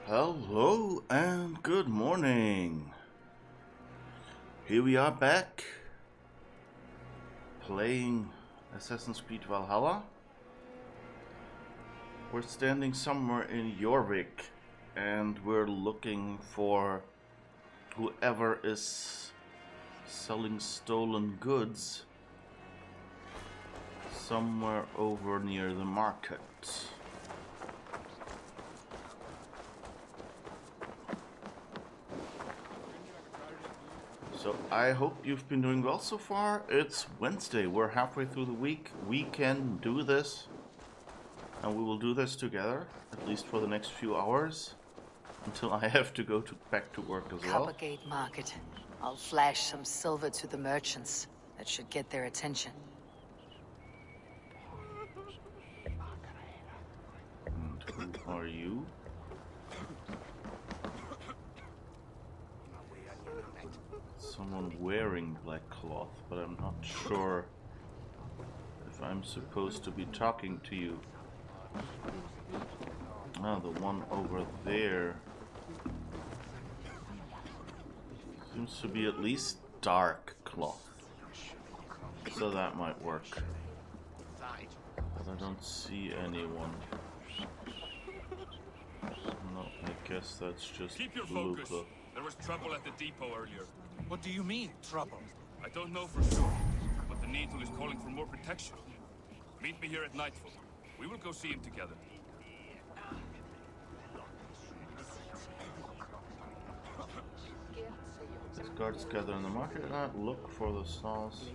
Hello and good morning. Here we are back playing Assassin's Creed Valhalla. We're standing somewhere in Jorvik and we're looking for whoever is selling stolen goods somewhere over near the market. So I hope you've been doing well so far. It's Wednesday, we're halfway through the week. We can do this, and we will do this together, at least for the next few hours, until I have to go back to work as well. Coppergate Market. I'll flash some silver to the merchants. That should get their attention. And who are you? Someone wearing black cloth, but I'm not sure if I'm supposed to be talking to you. Ah, the one over there seems to be at least dark cloth, so that might work. But I don't see anyone. No, I guess that's just Keep your blue focus. cloth. There was trouble at the depot earlier. What do you mean, trouble? I don't know for sure, but the Needle is calling for more protection. Meet me here at nightfall. We will go see him together. As guards gather in the market, look for the sauce.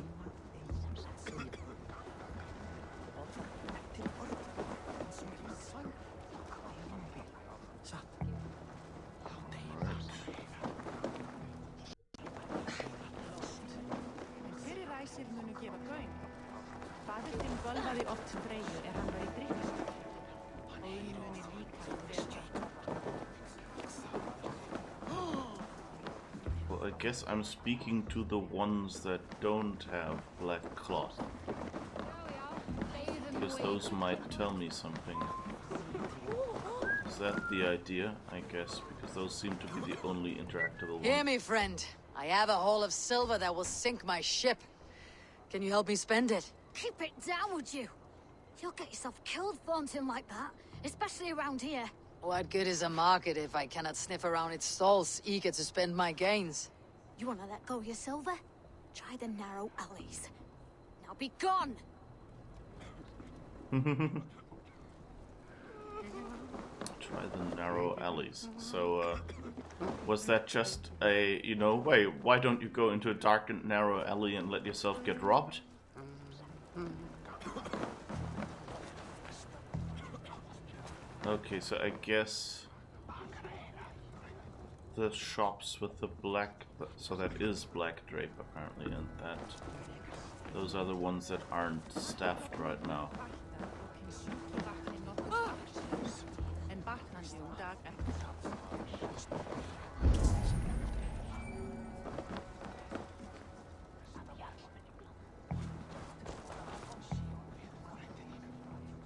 Well, I guess I'm speaking to the ones that don't have black cloth, because those might tell me something. Is that the idea? I guess, because those seem to be the only interactable ones. Hear me, friend. I have a haul of silver that will sink my ship. Can you help me spend it? Keep it down, would you? You'll get yourself killed flaunting like that, especially around here. What good is a market if I cannot sniff around its stalls, eager to spend my gains? You want to let go of your silver? Try the narrow alleys. Now be gone! Try the narrow alleys. So, was that just a, wait, why don't you go into a dark and narrow alley and let yourself get robbed? Okay, so I guess the shops with the black, so that is black drape apparently, and those are the ones that aren't staffed right now.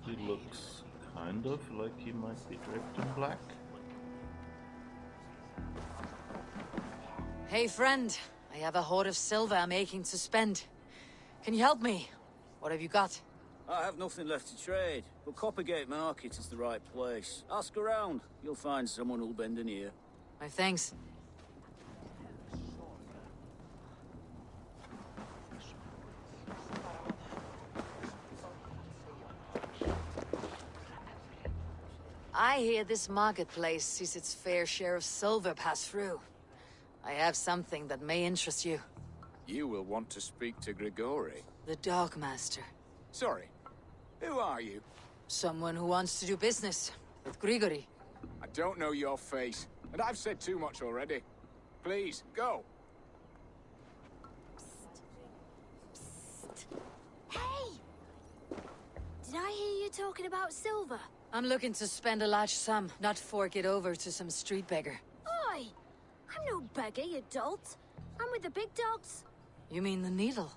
He looks kind of like he might be draped in black. Hey, friend. I have a hoard of silver I'm aching to spend. Can you help me? What have you got? I have nothing left to trade, but Coppergate Market is the right place. Ask around. You'll find someone who'll bend an ear. My thanks. I hear this marketplace sees its fair share of silver pass through. I have something that may interest you. You will want to speak to Grigori. The Dogmaster. Sorry, who are you? Someone who wants to do business with Grigori. I don't know your face, and I've said too much already. Please, go. Hey! Did I hear you talking about silver? I'm looking to spend a large sum, not fork it over to some street beggar. Oi! I'm no beggar, you dolt. I'm with the big dogs. You mean the Needle?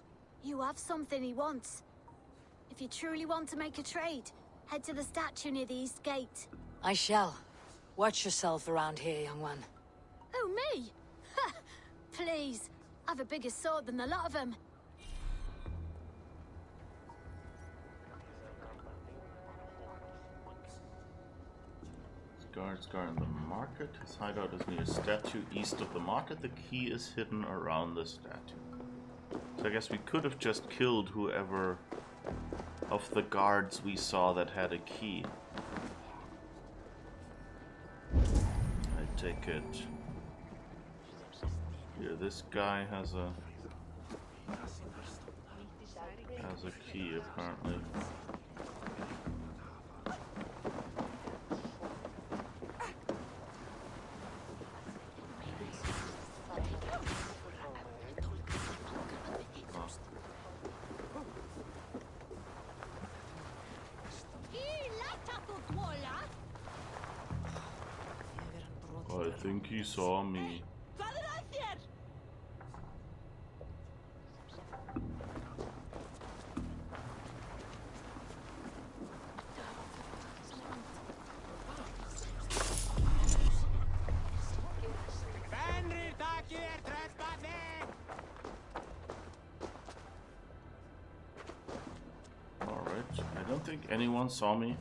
You have something he wants. If you truly want to make a trade, head to the statue near the east gate. I shall. Watch yourself around here, young one. Who, me? Ha! Please. I've a bigger sword than the lot of them. Guards guard the market. His hideout is near a statue east of the market. The key is hidden around the statue. So I guess we could have just killed whoever of the guards we saw that had a key. I take it. Here, this guy has a key apparently. I think he saw me. Alright, I don't think anyone saw me.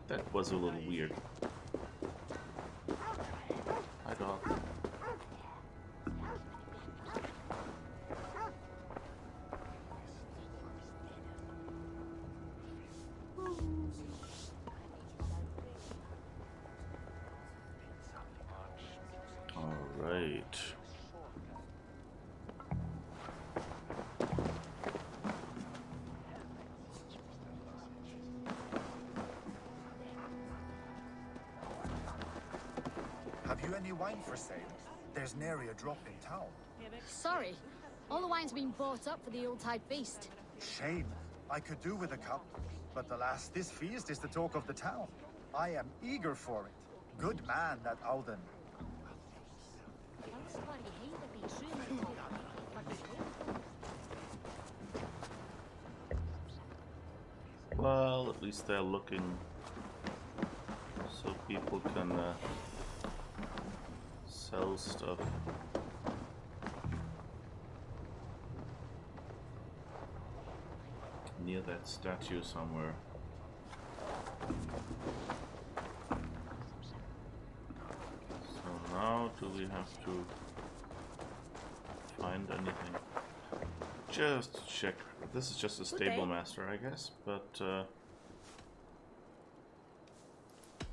That was a little weird. Hi, dog. All right. Have you any wine for sale? There's nary a drop in town. Sorry. All the wine's been bought up for the Yuletide feast. Shame. I could do with a cup. But alas, this feast is the talk of the town. I am eager for it. Good man, that Alden. Well, at least they're looking so people can sell stuff. Near that statue somewhere. So now do we have to find anything? Just to check. This is just a stable master, I guess, but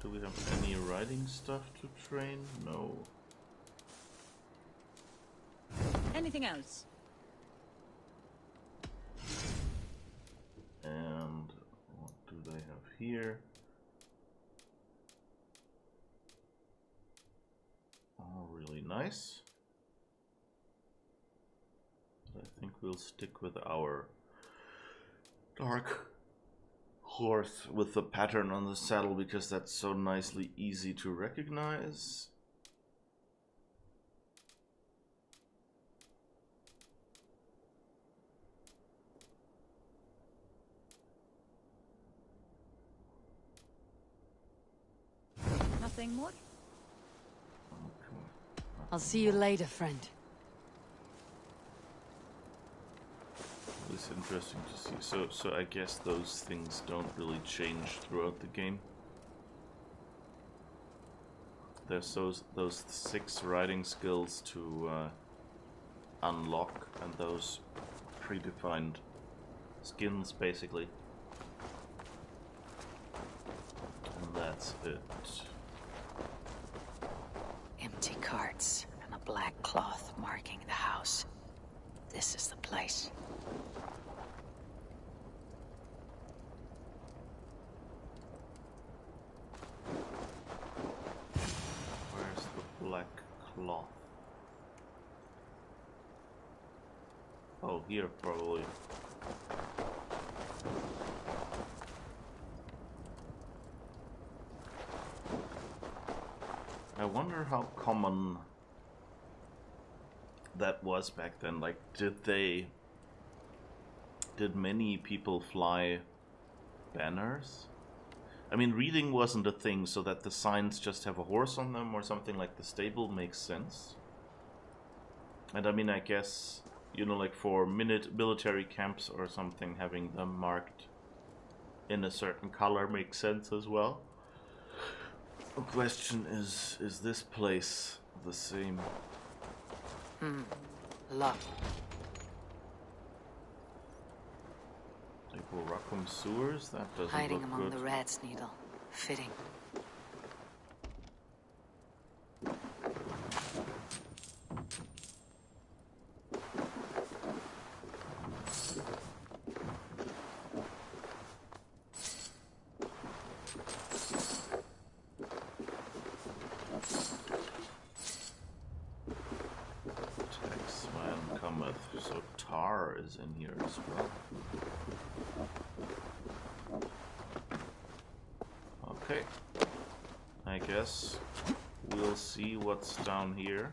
do we have any riding stuff to train? No. Anything else? And what do they have here? Oh, really nice. But I think we'll stick with our dark horse with the pattern on the saddle because that's so nicely easy to recognize. Nothing more? I'll see you later, friend. It's interesting to see. So I guess those things don't really change throughout the game. There's those 6 riding skills to unlock, and those predefined skins basically. And that's it. Empty carts and a black cloth marking the house. This is the place. Where's the black cloth? Oh, here probably. I wonder how common that was back then. Like, did many people fly banners? I mean, reading wasn't a thing, so that the signs just have a horse on them or something like the stable makes sense. And I mean, I guess, you know, like for military camps or something, having them marked in a certain color makes sense as well. The question is this place the same? Locked. Like Rackham sewers? That doesn't Hiding look among good. the rat's needle. Fitting. Taxman cometh. So tar is in here as well. Okay. I guess we'll see what's down here.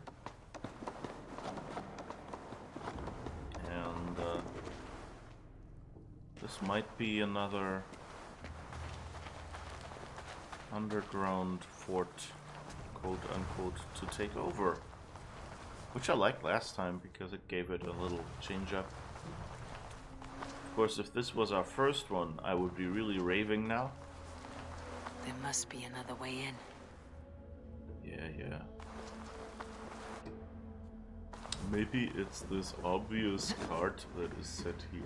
And this might be another underground fort, quote unquote, to take over. Which I liked last time because it gave it a little change up. Of course, if this was our first one, I would be really raving now. There must be another way in. Yeah. Maybe it's this obvious cart that is set here.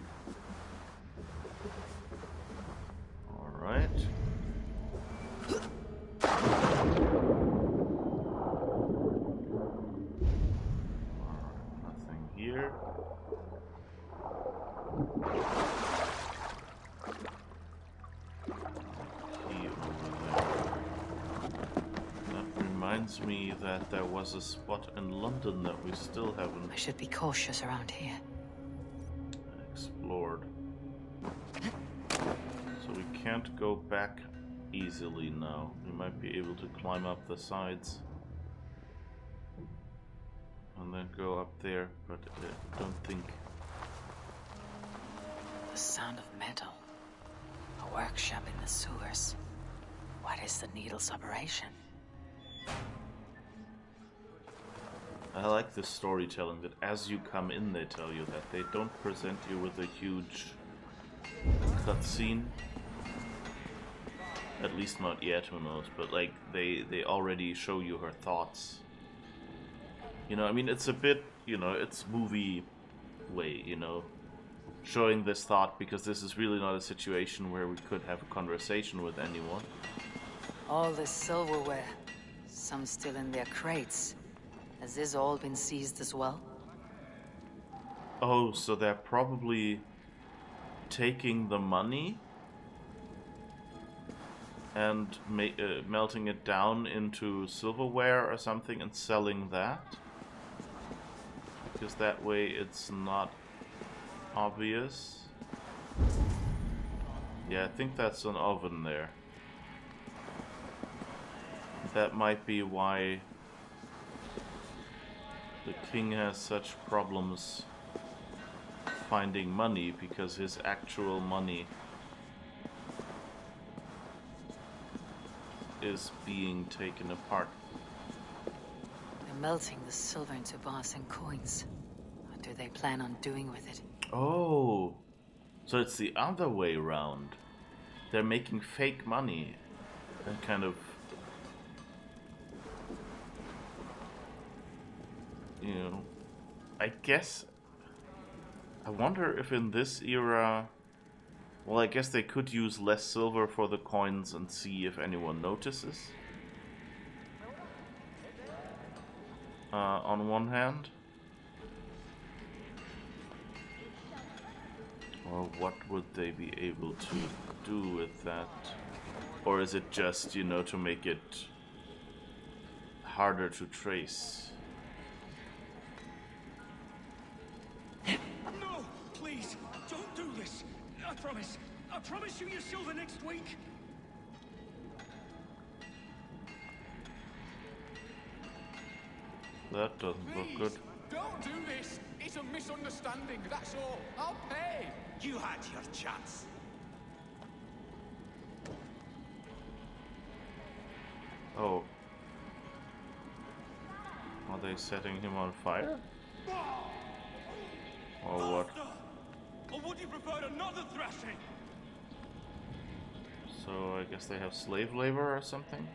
Alright. Nothing here. Key over there. That reminds me that there was a spot in London that we still haven't I should be cautious around here. explored. So we can't go back easily now. We might be able to climb up the sides and then go up there, but I don't think. The sound of metal. A workshop in the sewers. What is the needle's operation? I like this storytelling that as you come in they tell you that. They don't present you with a huge cutscene. At least not yet, who knows, but like they already show you her thoughts. You know, I mean, it's a bit, you know, it's movie way, you know, showing this thought because this is really not a situation where we could have a conversation with anyone. All this silverware. Some still in their crates. Has this all been seized as well? Oh, so they're probably taking the money and melting it down into silverware or something and selling that? Because that way it's not obvious. Yeah, I think that's an oven there. That might be why the king has such problems finding money, because his actual money is being taken apart. They're melting the silver into bars and coins. What do they plan on doing with it? Oh, so it's the other way round. They're making fake money and kind of, you know, I guess, I wonder if in this era, well, I guess they could use less silver for the coins and see if anyone notices. On one hand. Or what would they be able to do with that? Or is it just, you know, to make it harder to trace? No! Please! Don't do this! I promise! I promise you your silver next week! That doesn't look Please, good. don't do this. It's a misunderstanding, that's all. I'll pay. You had your chance. Oh. Are they setting him on fire? Or what? Or would you prefer another thrashing? So I guess they have slave labor or something?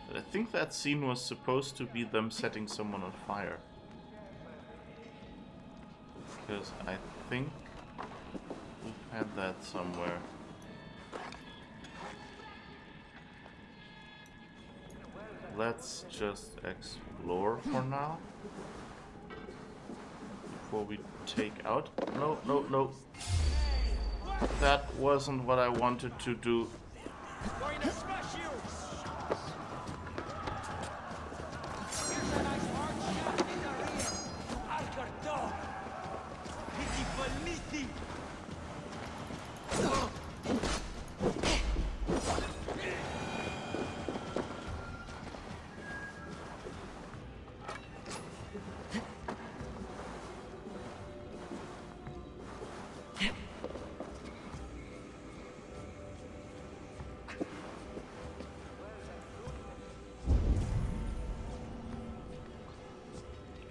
But I think that scene was supposed to be them setting someone on fire. Because I think we've had that somewhere. Let's just explore for now. Before we take out... No, no, no. That wasn't what I wanted to do. Going to smash you! Here's a nice hard shaft in the rear. Alcarto! Piti palmiti!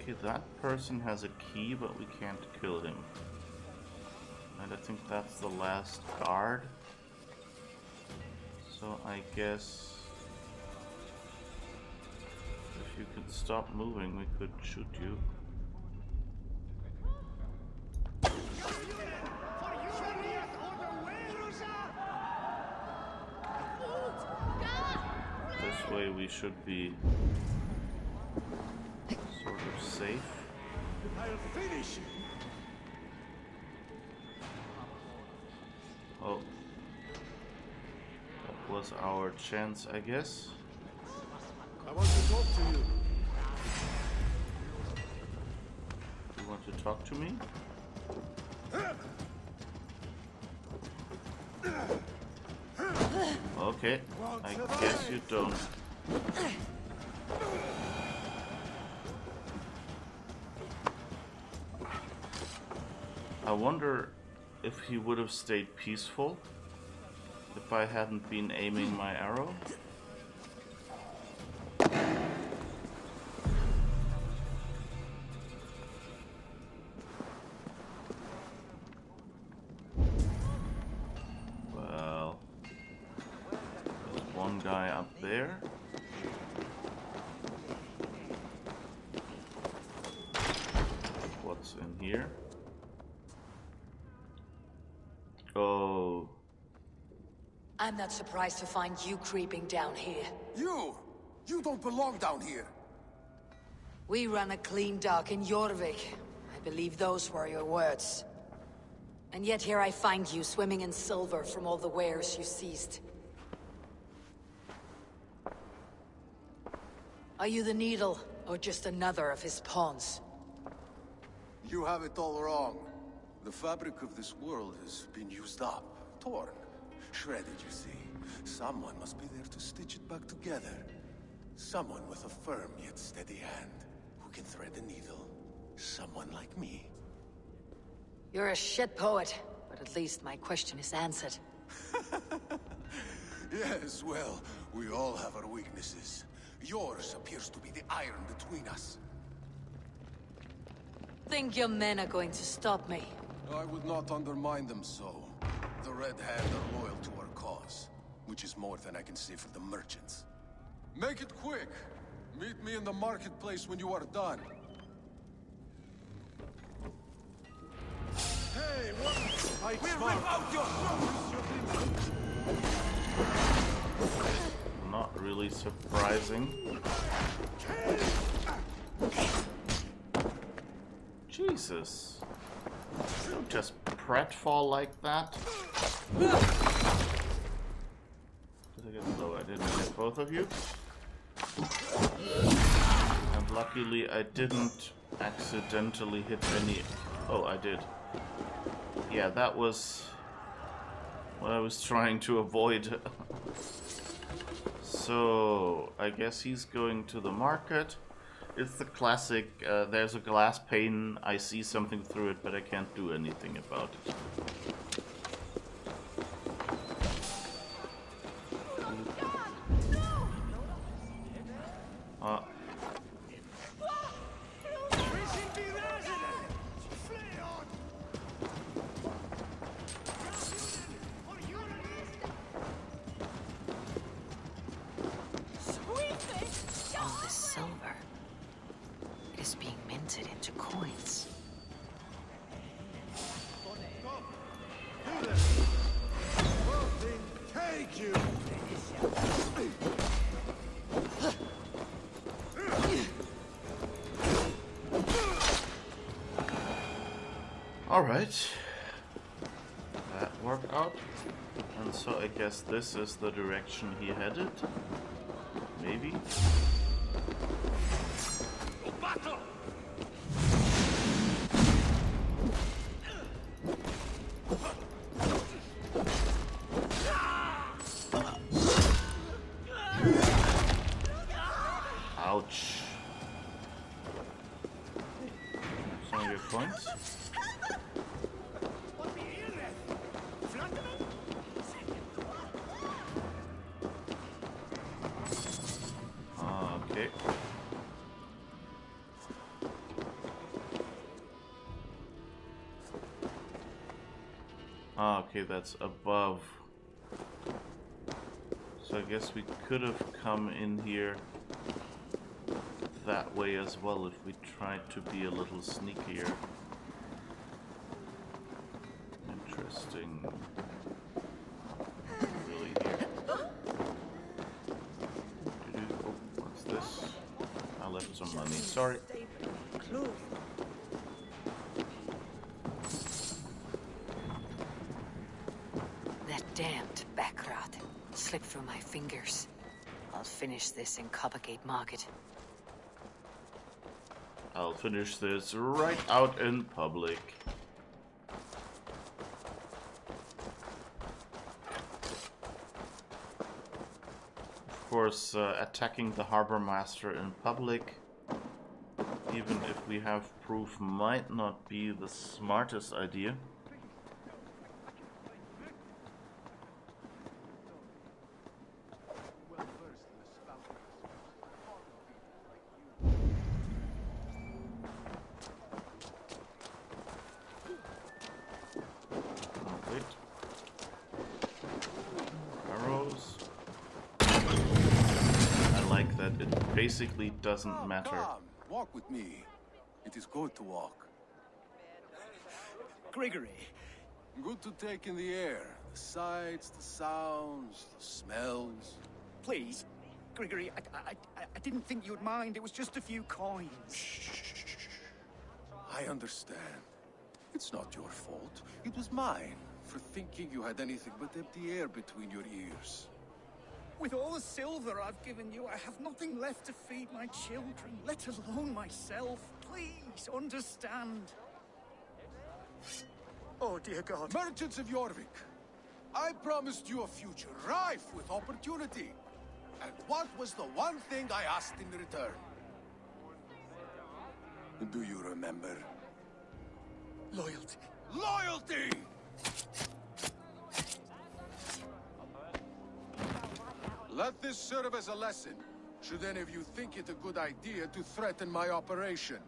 Okay, that person has a key, but we can't kill him. And I think that's the last guard. So I guess if you could stop moving, we could shoot you. This way we should be sort of safe. I'll finish you! Oh. That was our chance, I guess. I want to talk to you. You want to talk to me? Okay, I guess you don't. I wonder if he would have stayed peaceful if I hadn't been aiming my arrow. Well, there's one guy up there. What's in here? Oh. I'm not surprised to find you creeping down here. You! You don't belong down here! We run a clean dock in Jorvik. I believe those were your words. And yet here I find you swimming in silver from all the wares you seized. Are you the Needle, or just another of his pawns? You have it all wrong. The fabric of this world has been used up, torn, shredded, you see. Someone must be there to stitch it back together. Someone with a firm yet steady hand, who can thread the needle. Someone like me. You're a shit poet, but at least my question is answered. Yes, well, we all have our weaknesses. Yours appears to be the iron between us. Think your men are going to stop me? I would not undermine them so. The Red Hand are loyal to our cause, which is more than I can say for the merchants. Make it quick! Meet me in the marketplace when you are done. Hey, what? We'll rip out your throats! Not really surprising. Jesus. Don't just pratfall like that. Did I get low? I didn't hit both of you. And luckily I didn't accidentally hit any... Oh, I did. Yeah, that was what I was trying to avoid. So, I guess he's going to the market. It's the classic, there's a glass pane, I see something through it, but I can't do anything about it. Take you! Alright. That worked out. And so I guess this is the direction he headed. Maybe. Battle! Ouch. Some of your points. Okay. Okay, that's above. So I guess we could have come in here that way as well if we tried to be a little sneakier. Interesting. Really here. Oh, what's this? I left some money. Sorry. That damned backrot slipped through my fingers. I'll finish this in Coppergate Market. I'll finish this right out in public. Of course, attacking the harbor master in public, even if we have proof, might not be the smartest idea. Basically doesn't matter. Come, walk with me. It is good to walk. Grigory, Good to take in the air. The sights, the sounds, the smells. Please, Grigory, I didn't think you'd mind. It was just a few coins. I understand. It's not your fault. It was mine for thinking you had anything but empty air between your ears. With all the silver I've given you, I have nothing left to feed my children, let alone myself. Please, understand. Oh, dear God. Merchants of Jorvik, I promised you a future rife with opportunity. And what was the one thing I asked in return? Do you remember? Loyalty. Loyalty! Let this serve as a lesson, should any of you think it a good idea to threaten my operation.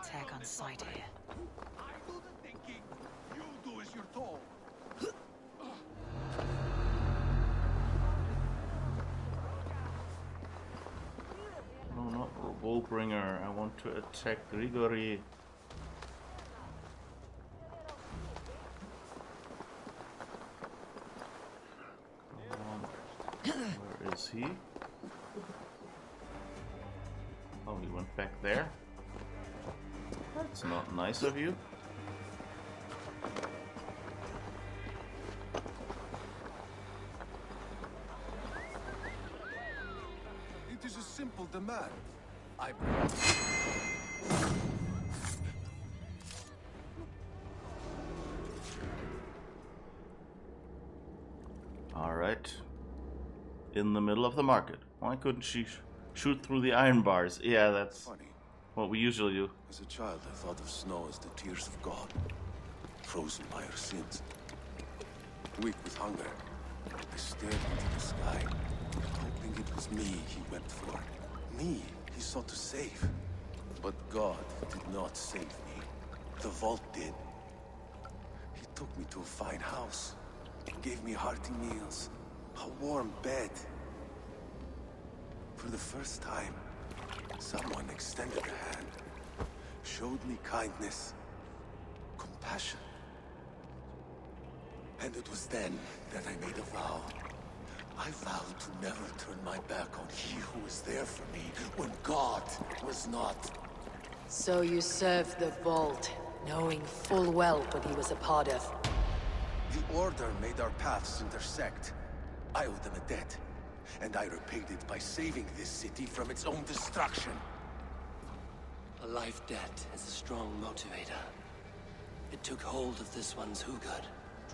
Attack on sight here. I do the thinking, you do as you're told. No, not Bullbringer. I want to attack Grigory. Where is he? Oh, he went back there. That's not nice of you. It is a simple demand. I... All right. In the middle of the market. Why couldn't she shoot through the iron bars? Yeah, that's Funny. what we usually do. As a child, I thought of snow as the tears of God, frozen by our sins. Weak with hunger, I stared into the sky, hoping it was me he went for. Me he sought to save. But God did not save me. The vault did. He took me to a fine house, gave me hearty meals, a warm bed. For the first time, someone extended a hand, showed me kindness, compassion. And it was then that I made a vow. I vowed to never turn my back on he who was there for me when God was not. So you served the Vault, knowing full well what he was a part of. The Order made our paths intersect. I owed them a debt, and I repaid it by saving this city from its own destruction. A life debt is a strong motivator. It took hold of this one's Hugad,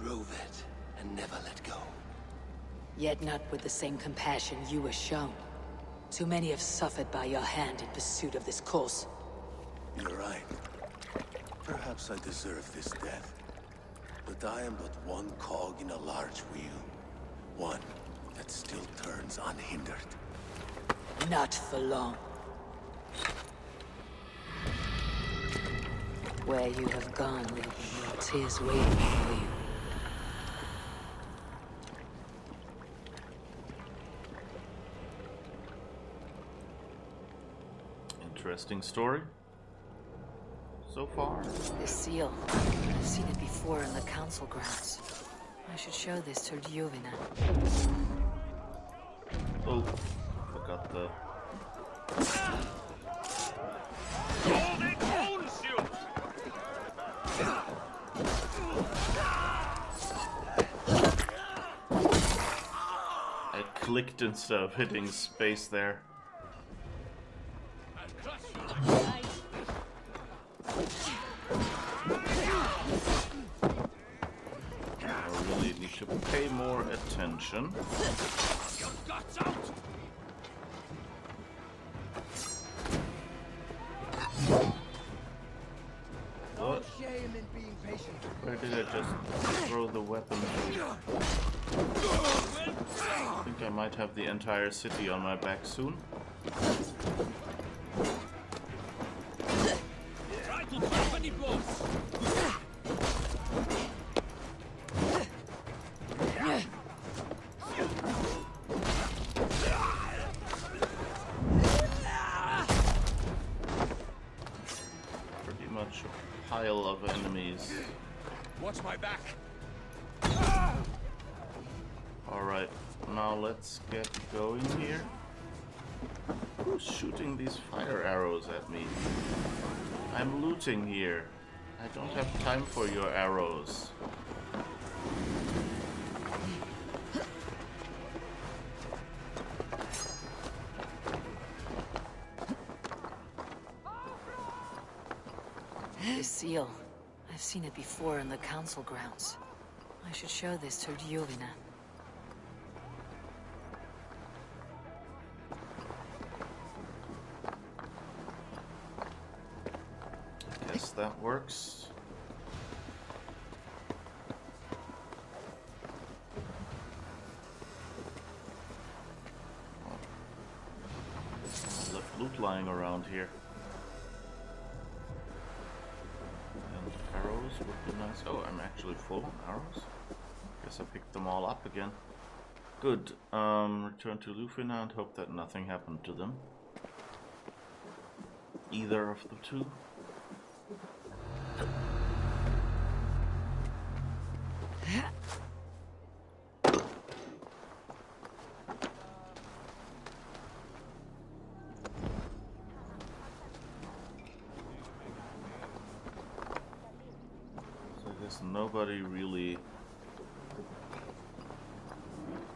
drove it, and never let go. Yet not with the same compassion you were shown. Too many have suffered by your hand in pursuit of this cause. You're right. Perhaps I deserve this death. But I am but one cog in a large wheel. One that still turns unhindered. Not for long. Where you have gone will be your tears waiting for you. Interesting story. So far. The seal. I've seen it before in the council grounds. I should show this to Jovina. Oh, forgot the... I clicked instead of hitting space there. I really need to pay more attention. What? Where did I just throw the weapon to? I think I might have the entire city on my back soon. Pretty much a pile of enemies. Watch my back. Alright, now let's get going here. Who's shooting these fire arrows at me? I'm looting here. I don't have time for your arrows. The seal. I've seen it before in the council grounds. I should show this to Jovina. Guess that works. I left loot lying around here. And arrows would be nice. Oh, I'm actually full on arrows. Guess I picked them all up again. Good. Return to Lufina and hope that nothing happened to them. Either of the two. So I guess nobody really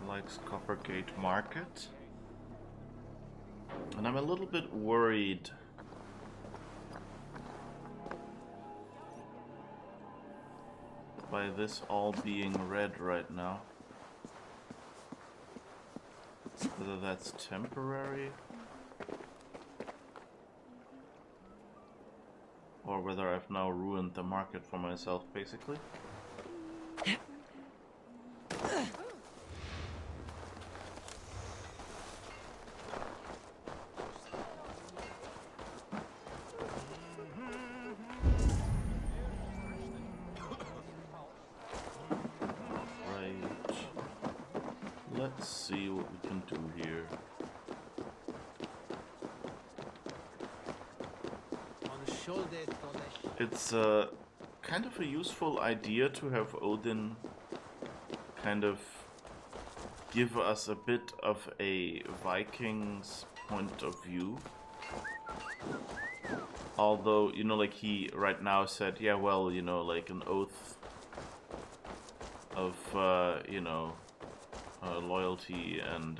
likes Coppergate Market. And I'm a little bit worried by this all being red right now. Whether that's temporary or whether I've now ruined the market for myself, basically. Let's see what we can do here. It's kind of a useful idea to have Odin kind of give us a bit of a Vikings point of view. Although, you know, like he right now said, yeah, well, you know, like an oath of, you know, loyalty and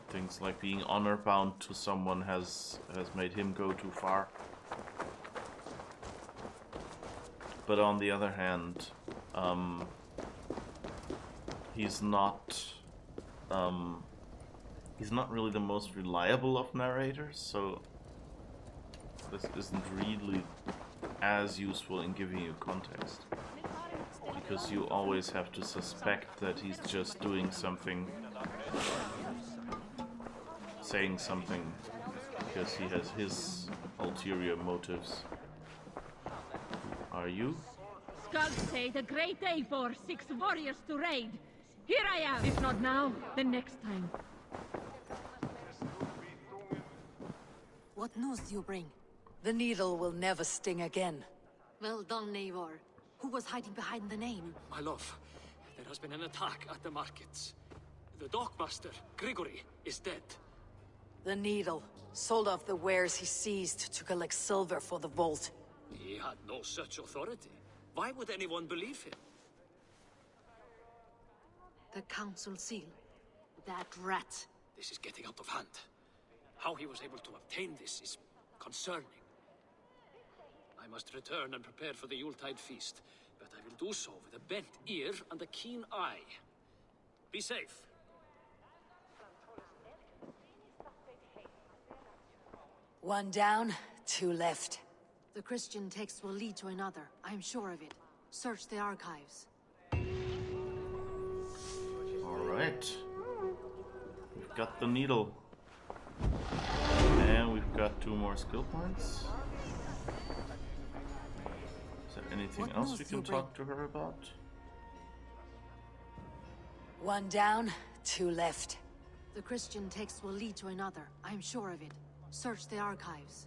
things like being honor bound to someone has made him go too far. But on the other hand, he's not really the most reliable of narrators, so this isn't really as useful in giving you context, because you always have to suspect that he's just doing something, saying something, because he has his ulterior motives. Are you? Skulls say the great day for 6 warriors to raid. Here I am. If not now, then next time. What news do you bring? The needle will never sting again. Well done, Eivor. Who was hiding behind the name? My love, there has been an attack at the markets. The dockmaster, Grigory, is dead. The needle sold off the wares he seized to collect silver for the vault. He had no such authority. Why would anyone believe him? The council seal. That rat. This is getting out of hand. How he was able to obtain this is concerning. I must return and prepare for the Yuletide feast, but I will do so with a bent ear and a keen eye. Be safe. One down, 2 left. The Christian text will lead to another. I am sure of it. Search the archives. Alright. We've got the needle. And we've got 2 more skill points. Is there anything else we can talk to her about? One down, 2 left. The Christian text will lead to another. I am sure of it. Search the archives.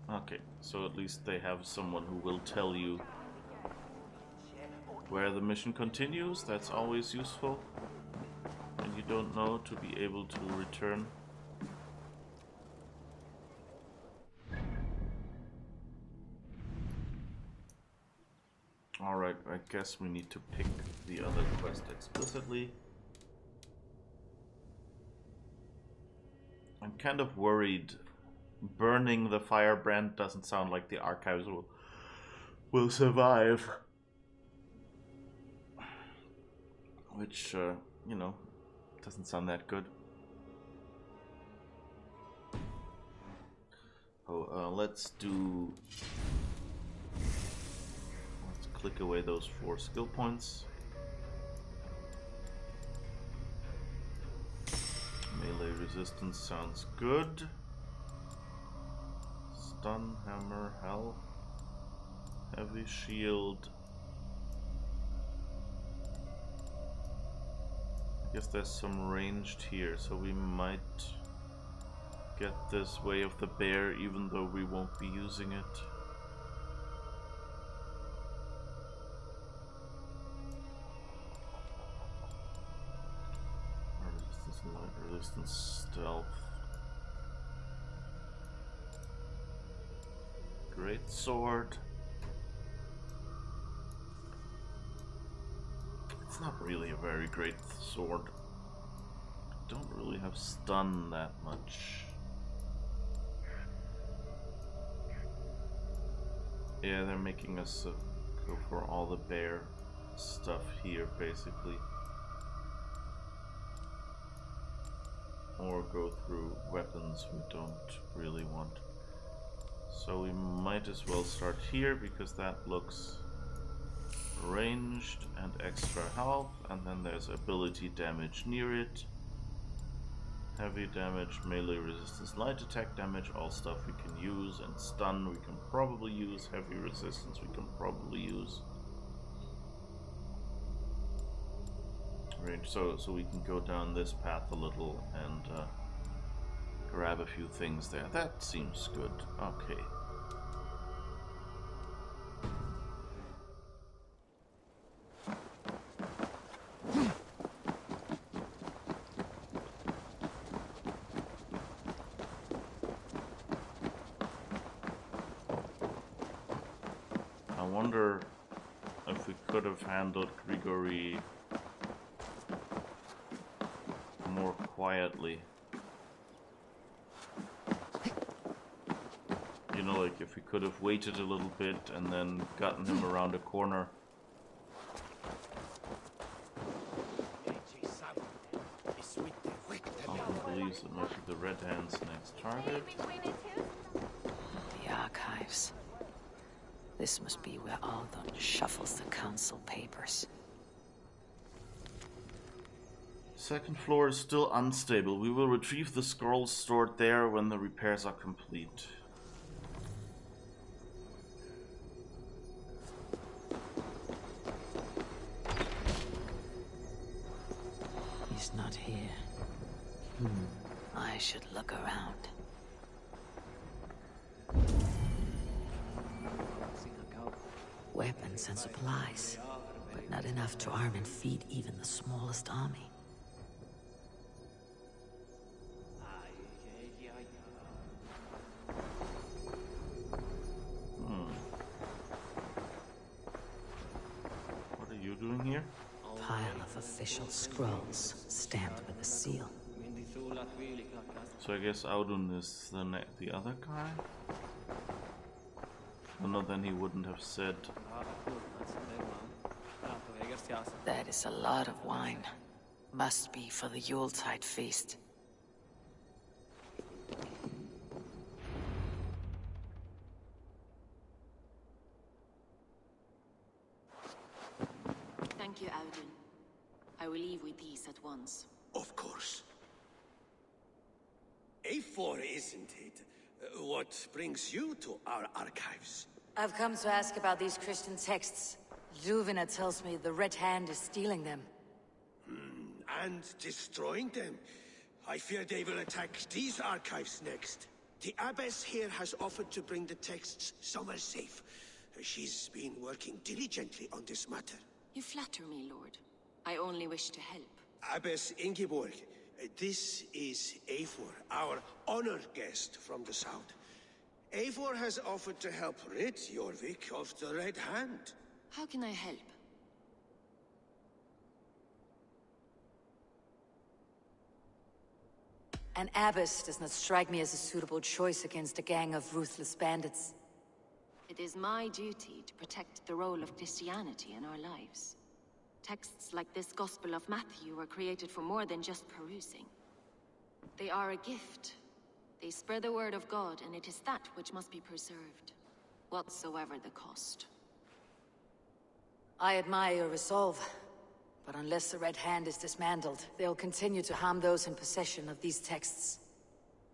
Okay, so at least they have someone who will tell you where the mission continues. That's always useful. And you don't know, to be able to return. Alright, I guess we need to pick the other quest explicitly. I'm kind of worried. Burning the firebrand doesn't sound like the archives will survive. Which, you know, doesn't sound that good. Oh, let's click away those 4 skill points. Melee resistance sounds good. Stun, hammer, hell. Heavy shield. I guess there's some ranged here, so we might get this way of the bear even though we won't be using it. Resistance, light resistance, stealth. Great sword. It's not really a very great sword. Don't really have stun that much. Yeah, they're making us go for all the bear stuff here, basically. Or go through weapons we don't really want. So we might as well start here, because that looks ranged and extra health, and then there's ability damage near it. Heavy damage, melee resistance, light attack damage, all stuff we can use, and stun we can probably use, heavy resistance we can probably use. Range, so we can go down this path a little and grab a few things there. That seems good. Okay. wonder if we could have handled Grigory more quietly. You know, like if we could have waited a little bit and then gotten him around the corner. Alden believes it might be the Red Hand's next target. The archives. This must be where Alden shuffles the council papers. Second floor is still unstable. We will retrieve the scrolls stored there when the repairs are complete. He's not here. I should look around. Weapons and supplies, but not enough to arm and feed even the smallest army. What are you doing here? Pile of official scrolls, stamped with a seal. So I guess Audun is the other guy? Well, no, then he wouldn't have said. That is a lot of wine. Must be for the Yuletide feast. Thank you, Audun. I will leave with these at once. Of course. A4, isn't it? What brings you to our archives? I've come to ask about these Christian texts. Juvena tells me the Red Hand is stealing them. And destroying them. I fear they will attack these archives next. The Abbess here has offered to bring the texts somewhere safe. She's been working diligently on this matter. You flatter me, Lord. I only wish to help. Abbess Ingeborg, this is Eivor, our honored guest from the south. Eivor has offered to help rid Jorvik of the Red Hand. How can I help? An abbess does not strike me as a suitable choice against a gang of ruthless bandits. It is my duty to protect the role of Christianity in our lives. Texts like this Gospel of Matthew were created for more than just perusing. They are a gift. They spread the word of God, and it is that which must be preserved, whatsoever the cost. I admire your resolve, but unless the Red Hand is dismantled, they'll continue to harm those in possession of these texts.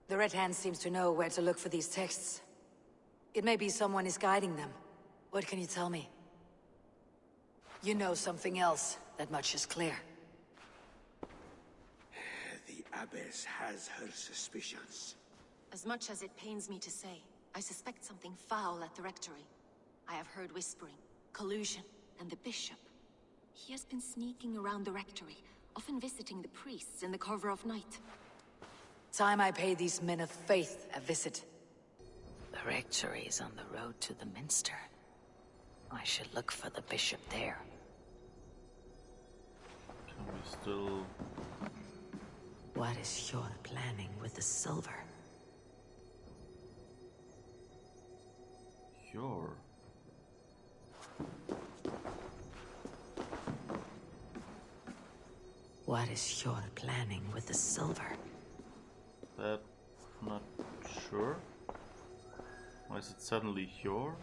The Red Hand seems to know where to look for these texts. It may be someone is guiding them. What can you tell me? You know something else. That much is clear. The Abbess has her suspicions. As much as it pains me to say, I suspect something foul at the rectory. I have heard whispering, collusion, and the bishop. He has been sneaking around the rectory, often visiting the priests in the cover of night. Time I pay these men of faith a visit. The rectory is on the road to the minster. I should look for the bishop there. Can we still... What is your planning with the silver? Sure. What is your planning with the silver? That... not sure. Why is it suddenly your?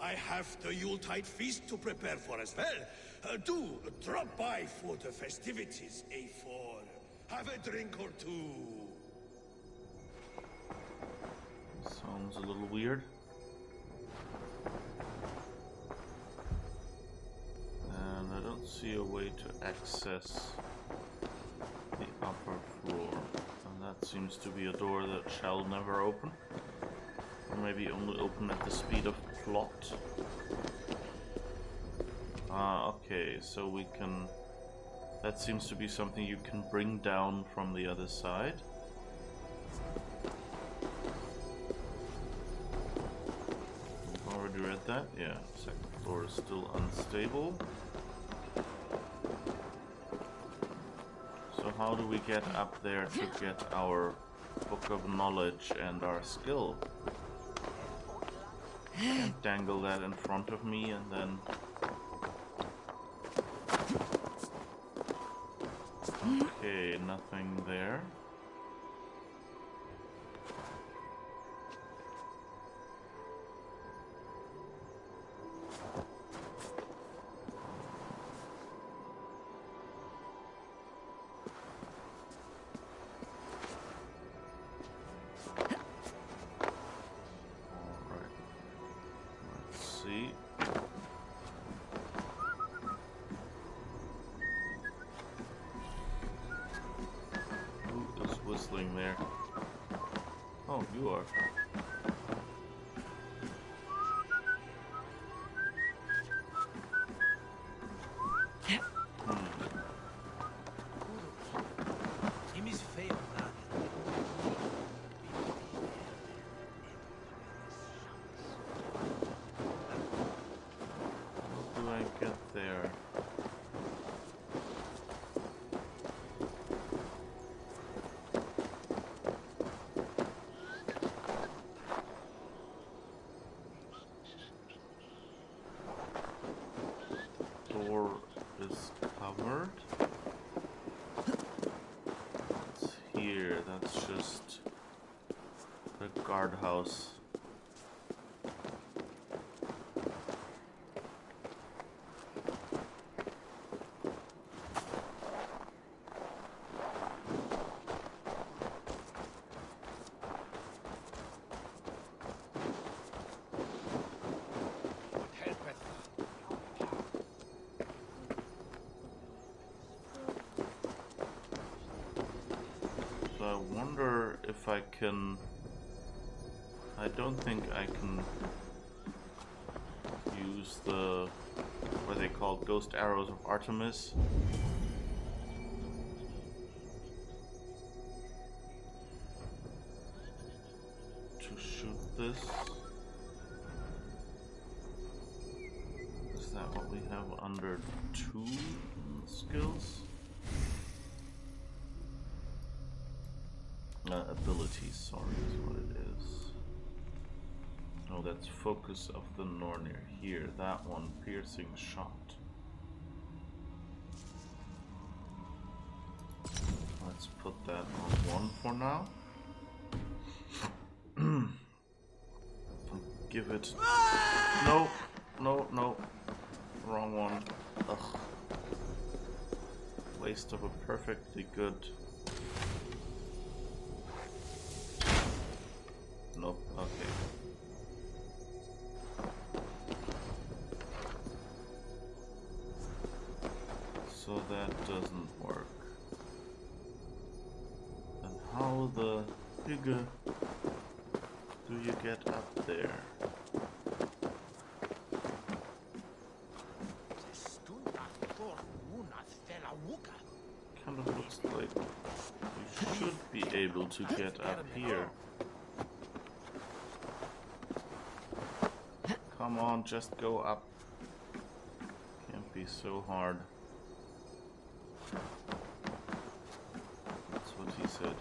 I have the Yuletide feast to prepare for as well. Do drop by for the festivities, A4. Have a drink or two. Sounds a little weird. And I don't see a way to access the upper floor. And that seems to be a door that shall never open. Or maybe only open at the speed of plot. Okay, so we can... That seems to be something you can bring down from the other side. Yeah, second floor is still unstable. So how do we get up there to get our book of knowledge and our skill? Can't dangle that in front of me and then... Okay, nothing there. There. Oh, you are. How do I get there? Door is covered. It's here, that's just the guardhouse. So I wonder if I can... I don't think I can use the... what are they called? Ghost arrows of Artemis. To shoot this. Is that what we have under 2 skills? Abilities, sorry, is what it is. Oh, that's focus of the Nornir. Here, that one, piercing shot. Let's put that on 1 for now. Give it... No, no, no. Wrong one. Ugh. Waste of a perfectly good... Nope, okay. So that doesn't work. And how the hygge do you get up there? Kind of looks like you should be able to get up here. Come on, just go up. Can't be so hard. That's what he said.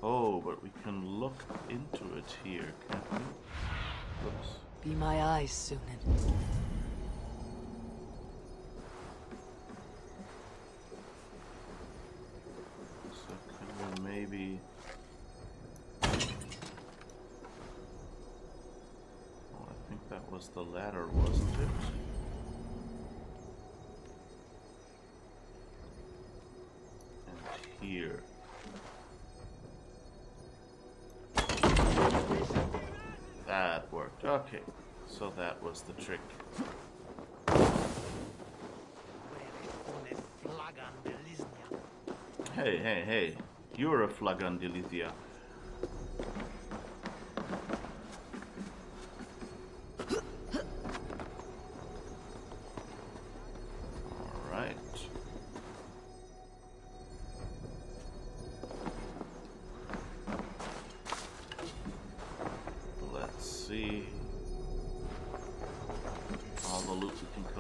Oh, but we can look into it here, can't we? Oops. Be my eyes, Sunan. So can we maybe... That was the ladder, wasn't it? And here. That worked. Okay, so that was the trick. Hey, hey, hey. You're a Flagan Delithia.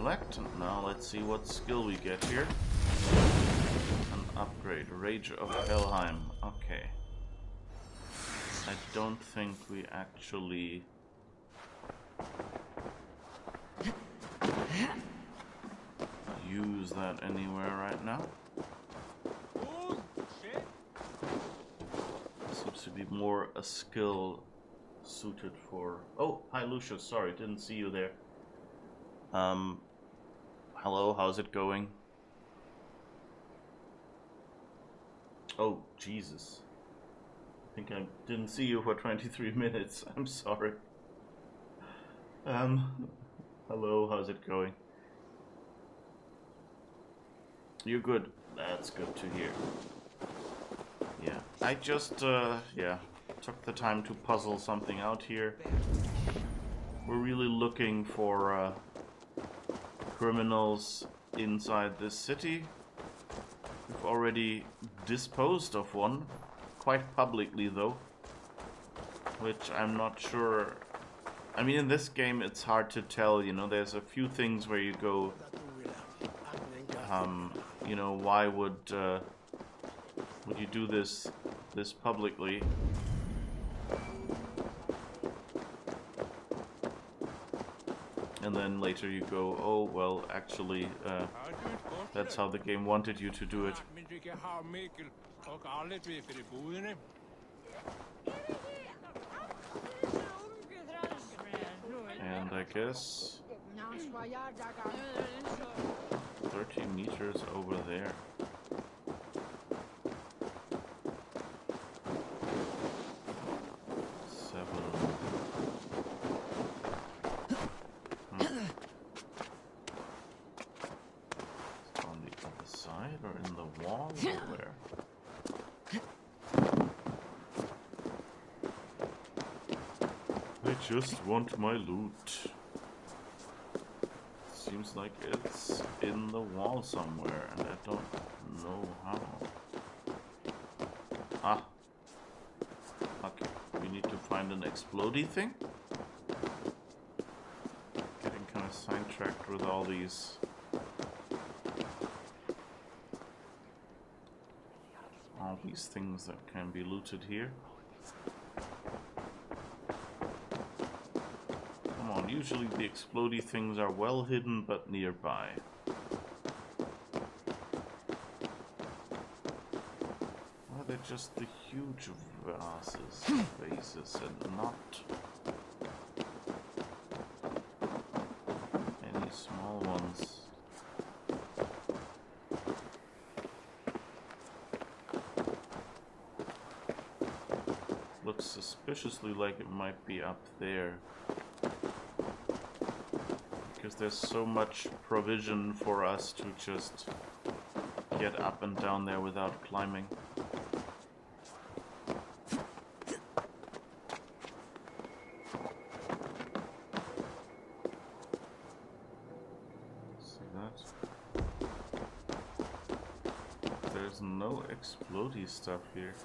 Select, and now let's see what skill we get here. An upgrade, Rage of Helheim. Okay. I don't think we actually use that anywhere right now. Seems to be more a skill suited for... Oh, hi Lucius, sorry, didn't see you there. Hello, how's it going? Oh, Jesus. I think I didn't see you for 23 minutes. I'm sorry. Hello, how's it going? You're good. That's good to hear. Yeah, I just, yeah, took the time to puzzle something out here. We're really looking for, criminals inside this city. We've already disposed of one, quite publicly though, which I'm not sure. I mean, in this game it's hard to tell, you know, there's a few things where you go, you know, why would you do this publicly? And then later you go, oh, well, actually, that's how the game wanted you to do it. And I guess 30 meters over there. Just want my loot. Seems like it's in the wall somewhere, and I don't know how. Ah. Okay, we need to find an explodey thing. Getting kind of sidetracked with all these. All these things that can be looted here. Usually the explodey things are well hidden but nearby. Or they're just the huge vases and not any small ones. Looks suspiciously like it might be up there. Because there's so much provision for us to just get up and down there without climbing. See that? There's no explodey stuff here.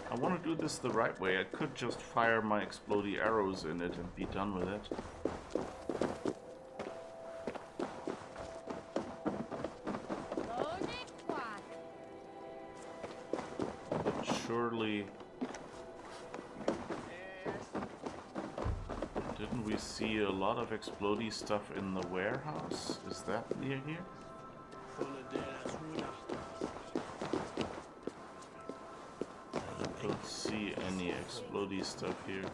I want to do this the right way. I could just fire my explodey arrows in it and be done with it. But surely... Didn't we see a lot of explodey stuff in the warehouse? Is that near here? I don't see any explodey stuff here.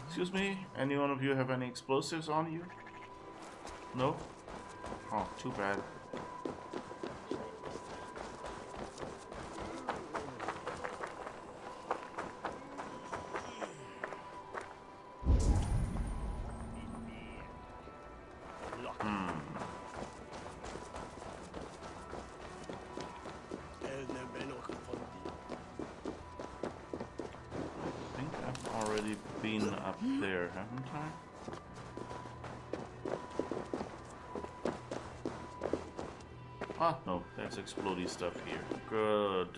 Excuse me, any one of you have any explosives on you? No? Oh, too bad. Been up there, haven't I? Ah, no, there's explodey stuff here. Good.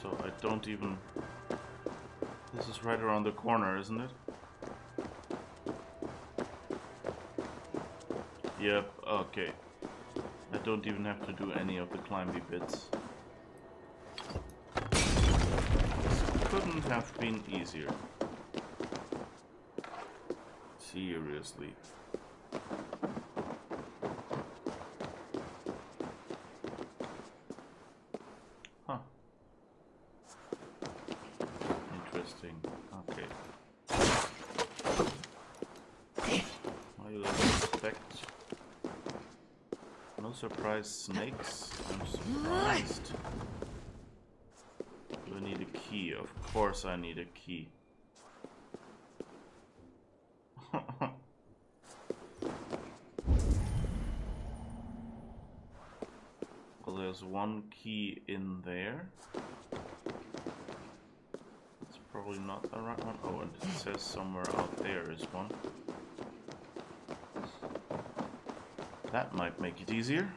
So I don't even... This is right around the corner, isn't it? Yep, okay. I don't even have to do any of the climby bits. Couldn't have been easier. Seriously. Huh. Interesting. Okay. I will expect no surprise snakes. I'm surprised. Do I need a key? Of course I need a key. Well, there's one key in there. It's probably not the right one. Oh, and it says somewhere out there is one. That might make it easier.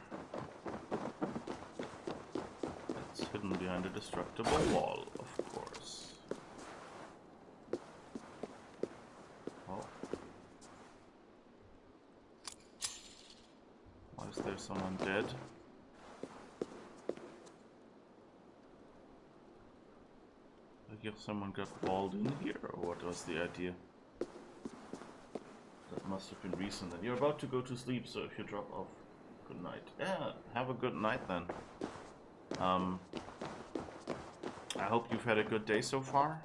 It's hidden behind a destructible wall, of course. Oh. Why is there someone dead? I guess someone got walled in here, or what was the idea? That must have been recent. And you're about to go to sleep, so if you drop off, good night. Yeah, have a good night then. I hope you've had a good day so far.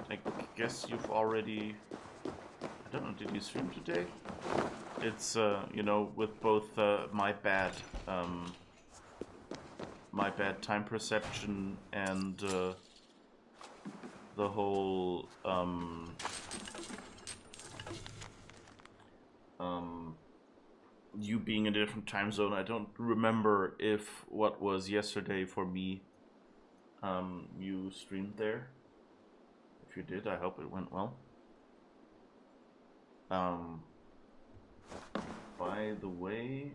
I guess you've already... I don't know, did you stream today? It's, you know, with both my bad time perception and the whole you being in a different time zone. I don't remember if what was yesterday for me you streamed there. If you did, I hope it went well. By the way,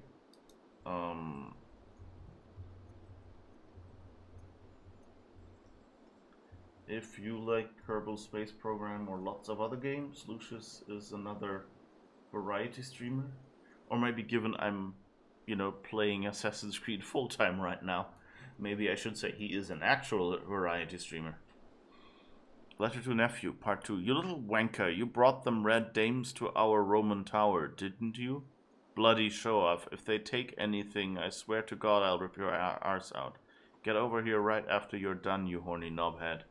if you like Kerbal Space Program or lots of other games, Lucius is another variety streamer. Or maybe given I'm, you know, playing Assassin's Creed full-time right now, maybe I should say he is an actual variety streamer. Letter to Nephew, Part 2. You little wanker, you brought them red dames to our Roman tower, didn't you? Bloody show-off. If they take anything, I swear to God I'll rip your arse out. Get over here right after you're done, you horny knobhead.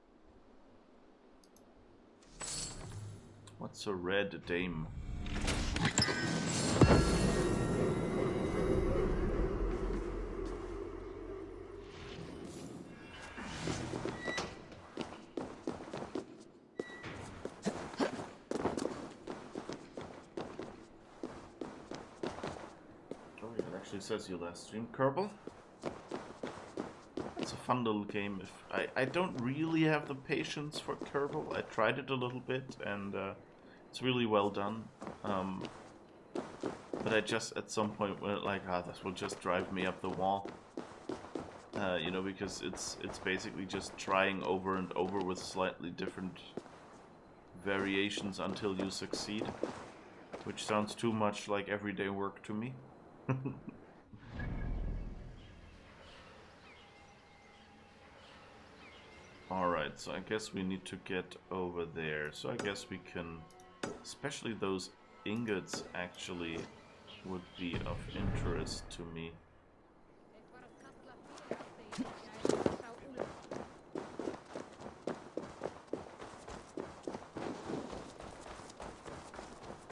What's a red dame? It says you last streamed Kerbal. It's a fun little game. I don't really have the patience for Kerbal. I tried it a little bit and it's really well done. But I just at some point went like, this will just drive me up the wall. You know, because it's basically just trying over and over with slightly different variations until you succeed, which sounds too much like everyday work to me. Alright, so I guess we need to get over there. So I guess we can... Especially those ingots actually would be of interest to me.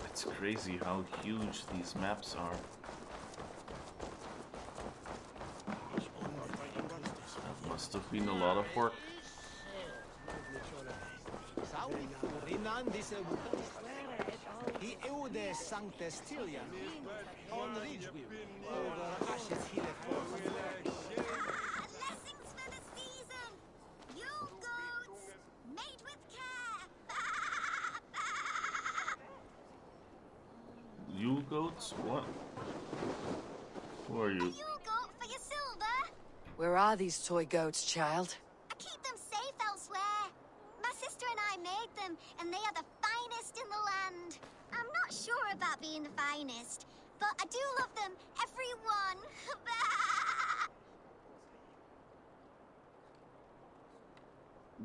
It's crazy how huge these maps are. That must have been a lot of work. goats. What? Who are you? For your silver. Where are these toy goats, child? I keep them safe elsewhere. My sister and I made them, and they are the finest in the land. I'm not sure about being the finest, but I do love them, every one.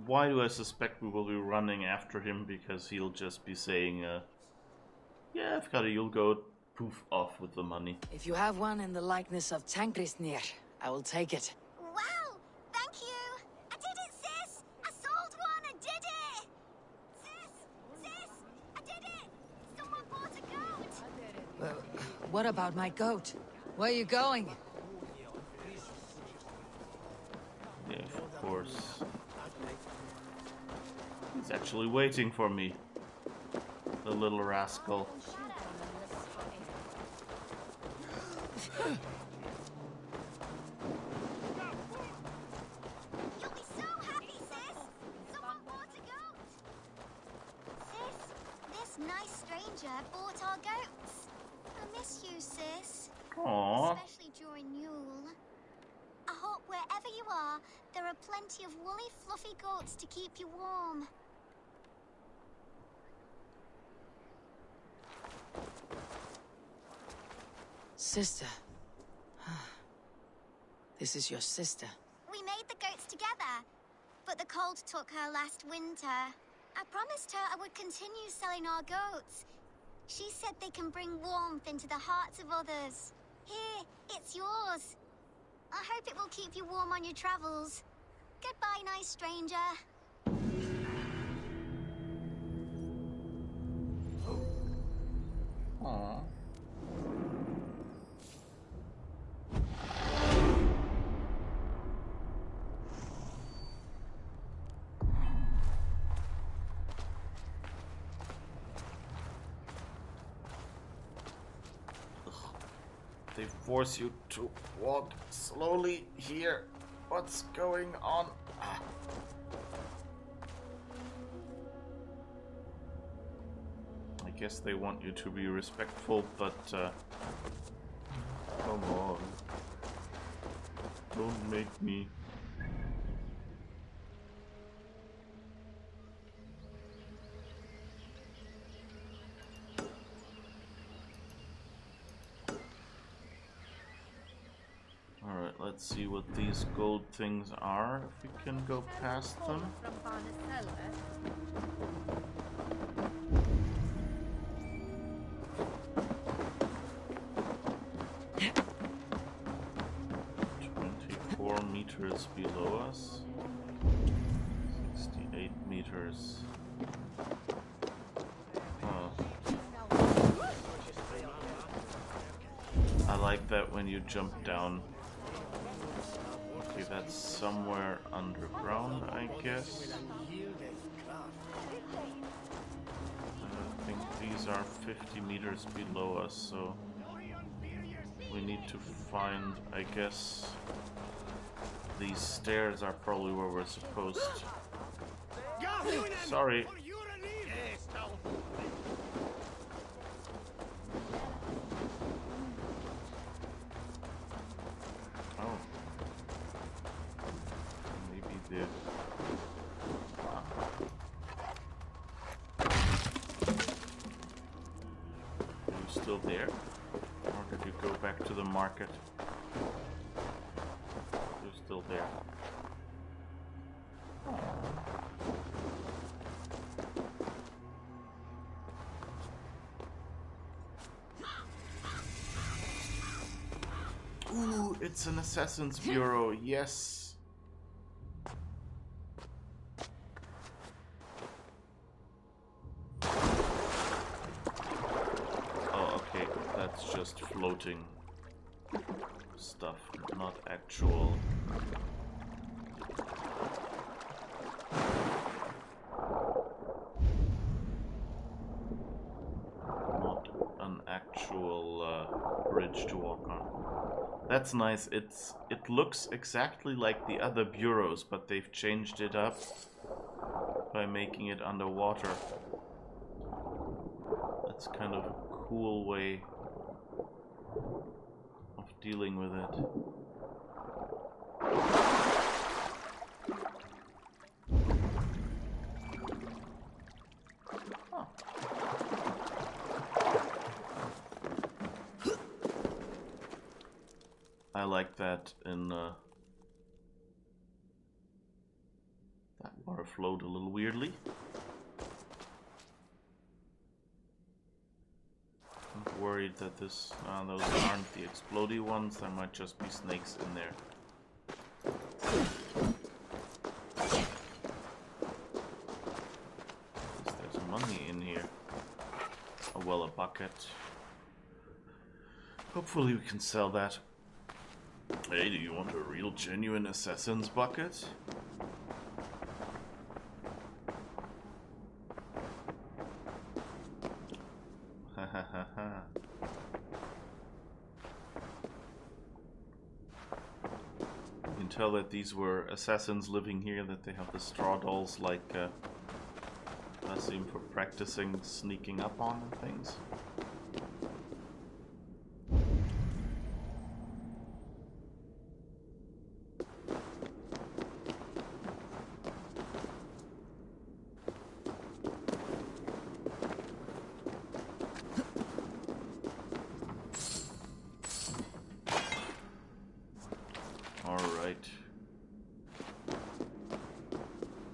Why do I suspect we will be running after him? Because he'll just be saying, yeah, I've got a Yule goat. Poof, off with the money. If you have one in the likeness of Tankrisnir, I will take it. Wow, thank you. I did it, sis. I sold one. I did it. Sis, I did it. Someone bought a goat. What about my goat? Where are you going? Yeah, of course. He's actually waiting for me. The little rascal. You'll be so happy, sis. Someone bought a goat. Sis, this nice stranger bought our goats. I miss you, sis. Aww. Especially during Yule. I hope wherever you are, there are plenty of woolly, fluffy goats to keep you warm. Sister. This is your sister. We made the goats together, but the cold took her last winter. I promised her I would continue selling our goats. She said they can bring warmth into the hearts of others. Here, it's yours. I hope it will keep you warm on your travels. Goodbye, nice stranger. Aww. They force you to walk slowly here. What's going on? Ah. I guess they want you to be respectful, but come on. Don't make me. Alright, let's see what these gold things are, if we can go past them. Meters below us, 68 meters. Oh. I like that when you jump down. Okay, that's somewhere underground, I guess. I think these are 50 meters below us, so we need to find, I guess. These stairs are probably where we're supposed to. Sorry. Oh. Maybe the... Are you still there? Or did you go back to the market? Still there. Ooh, it's an Assassin's Bureau, yes. Oh, okay, that's just floating stuff, not actual. Not an actual bridge to walk on. That's nice. It looks exactly like the other bureaus, but they've changed it up by making it underwater. That's kind of a cool way dealing with it. Oh. I like that in that water flowed a little weirdly. I'm worried that those aren't the explodey ones. There might just be snakes in there. There's money in here. Oh well, a bucket. Hopefully we can sell that. Hey, do you want a real genuine assassin's bucket? You can tell that these were assassins living here, that they have the straw dolls like I seem for practicing sneaking up on and things.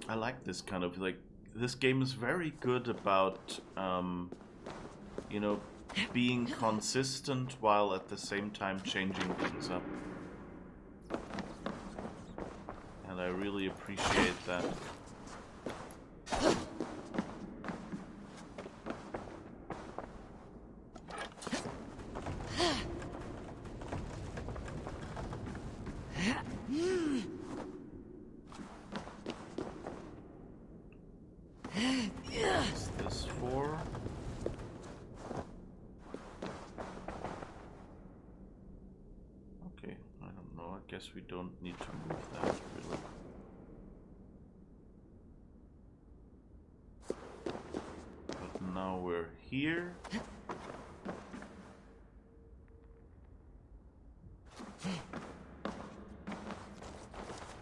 I like this kind of like, this game is very good about you know, being consistent while at the same time changing things up, and I really appreciate that. We don't need to move that, really. But now we're here.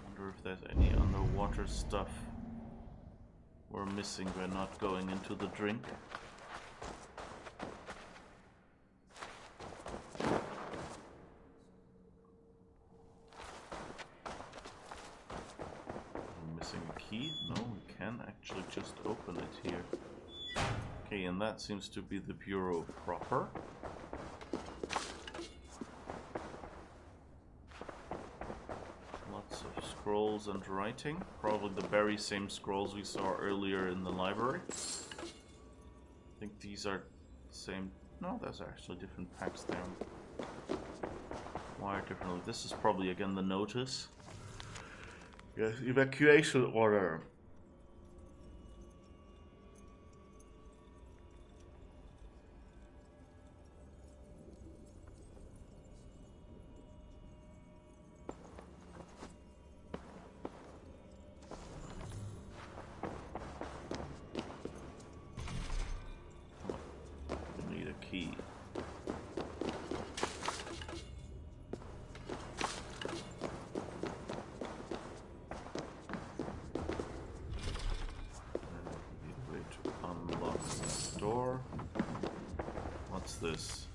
Wonder if there's any underwater stuff we're missing by not going into the drink. Just open it here. Okay, and that seems to be the bureau proper. Lots of scrolls and writing. Probably the very same scrolls we saw earlier in the library. I think these are the same. No, there's actually different packs there. Wired differently. This is probably again the notice. Yes, evacuation order. This.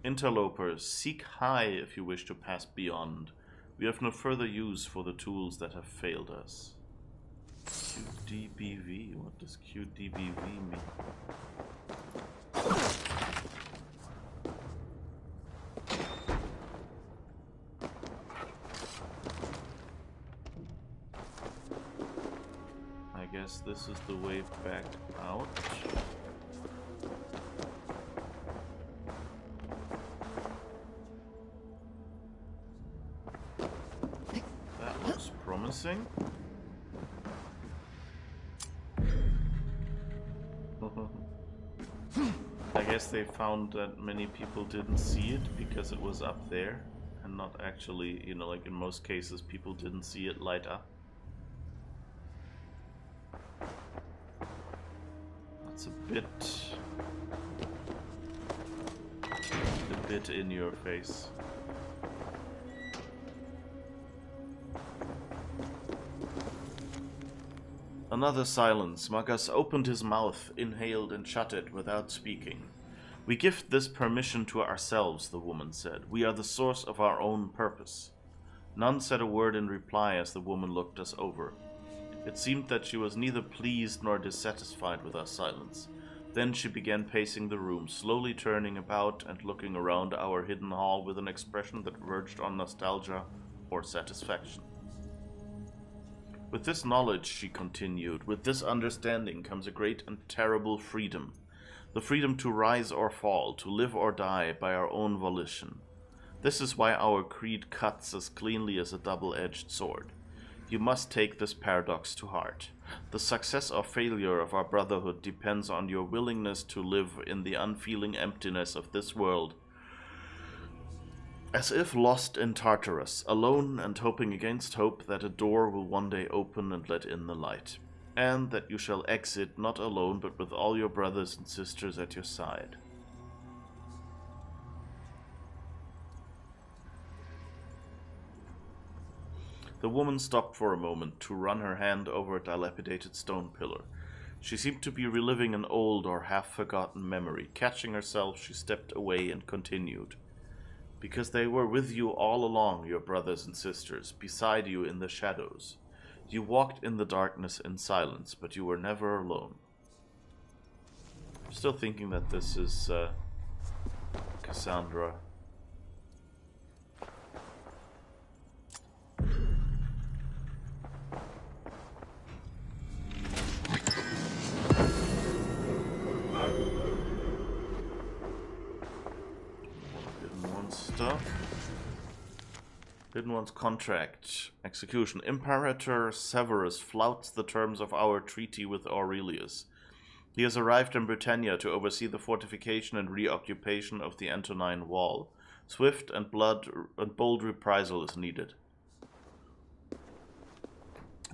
Interlopers, seek high if you wish to pass beyond. We have no further use for the tools that have failed us. QDBV? What does QDBV mean? I guess this is the way back out. Promising. I guess they found that many people didn't see it because it was up there and not actually, you know, like in most cases people didn't see it light up. That's a bit in your face. Another silence. Magas opened his mouth, inhaled and shut it without speaking. We gift this permission to ourselves, the woman said. We are the source of our own purpose. None said a word in reply as the woman looked us over. It seemed that she was neither pleased nor dissatisfied with our silence. Then she began pacing the room, slowly turning about and looking around our hidden hall with an expression that verged on nostalgia or satisfaction. With this knowledge, she continued, with this understanding comes a great and terrible freedom. The freedom to rise or fall, to live or die by our own volition. This is why our creed cuts as cleanly as a double-edged sword. You must take this paradox to heart. The success or failure of our brotherhood depends on your willingness to live in the unfeeling emptiness of this world, as if lost in Tartarus, alone and hoping against hope that a door will one day open and let in the light, and that you shall exit not alone but with all your brothers and sisters at your side. The woman stopped for a moment to run her hand over a dilapidated stone pillar. She seemed to be reliving an old or half-forgotten memory. Catching herself, she stepped away and continued. Because they were with you all along, your brothers and sisters, beside you in the shadows. You walked in the darkness in silence, but you were never alone. I'm still thinking that this is Cassandra. Hidden One's contract. Execution. Imperator Severus flouts the terms of our treaty with Aurelius. He has arrived in Britannia to oversee the fortification and reoccupation of the Antonine Wall. Swift and bold reprisal is needed.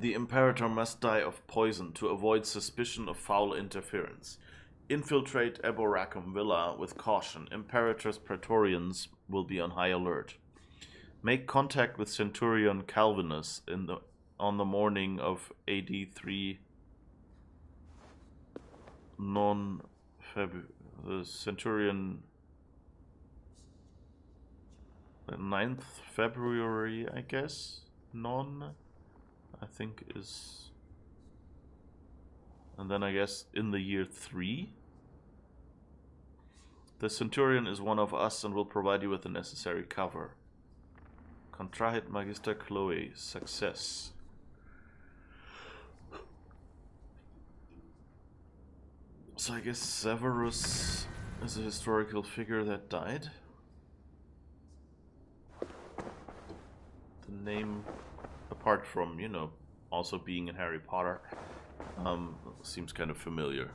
The Imperator must die of poison to avoid suspicion of foul interference. Infiltrate Eboracum Villa with caution. Imperator's Praetorians will be on high alert. Make contact with Centurion Calvinus on the morning of AD 3 the Centurion 9th February, I guess. I think is, and then I guess in the year 3. The Centurion is one of us and will provide you with the necessary cover. Contrahit Magister Chloe. Success. So I guess Severus is a historical figure that died. The name, apart from, you know, also being in Harry Potter, seems kind of familiar.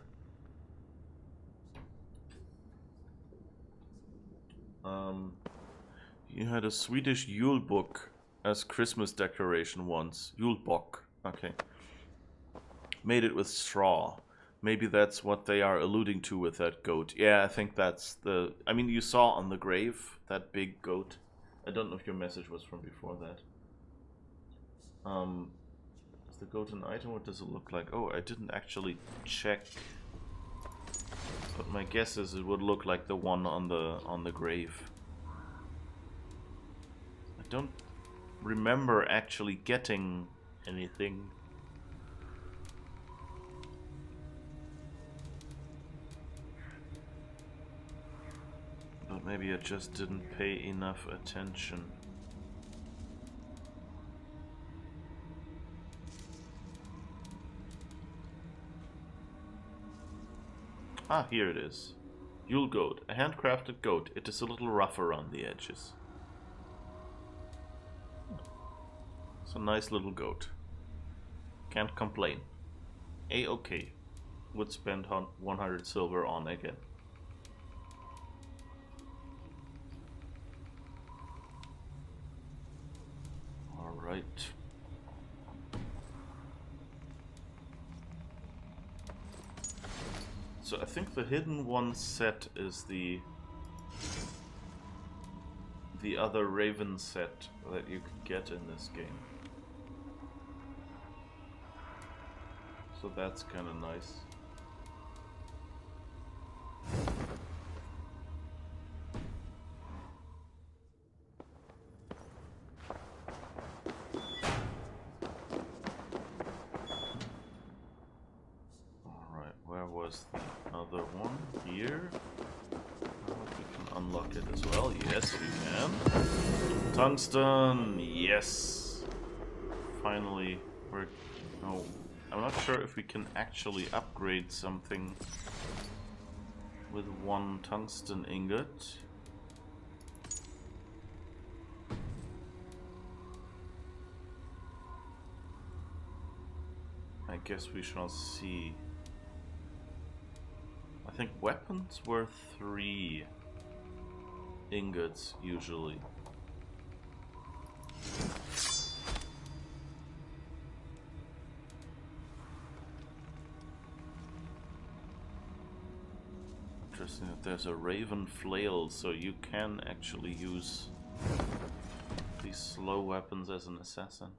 You had a Swedish Yule book as Christmas decoration once. Yule bock. Okay. Made it with straw. Maybe that's what they are alluding to with that goat. Yeah, I think that's the... I mean, you saw on the grave that big goat. I don't know if your message was from before that. Is the goat an item? What does it look like? Oh, I didn't actually check. But my guess is it would look like the one on the grave. I don't remember actually getting anything. But maybe I just didn't pay enough attention. Ah, here it is. Yule goat. A handcrafted goat. It is a little rough around the edges. It's a nice little goat. Can't complain. A-okay. Would spend 100 silver on again. Alright. So I think the Hidden One set is the other Raven set that you could get in this game. So that's kind of nice. Alright, where was the other one? Here? I hope we can unlock it as well. Yes, we can. Tungsten! Yes! Finally, we're... No, I'm not sure if we can actually upgrade something with one tungsten ingot. I guess we shall see. I think weapons were 3 ingots usually. Interesting that there's a raven flail, so you can actually use these slow weapons as an assassin.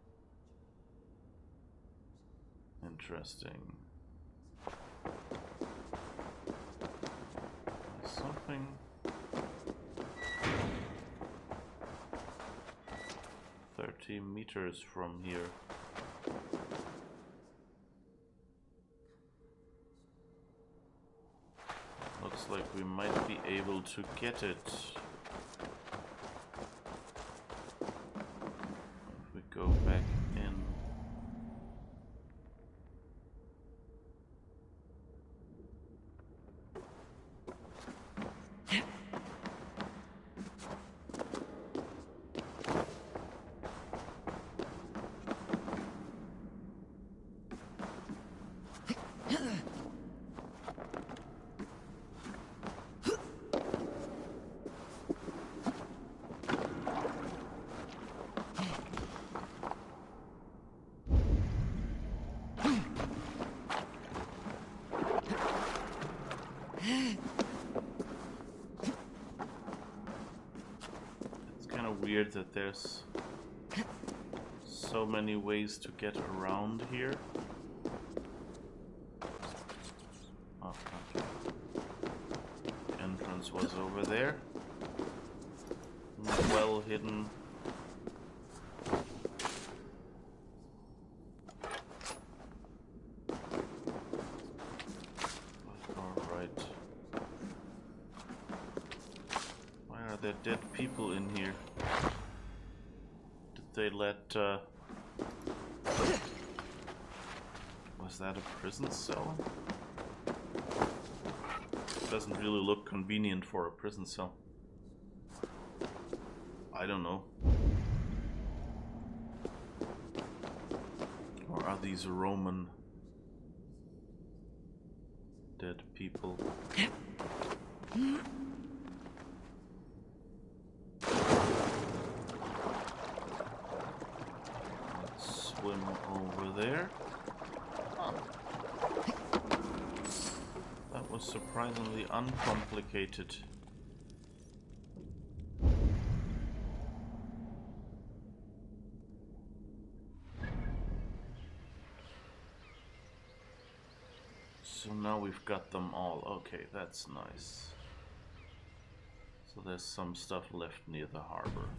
Interesting. There's something. Meters from here. Looks like we might be able to get it. If we go back in. Weird that there's so many ways to get around here. Oh, okay. The entrance was over there. Well hidden. Alright. Why are there dead people in here? They let, was that a prison cell? Doesn't really look convenient for a prison cell. I don't know. Or are these Roman dead people? Over there. Oh. That was surprisingly uncomplicated. So now we've got them all. Okay, that's nice. So there's some stuff left near the harbor.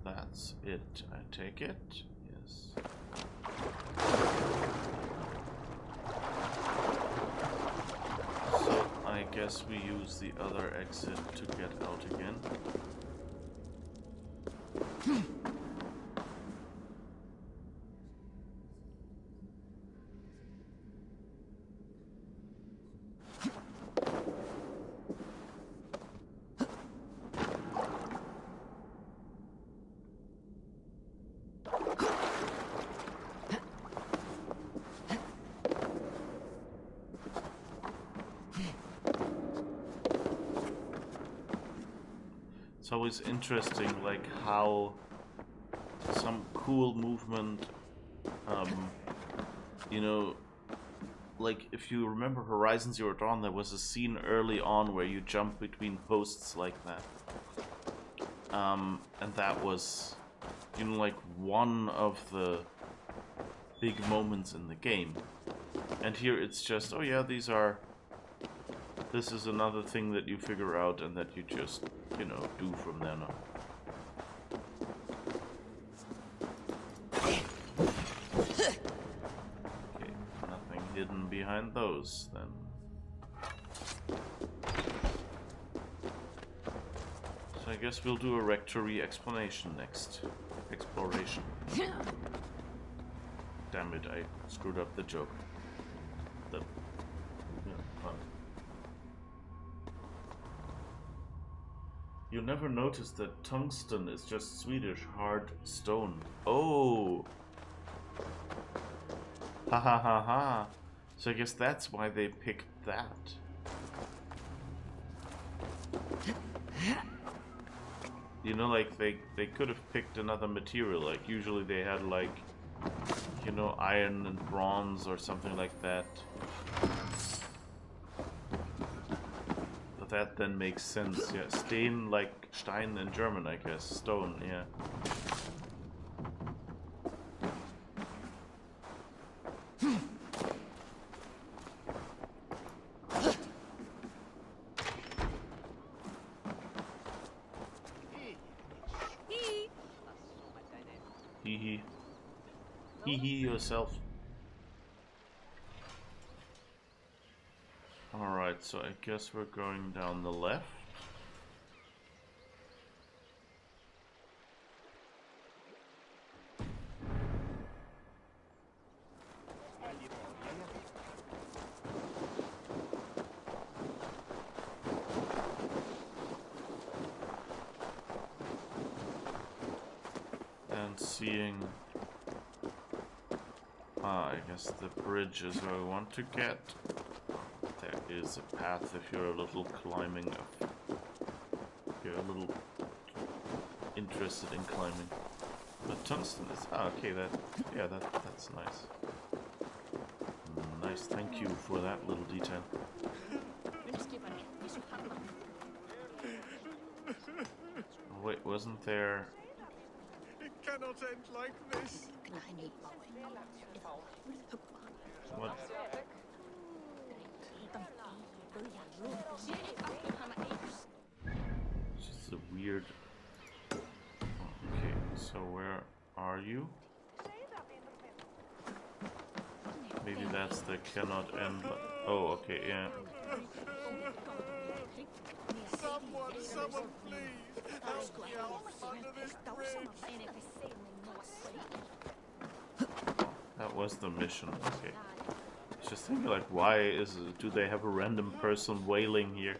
That's it, I take it. Yes. So I guess we use the other exit to get out again. It's always interesting, like how some cool movement, you know, like if you remember Horizon Zero Dawn, there was a scene early on where you jump between posts like that. and that was, you know, like one of the big moments in the game. And here it's just, oh yeah, this is another thing that you figure out and that you just, you know, do from then on. Okay, nothing hidden behind those then. So I guess we'll do a rectory explanation next. Exploration. Damn it, I screwed up the joke. Fun. You never noticed that tungsten is just Swedish hard stone. Oh! Ha ha ha ha. So I guess that's why they picked that. You know, like they could have picked another material. Like usually they had like, you know, iron and bronze or something like that. But that then makes sense. Yeah, Stein, like Stein in German, I guess. Stone, yeah. Hee yourself. Alright, so I guess we're going down the left. And seeing... I guess the bridge is where we want to get. There is a path if you're a little climbing up. If you're a little interested in climbing. But tungsten is... okay, that's nice. Nice, thank you for that little detail. Oh, wait, wasn't there... It cannot end like this. What? It's just a weird... Okay, so where are you? Maybe that's the cannot end... Oh, okay, yeah. Someone, please, help me out under this bridge. That was the mission, okay. I was just thinking, like, why do they have a random person wailing here?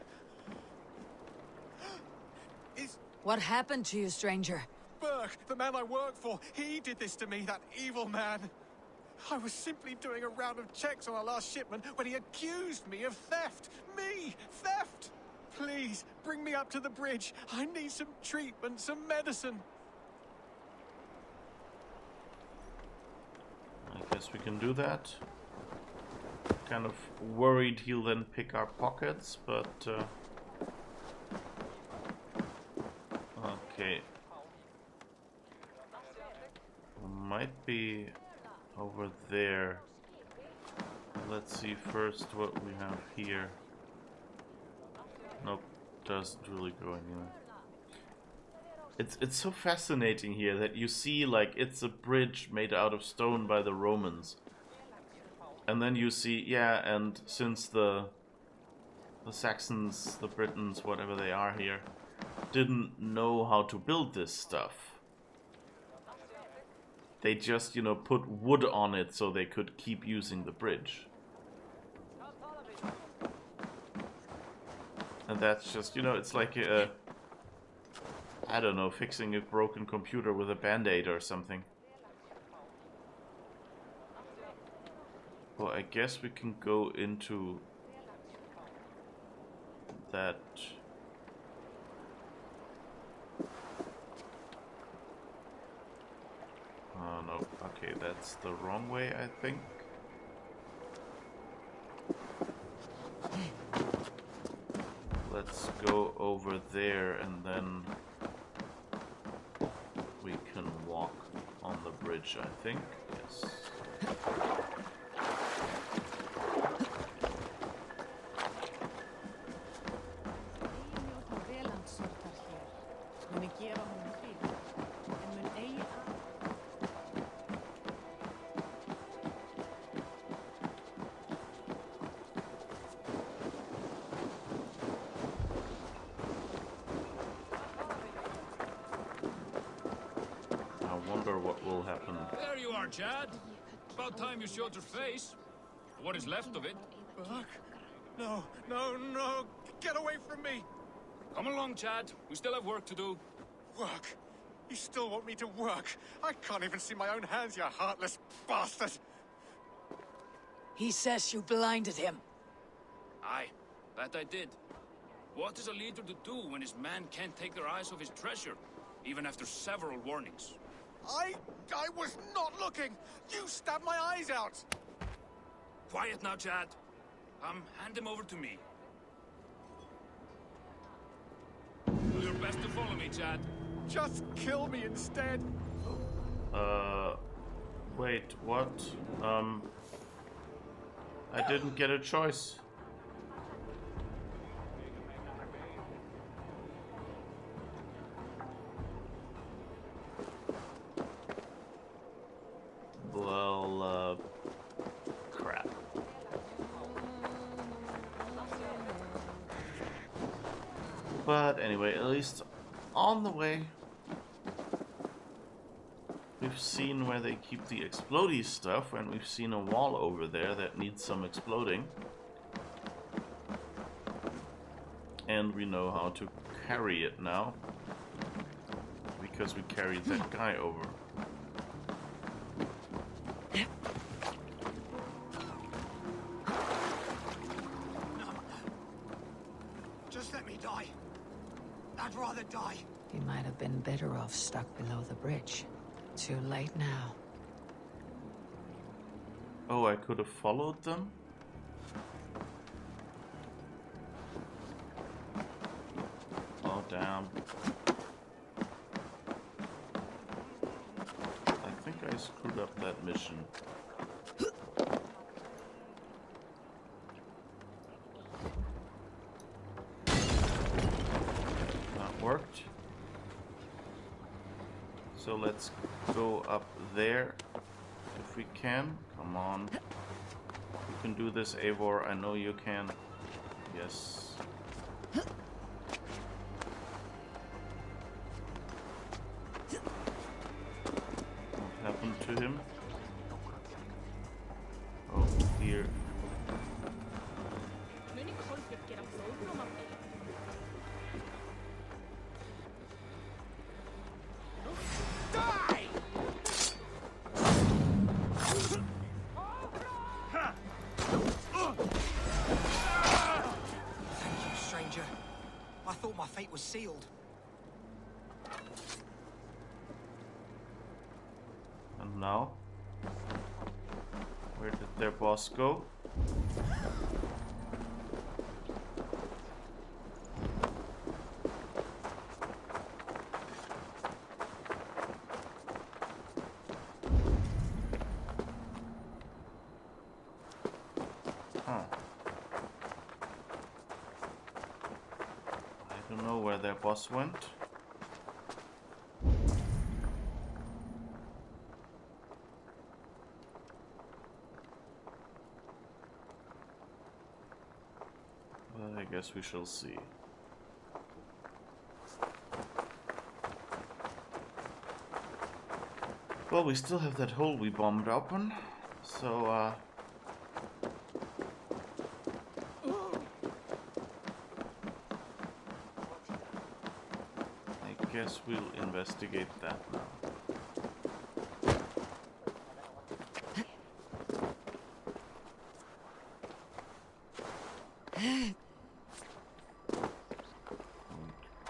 What happened to you, stranger? Burke, the man I work for, he did this to me, that evil man. I was simply doing a round of checks on our last shipment when he accused me of theft. Me! Theft! Please, bring me up to the bridge. I need some treatment, some medicine. I guess we can do that. Kind of worried he'll then pick our pockets, but... okay. Might be over there. Let's see first what we have here. Nope, doesn't really go anywhere. It's so fascinating here that you see, like, it's a bridge made out of stone by the Romans. And then you see, yeah, and since the Saxons, the Britons, whatever they are here, didn't know how to build this stuff. They just, you know, put wood on it so they could keep using the bridge. And that's just, you know, it's like a... I don't know, fixing a broken computer with a band-aid or something. Well, I guess we can go into that... Oh no, okay, that's the wrong way, I think. Let's go over there and then bridge, I think. Yes. What will happen. There you are, Chad. About time you showed your face. What is left of it. Fuck. No, no, no. Get away from me. Come along, Chad. We still have work to do. Work? You still want me to work? I can't even see my own hands, you heartless bastard. He says you blinded him. Aye, that I did. What is a leader to do when his men can't take their eyes off his treasure, even after several warnings? I was not looking! You stabbed my eyes out! Quiet now, Chad. Hand him over to me. Do your best to follow me, Chad. Just kill me instead. Wait, what? I didn't get a choice. Well, crap. But anyway, at least on the way, we've seen where they keep the explodey stuff, and we've seen a wall over there that needs some exploding. And we know how to carry it now, because we carried that guy over. He might have been better off stuck below the bridge. Too late now. Oh, I could have followed them? Oh, damn. I think I screwed up that mission. Worked. So let's go up there if we can. Come on. You can do this, Eivor. I know you can. Yes. What happened to him? Oh, here. Was sealed. And now, where did their boss go? Their boss went. Well, I guess we shall see. Well, we still have that hole we bombed open, so guess we'll investigate that now.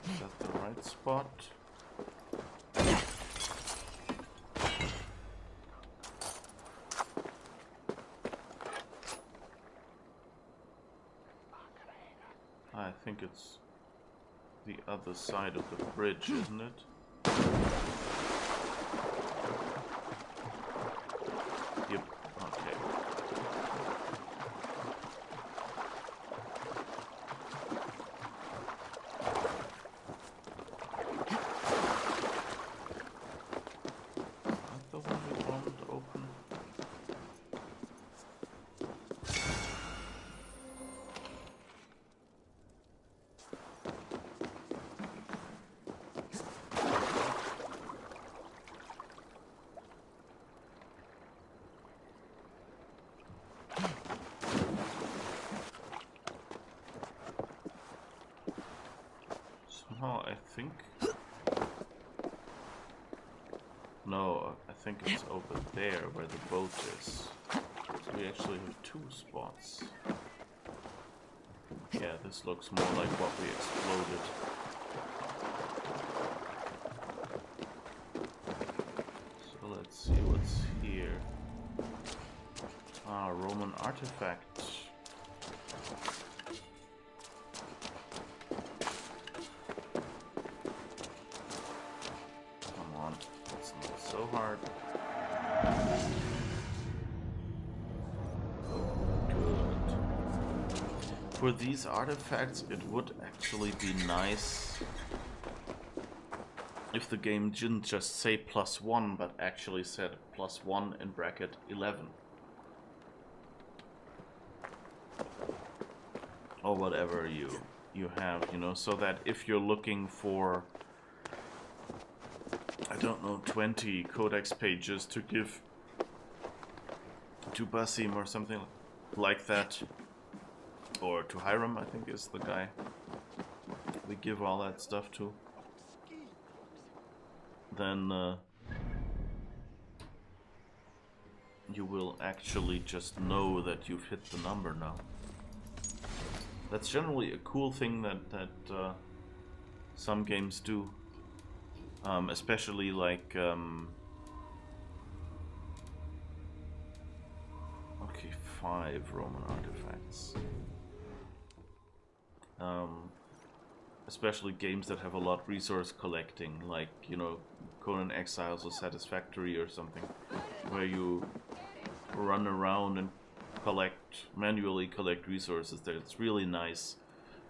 Is that the right spot? I think it's the other side of the bridge, isn't it? Oh, I think... No, I think it's over there where the boat is. We actually have two spots. Yeah, this looks more like what we exploded. So let's see what's here. Ah, Roman artifact. Come on, it's not so hard. For these artifacts, it would actually be nice if the game didn't just say +1, but actually said +1 in bracket 11. Or whatever you have, you know, so that if you're looking for, I don't know, 20 codex pages to give to Basim or something like that, or to Hiram, I think is the guy we give all that stuff to, then you will actually just know that you've hit the number now. That's generally a cool thing that some games do, especially like okay, 5 Roman artifacts. Especially games that have a lot of resource collecting, like, you know, Conan Exiles or Satisfactory or something, where you run around and manually collect resources. There, it's really nice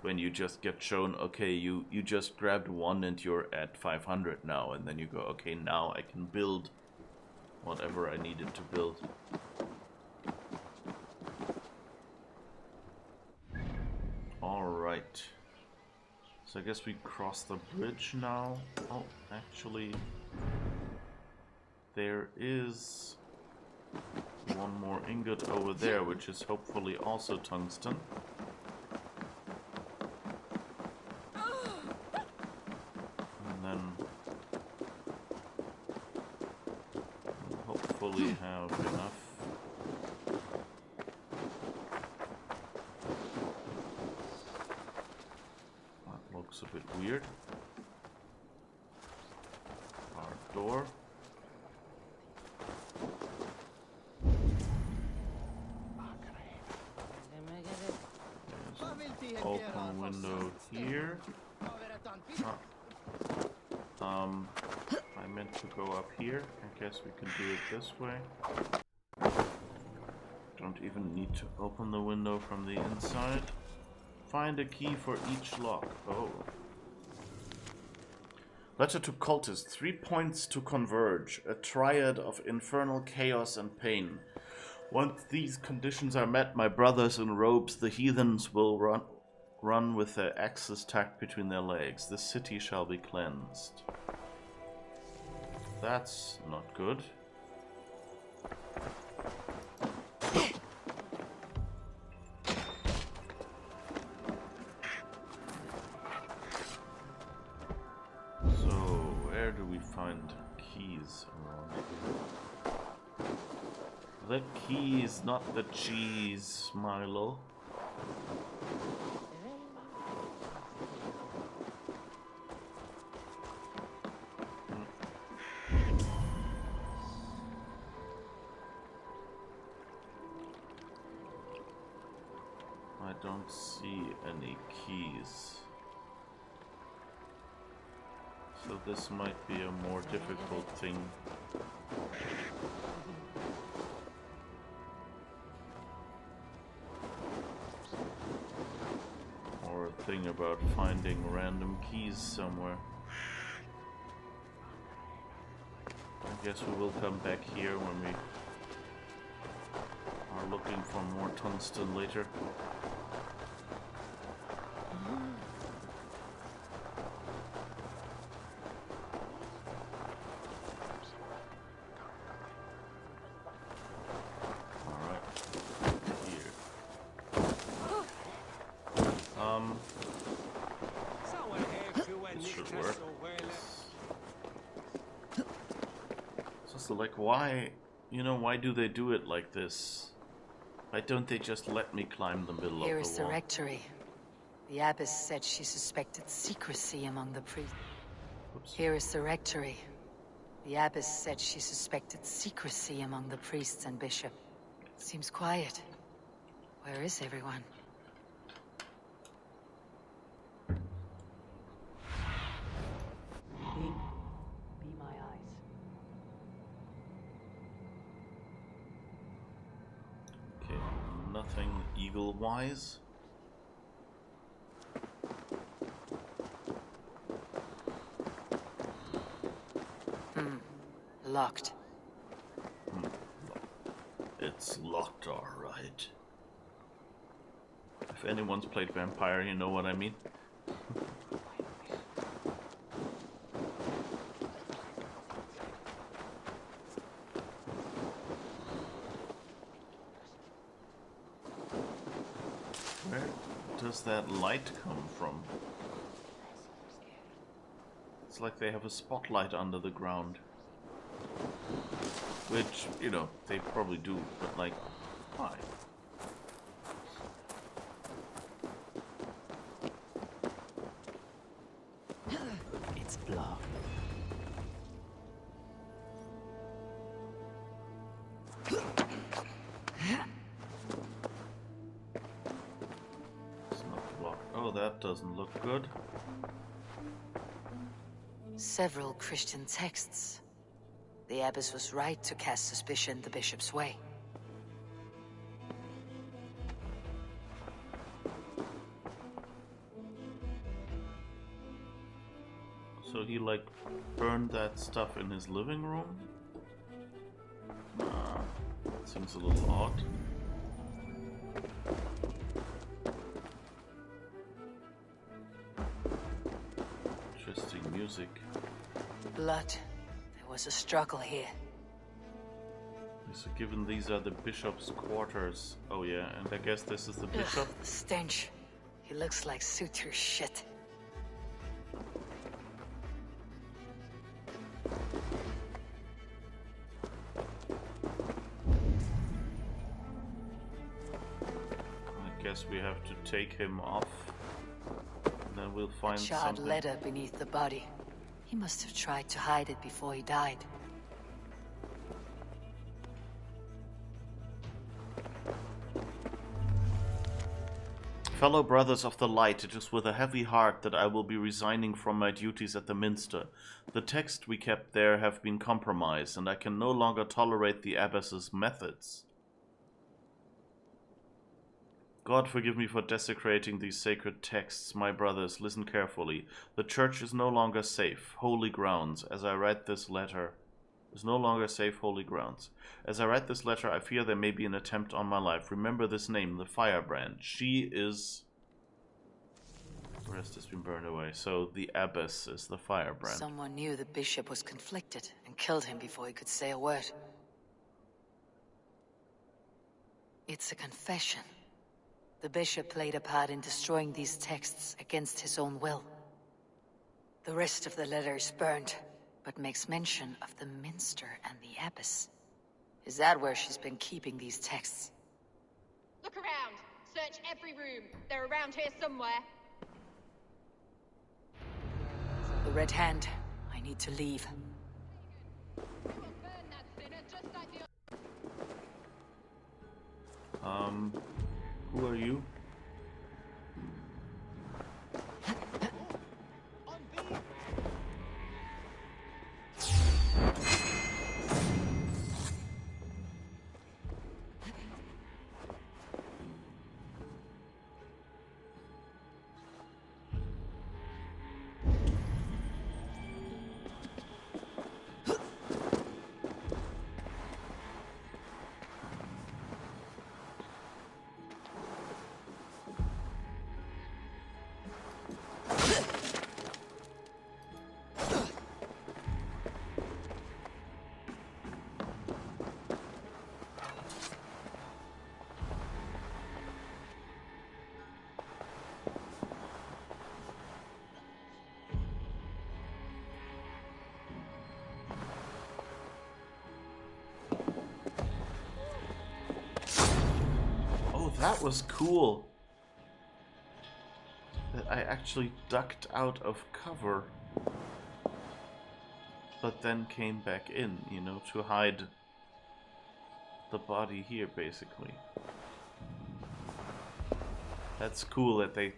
when you just get shown, okay, you just grabbed 1 and you're at 500 now, and then you go, okay, now I can build whatever I needed to build. Alright. So I guess we cross the bridge now. Oh, actually, there is one more ingot over there, which is hopefully also tungsten. And then we'll hopefully have enough. That looks a bit weird. Our door. Open window here. I meant to go up here. I guess we can do it this way. Don't even need to open the window from the inside. Find a key for each lock. Oh. Letter to cultists. 3 points to converge. A triad of infernal chaos and pain. Once these conditions are met, my brothers in robes, the heathens, will run with their axes tucked between their legs. The city shall be cleansed. That's not good. So, where do we find keys around here? The keys, not the cheese, Milo. I don't see any keys. So this might be a more difficult thing. Or a thing about finding random keys somewhere. I guess we will come back here when we are looking for more tungsten later. works. It's just like, why, you know, why do they do it like this? Why don't they just let me climb the middle Here of is the the wall? rectory. The abbess said she suspected secrecy among the priests. Here is the rectory. The abbess said she suspected secrecy among the priests and bishop. Seems quiet. Where is everyone? Be my eyes. Okay, nothing eagle-wise. Locked. It's locked, alright. If anyone's played Vampire, you know what I mean. Where does that light come from? It's like they have a spotlight under the ground. Which, you know, they probably do, but like, why? It's blocked. It's not blocked. Oh, that doesn't look good. Several Christian texts. The abbess was right to cast suspicion the bishop's way. So he, like, burned that stuff in his living room? Seems a little odd. Interesting music. Blood. There was a struggle here. So given these are the bishop's quarters. Oh yeah, and I guess this is the bishop? The stench. He looks like suture shit. I guess we have to take him off. And then we'll find A charred something. letter beneath the body. He must have tried to hide it before he died. Fellow brothers of the light, it is with a heavy heart that I will be resigning from my duties at the minster. The texts we kept there have been compromised, and I can no longer tolerate the abbess's methods. God forgive me for desecrating these sacred texts. My brothers, listen carefully. The church is no longer safe. Holy grounds. As I write this letter, is no longer safe. Holy grounds. As I write this letter, I fear there may be an attempt on my life. Remember this name, the Firebrand. She is... The rest has been burned away. So the abbess is the Firebrand. Someone knew the bishop was conflicted and killed him before he could say a word. It's a confession. The bishop played a part in destroying these texts against his own will. The rest of the letter is burned, but makes mention of the minster and the abbess. Is that where she's been keeping these texts? Look around. Search every room. They're around here somewhere. The Red Hand. I need to leave. Who are you? That was cool. That I actually ducked out of cover, but then came back in, you know, to hide the body here, basically. That's cool that they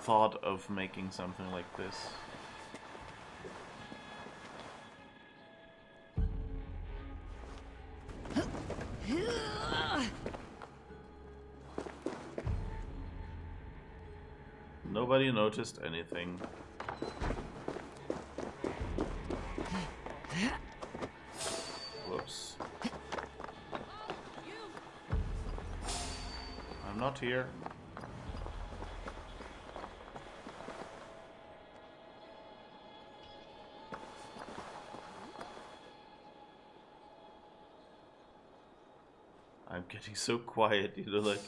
thought of making something like this. Nobody noticed anything. Whoops. I'm not here. I'm getting so quiet, you know, like...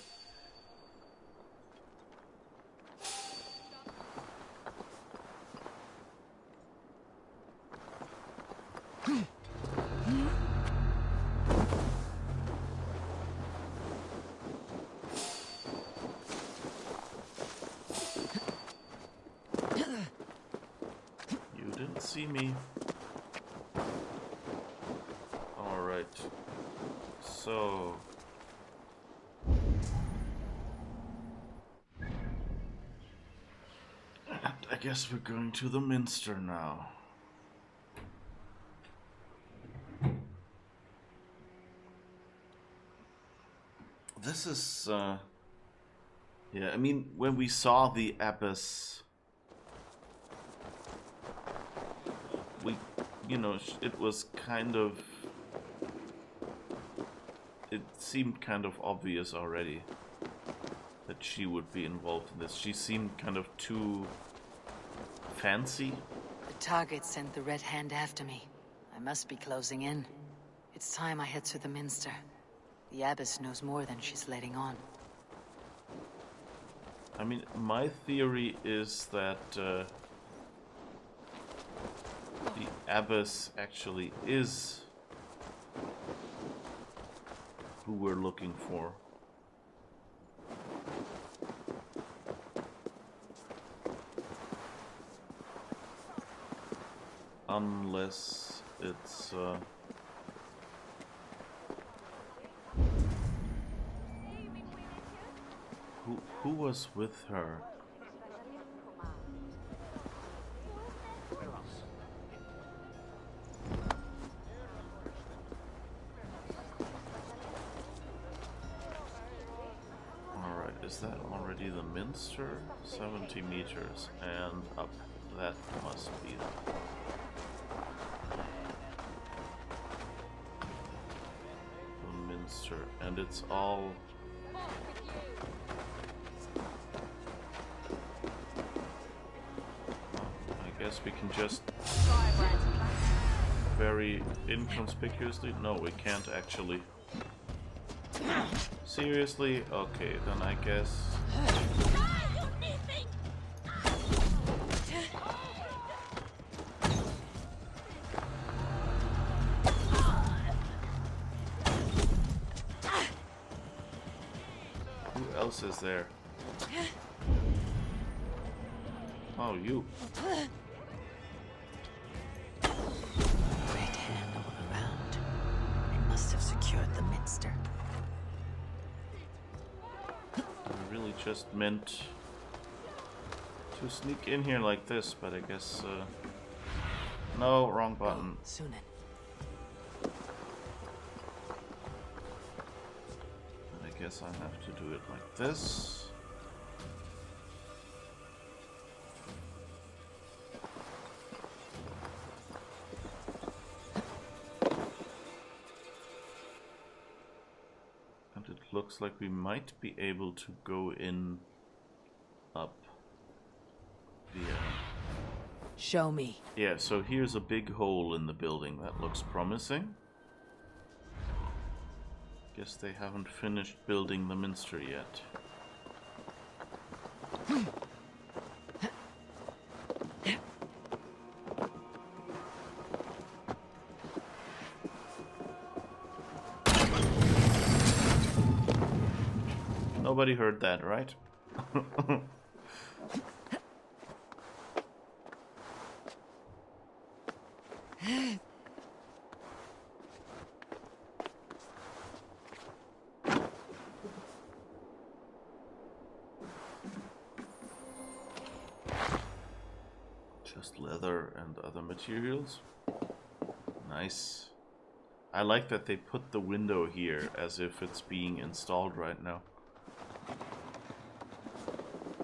You didn't see me. Alright. So... I guess we're going to the Minster now. This is, yeah, I mean, when we saw the Abyss, we, you know, it was kind of, it seemed kind of obvious already that she would be involved in this. She seemed kind of too fancy. The target sent the Red Hand after me. I must be closing in. It's time I head to the Minster. The Abbess knows more than she's letting on. I mean, my theory is that the Abbess actually is who we're looking for. Unless it's who was with her? Alright, is that already the Minster? 70 meters and up. That must be them. And it's all I guess we can just very inconspicuously. No, we can't actually. Seriously? Okay, then I guess. Is there? Oh, you. Red Hand all around. They must have secured the Minster. I really just meant to sneak in here like this, but I guess no, wrong button. Sunan. I guess I have to do it like this. And it looks like we might be able to go in up via... Show me. Yeah, so here's a big hole in the building. That looks promising. Guess they haven't finished building the Minster yet. Nobody heard that, right? Just leather and other materials. Nice. I like that they put the window here as if it's being installed right now.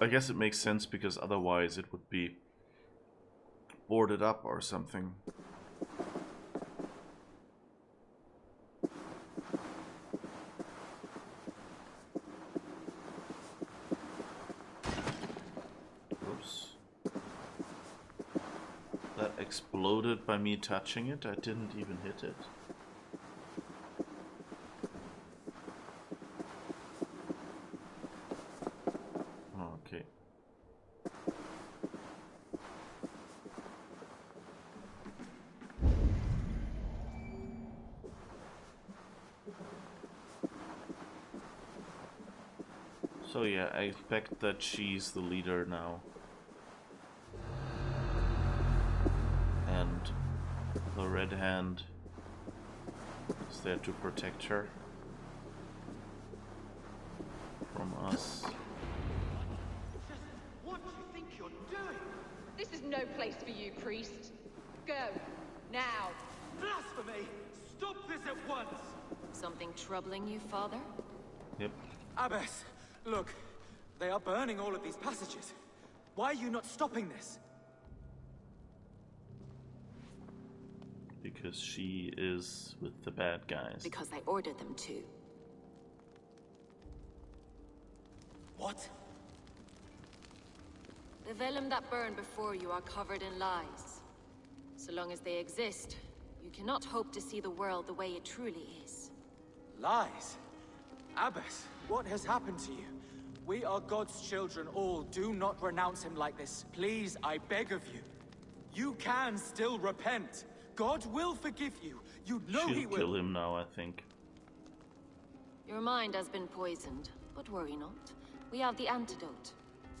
I guess it makes sense because otherwise it would be boarded up or something. Oops. That exploded by me touching it. I didn't even hit it. Okay. So yeah, I expect that she's the leader now. And the Red Hand is there to protect her from us. What do you think you're doing? This is no place for you, priest. Go, now. Blasphemy! Stop this at once! Something troubling you, Father? Yep. Abbess, look. They are burning all of these passages. Why are you not stopping this? Because she is with the bad guys. Because I ordered them to. What? The vellum that burn before you are covered in lies. So long as they exist, you cannot hope to see the world the way it truly is. Lies? Abbess, what has happened to you? We are God's children all. Do not renounce him like this. Please, I beg of you. You can still repent. God will forgive you. You know he will. Kill him now, I think. Your mind has been poisoned, but worry not. We have the antidote.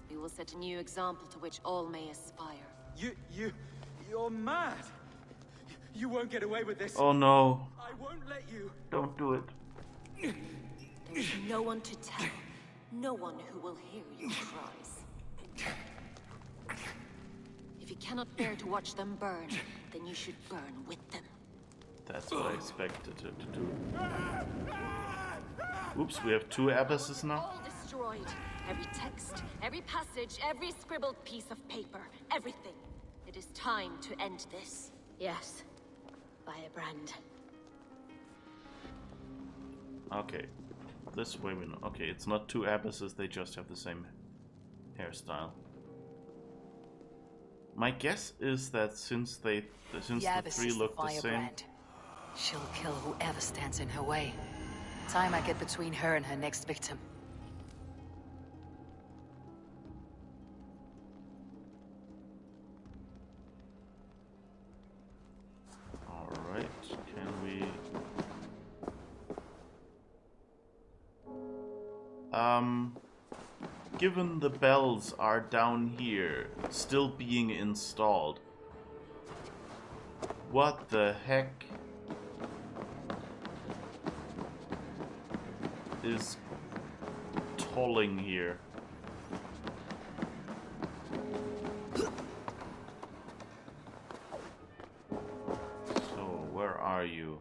We will set a new example to which all may aspire. You're mad. You won't get away with this. Oh no. I won't let you. Don't do it. There is no one to tell. No one who will hear your cries. If you cannot bear to watch them burn, then you should burn with them. That's what I expected her to do. Oops, we have two abbesses now. All destroyed. Every text, every passage, every scribbled piece of paper, everything. It is time to end this. Yes. Firebrand. Okay. This way we know. Okay, it's not two abbesses, they just have the same hairstyle. My guess is that since the three look the same. She'll kill whoever stands in her way. Time I get between her and her next victim. Alright, can we... Given the bells are down here, still being installed, what the heck is tolling here? So, where are you?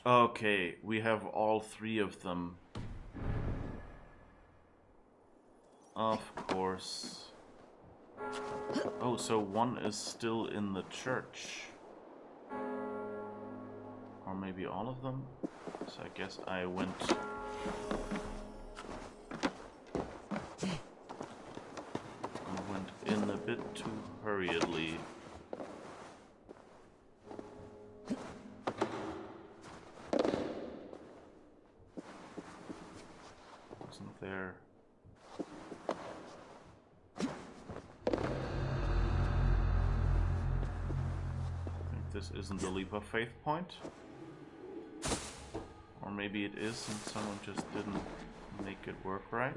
Okay, we have all three of them. Of course. Oh, so one is still in the church. Or maybe all of them? So I guess I went... in a bit too hurriedly. Wasn't there... this isn't a leap of faith point. Or maybe it is and someone just didn't make it work right.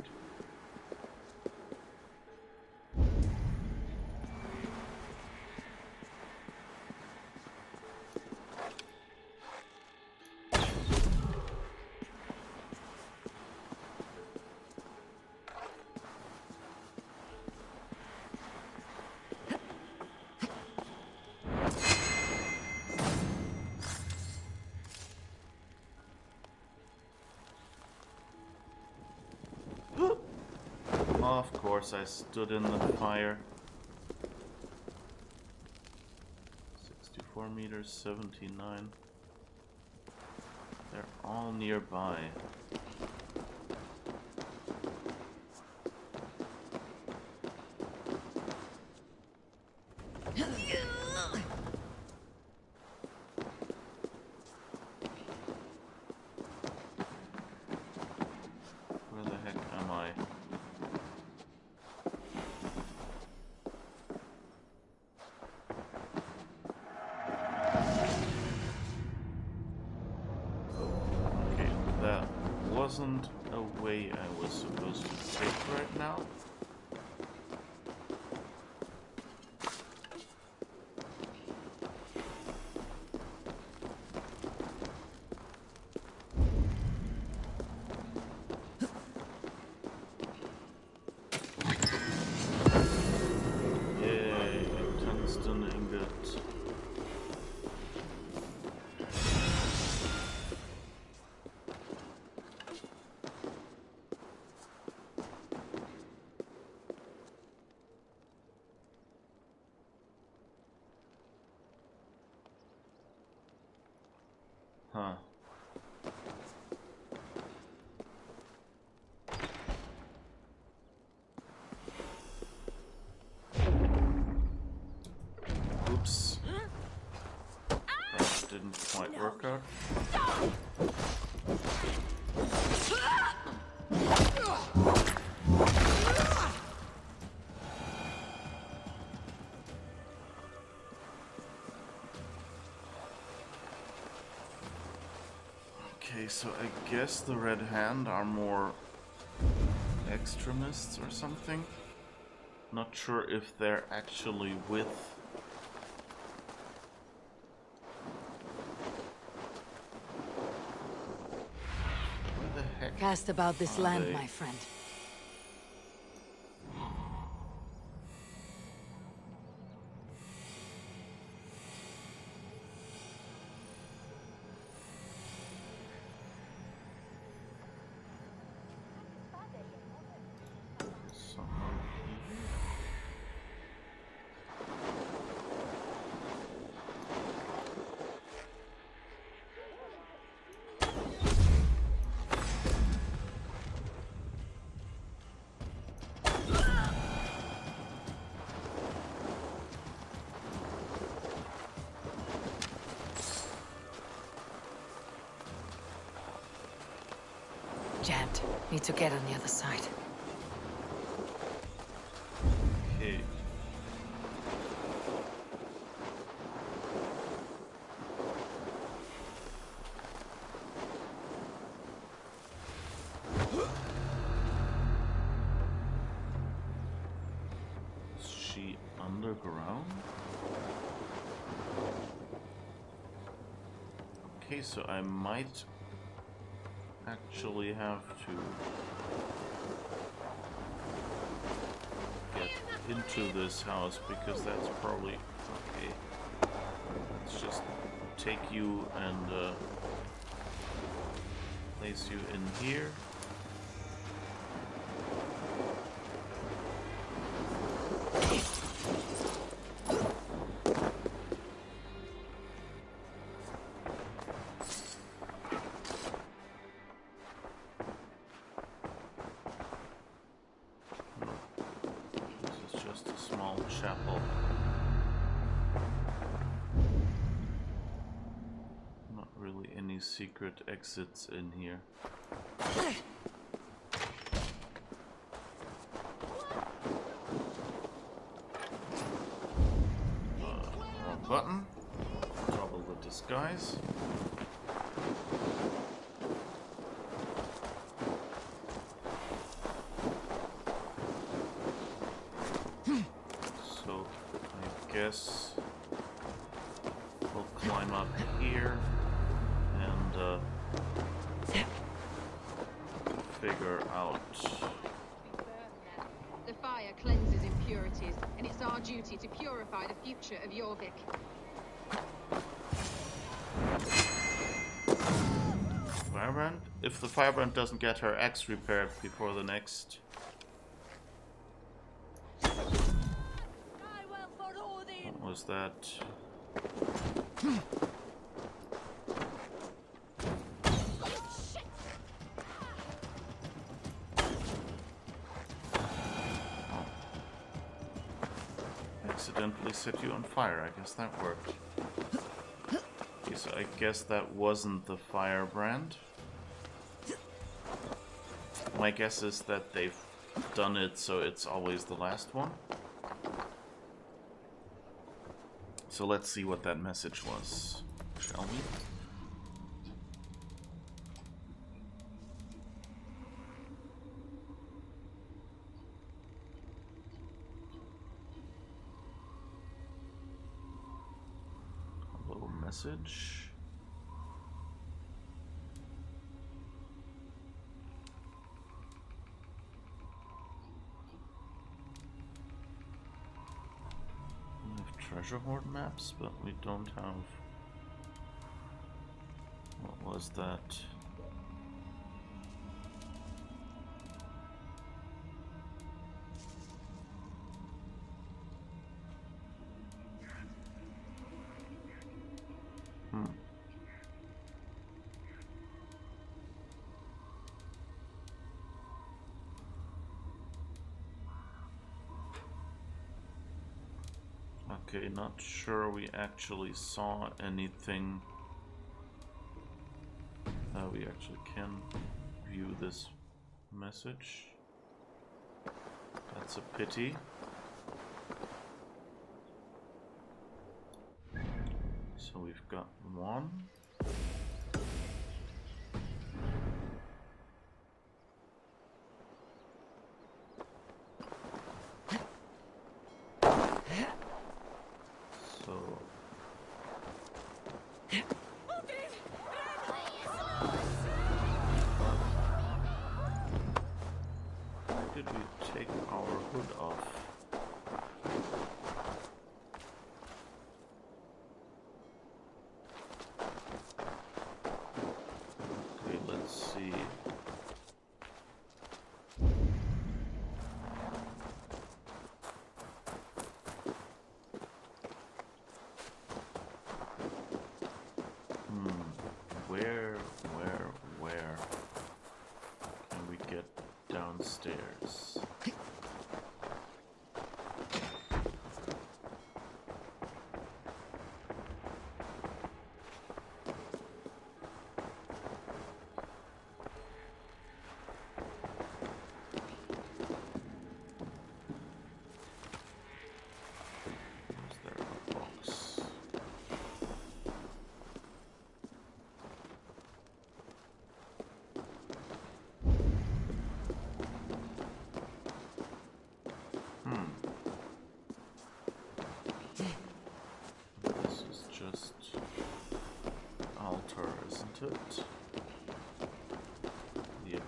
Of course, I stood in the fire. 64 meters, 79. They're all nearby. Where the heck am I? Wasn't a way I was supposed to take right now. Yay, tungsten ingot. Huh. Oops. That didn't quite work out. Okay, so I guess the Red Hand are more extremists or something. Not sure if they're actually with... Where the heck Cast about this are land, they? my friend. Jammed. Need to get on the other side. Okay. Is she underground? Okay, so I might actually have to get into this house because that's probably okay. Let's just take you and place you in here. Chapel. Not really any secret exits in here. Wrong button. guys. So I guess we'll climb up here and figure out. The fire cleanses impurities, and it's our duty to purify the future of Jorvik. Firebrand? If the Firebrand doesn't get her axe repaired before the next... What was that? Accidentally set you on fire. I guess that worked. Okay, so I guess that wasn't the Firebrand. My guess is that they've done it so it's always the last one. So let's see what that message was, shall we? Hello, message. Treasure hoard maps, but we don't have... What was that? Okay, not sure we actually saw anything. We actually can view this message. That's a pity. So we've got one. Where can we get downstairs? Is there a box? This is just altar, isn't it? Yep.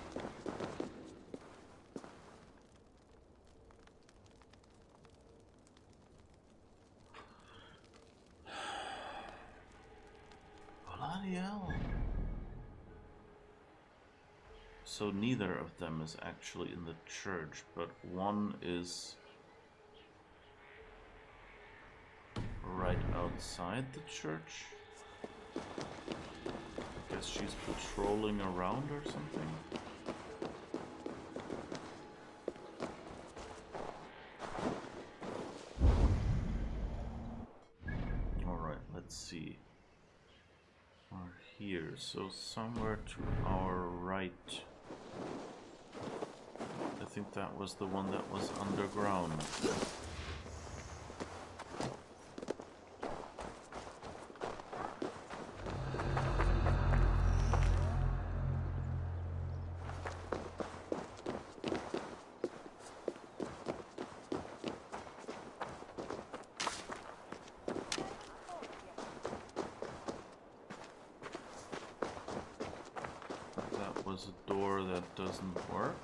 Bloody hell. So neither of them is actually in the church, but one is right outside the church. I guess she's patrolling around or something. Alright, let's see. We're here, so somewhere to our right. I think that was the one that was underground. was a door that doesn't work.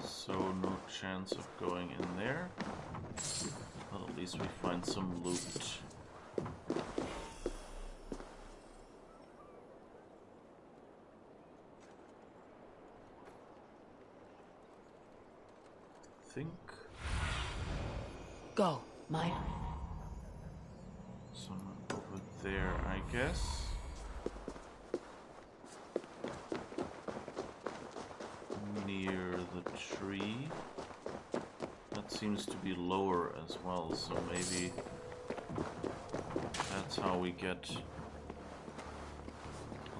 So no chance of going in there. But at least we find some loot. Think. Go, Maya. Someone over there, I guess. Near the tree. That seems to be lower as well, so maybe that's how we get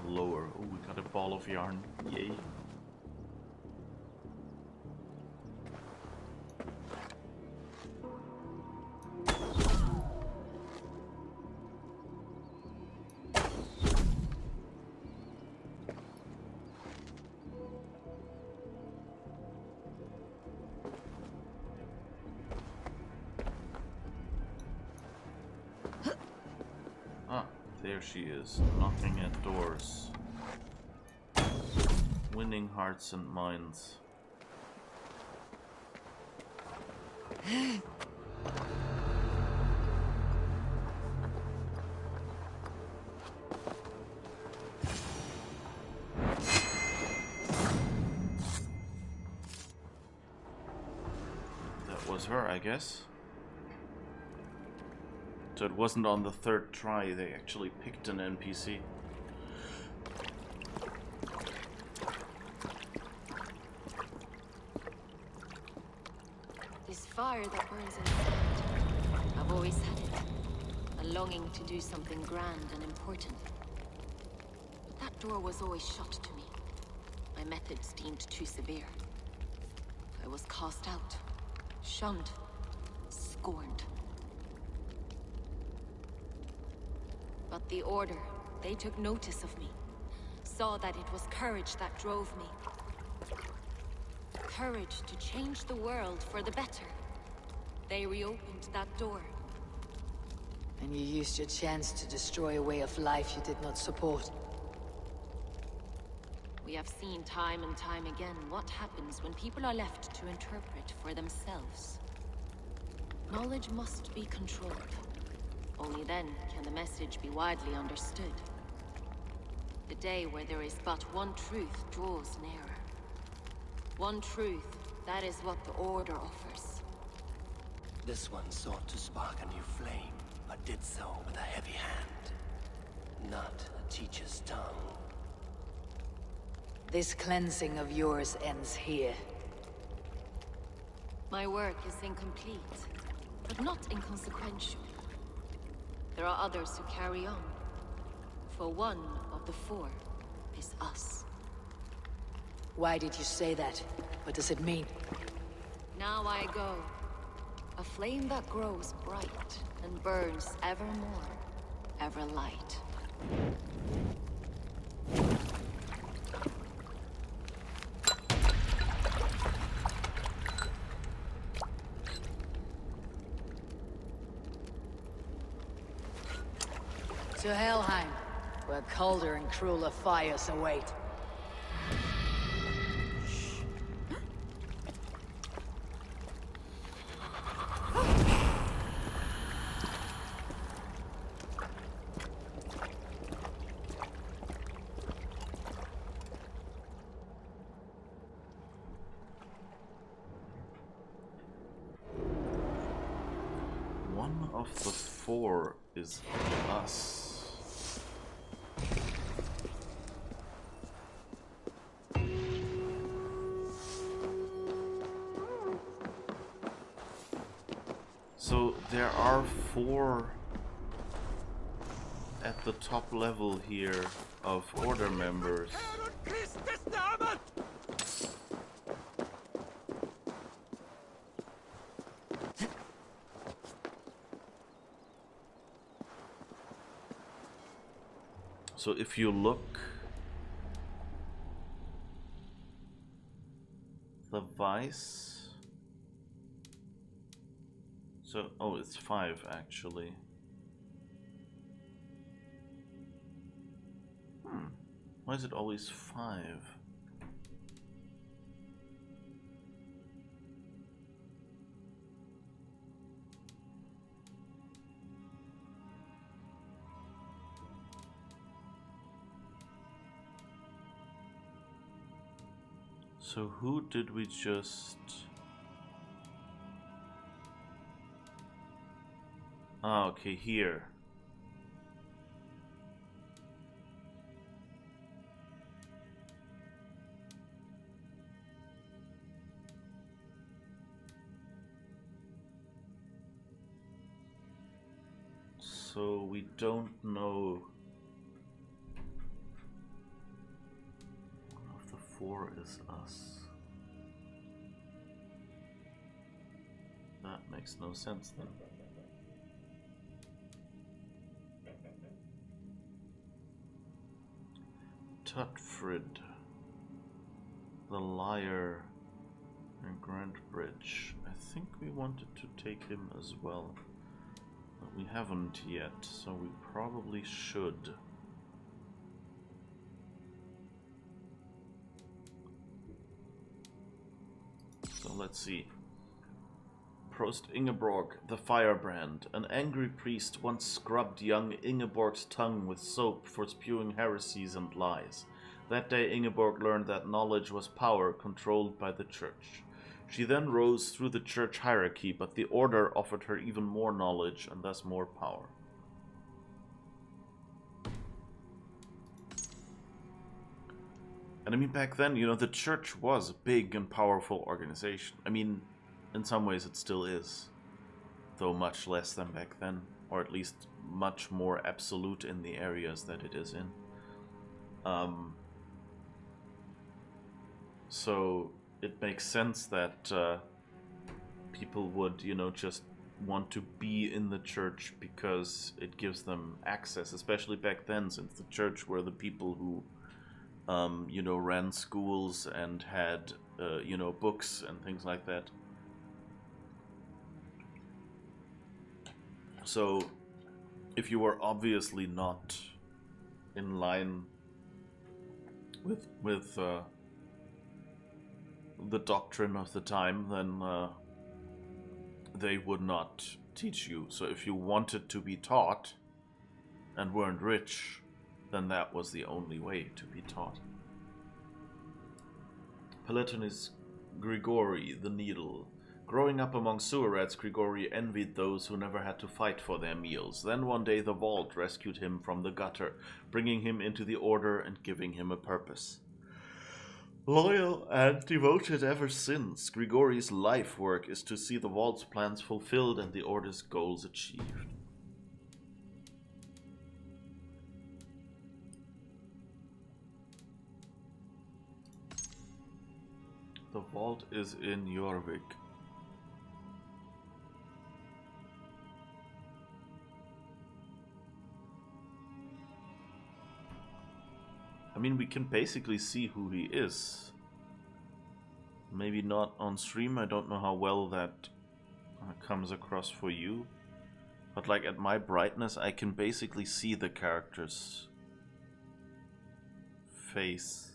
lower. Oh, we got a ball of yarn. Yay. There she is, knocking at doors. Winning hearts and minds. That was her, I guess. So it wasn't on the third try, they actually picked an NPC. This fire that burns inside, I've always had it. A longing to do something grand and important. But that door was always shut to me. My methods deemed too severe. I was cast out, shunned, scorned. But the Order, they took notice of me. Saw that it was courage that drove me. Courage to change the world for the better. They reopened that door. And you used your chance to destroy a way of life you did not support. We have seen time and time again what happens when people are left to interpret for themselves. Knowledge must be controlled. Only then can the message be widely understood. The day where there is but one truth draws nearer. One truth, that is what the Order offers. This one sought to spark a new flame, but did so with a heavy hand. Not a teacher's tongue. This cleansing of yours ends here. My work is incomplete, but not inconsequential. There are others who carry on. For one of the four is us. Why did you say that? What does it mean? Now I go. A flame that grows bright and burns ever more, ever light. To Helheim, where colder and crueler fires await. One of the four is us. So there are four at the top level here of Order members. So if you look, the Vice. So, oh, it's 5 actually. Why is it always 5? So who did we just... Ah, okay, here. So we don't know if the 4 is us. That makes no sense then. Tutfrid, the Liar, and Grant Bridge. I think we wanted to take him as well. But we haven't yet, so we probably should. So let's see. Prost Ingeborg, the Firebrand. An angry priest once scrubbed young Ingeborg's tongue with soap for spewing heresies and lies. That day Ingeborg learned that knowledge was power controlled by the church. She then rose through the church hierarchy, but the order offered her even more knowledge and thus more power. And I mean, back then, you know, the church was a big and powerful organization. I mean, in some ways it still is, though much less than back then, or at least much more absolute in the areas that it is in. So it makes sense that people would, you know, just want to be in the church because it gives them access, especially back then, since the church were the people who, you know, ran schools and had, you know, books and things like that. So, if you were obviously not in line with the doctrine of the time, then they would not teach you. So if you wanted to be taught and weren't rich, then that was the only way to be taught. Peloton is Grigori, the Needle. Growing up among sewer rats, Grigori envied those who never had to fight for their meals. Then one day the vault rescued him from the gutter, bringing him into the order and giving him a purpose. Loyal and devoted ever since, Grigori's life work is to see the vault's plans fulfilled and the order's goals achieved. The vault is in Jorvik. I mean, we can basically see who he is. Maybe not on stream, I don't know how well that comes across for you. But like at my brightness, I can basically see the character's face.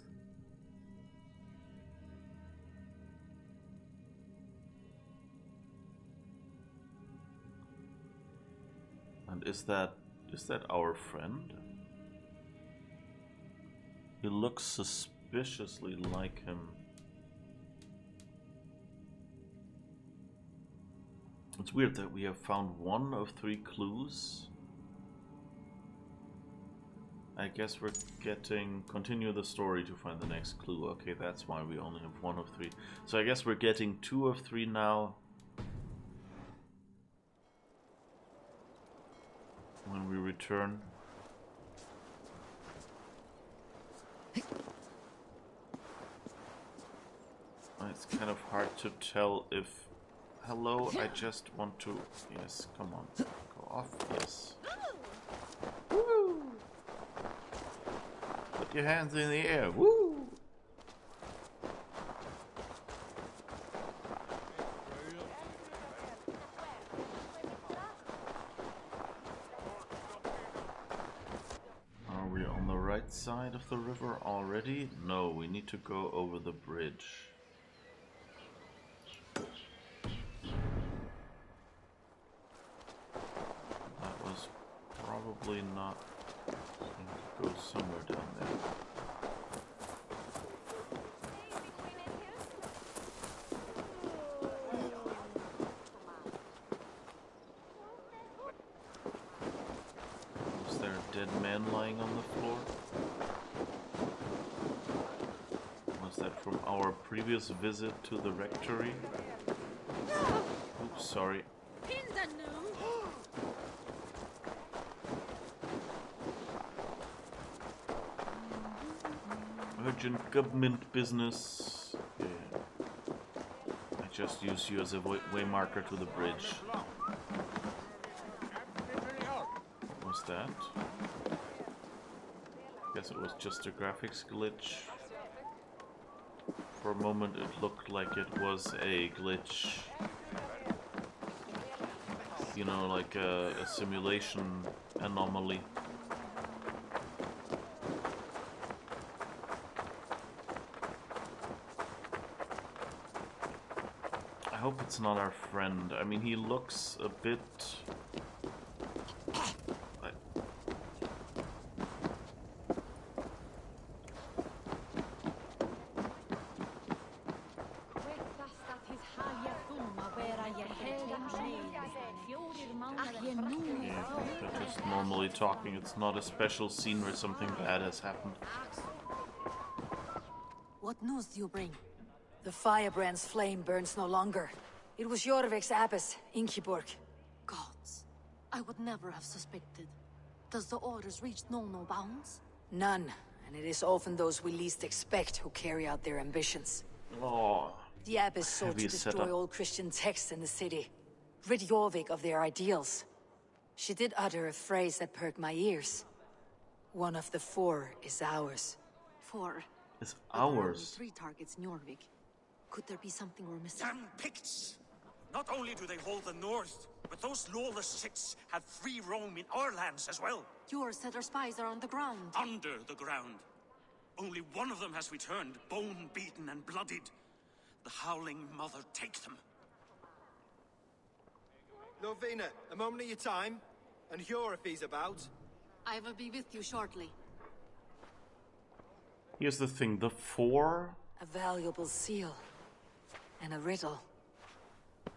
And is that our friend? He looks suspiciously like him. It's weird that we have found 1 of 3 clues. I guess we're continue the story to find the next clue. Okay, that's why we only have 1 of 3. So I guess we're getting 2 of 3 now. When we return. It's kind of hard to tell if... Hello, I just want to... Yes, come on. Go off, yes. Woo! Put your hands in the air, woo! Are we on the right right side of the river already? No, we need to go over the bridge. That was probably not... I need to go somewhere down there. Was there a dead man lying on the floor? Was that from our previous visit to the rectory? Oops, sorry. Urgent government business. Yeah. I just use you as a way marker to the bridge. What was that? Guess it was just a graphics glitch. For a moment it looked like it was a glitch. You know, like a simulation anomaly. I hope it's not our friend. I mean, he looks a bit... They're just normally talking. It's not a special scene where something bad has happened. What news do you bring? The firebrand's flame burns no longer. It was Jorvik's abbess, Ingeborg. Gods, I would never have suspected. Does the orders reach no bounds? None, and it is often those we least expect who carry out their ambitions. Oh, the abbess sought to destroy all Christian texts in the city, rid Jorvik of their ideals. She did utter a phrase that perked my ears. One of the 4 is ours. 4? Is ours? 3 targets in Jorvik. Could there be something we're missing? Damn Picts! Not only do they hold the north, but those lawless shits have free roam in our lands as well. Yours said our spies are on the ground. Under the ground. Only one of them has returned, bone-beaten and bloodied. The Howling Mother take them. Lovina, a moment of your time, and Hjor if he's about. I will be with you shortly. Here's the thing, the 4... A valuable seal. And a riddle.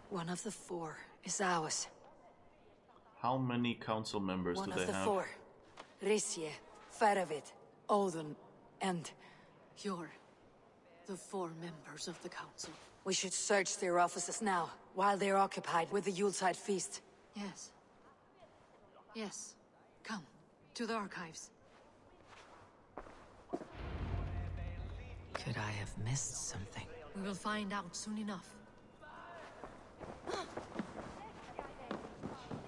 One of the 4 is ours. How many council members do they have? One of the 4. Risje, Faravid, Odin, and... Hjor. The 4 members of the council. We should search their offices now, while they're occupied with the Yuletide feast. Yes. Yes. Come, to the archives. Could I have missed something? We will find out soon enough.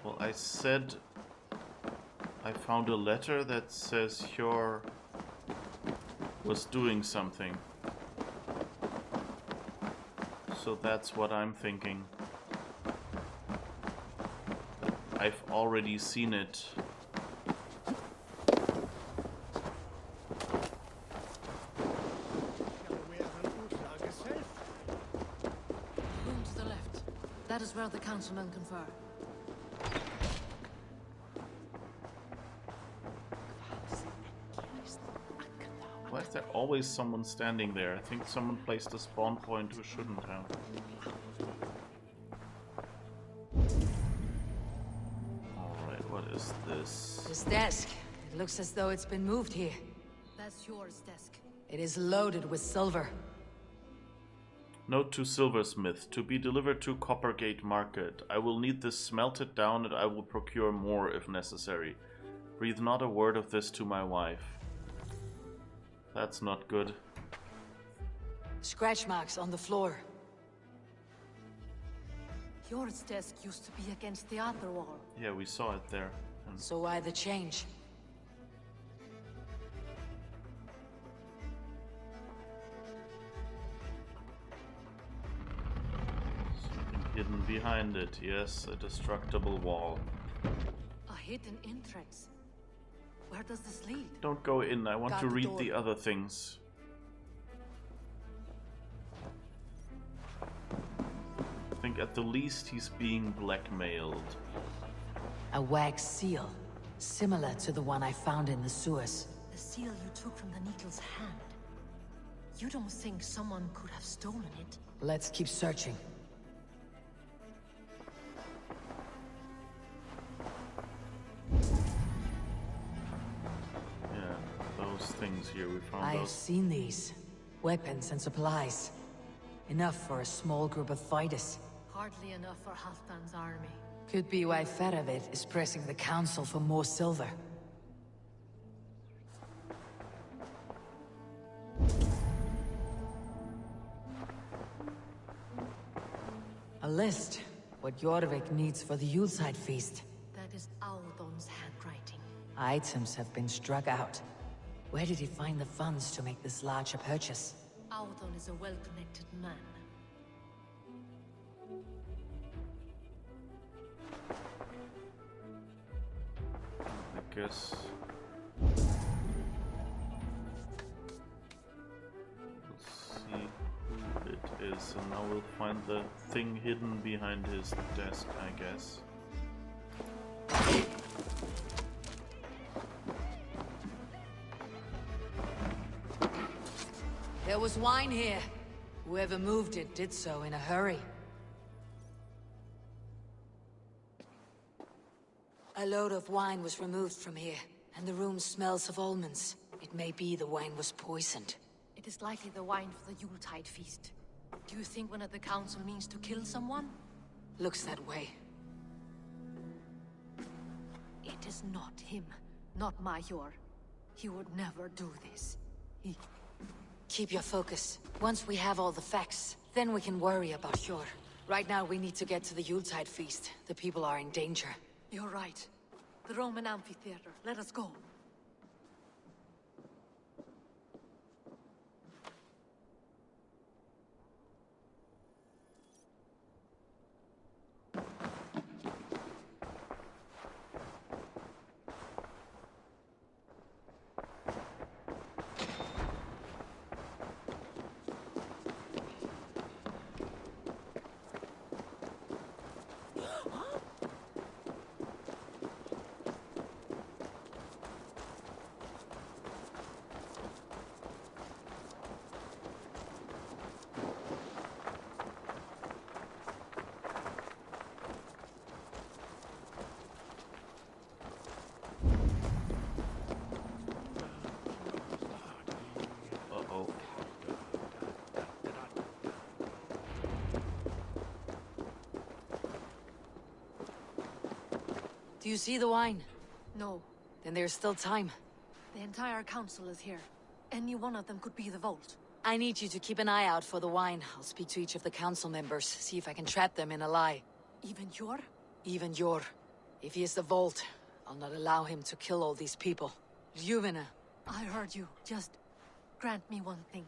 Well, I said... I found a letter that says Hjor was doing something. So that's what I'm thinking. I've already seen it. Room to the left. That is where the councilmen confer. Why is there always someone standing there? I think someone placed a spawn point who shouldn't have. Alright, what is this? This desk. It looks as though it's been moved here. That's Hjor's desk. It is loaded with silver. Note to silversmith, to be delivered to Coppergate Market. I will need this smelted down and I will procure more if necessary. Breathe not a word of this to my wife. That's not good. Scratch marks on the floor. Hjor's desk used to be against the other wall. Yeah, we saw it there. And so why the change? something hidden behind it. Yes, a destructible wall. A hidden entrance. Where does this lead? Don't go in. I want Guard to the read door. the other things. I think at the least he's being blackmailed. A wax seal, similar to the one I found in the sewers. The seal you took from the Needle's hand. You don't think someone could have stolen it? Let's keep searching. Yeah, those things here, we found I've those. seen these. Weapons and supplies. Enough for a small group of fighters. Hardly enough for Halfdan's army. Could be why Faravid is pressing the council for more silver. A list. What Jorvik needs for the Yuletide feast. That is Audon's handwriting. Items have been struck out. Where did he find the funds to make this larger purchase? Audon is a well-connected man. I guess. Let's see who it is, and now we'll find the thing hidden behind his desk, I guess. There was wine here. Whoever moved it did so in a hurry. A load of wine was removed from here, and the room smells of almonds. It may be the wine was poisoned. It is likely the wine for the Yuletide feast. Do you think one of the council means to kill someone? Looks that way. It is not him, not Major. He would never do this. He... Keep your focus. Once we have all the facts, then we can worry about Hjor. Right now we need to get to the Yuletide feast. The people are in danger. You're right. The Roman amphitheater. Let us go. Do you see the wine? No. Then there's still time. The entire council is here. Any one of them could be the vault. I need you to keep an eye out for the wine. I'll speak to each of the council members, see if I can trap them in a lie. Even Hjor? Even Hjor. If he is the vault, I'll not allow him to kill all these people. Ljuvena. I heard you. Just grant me one thing.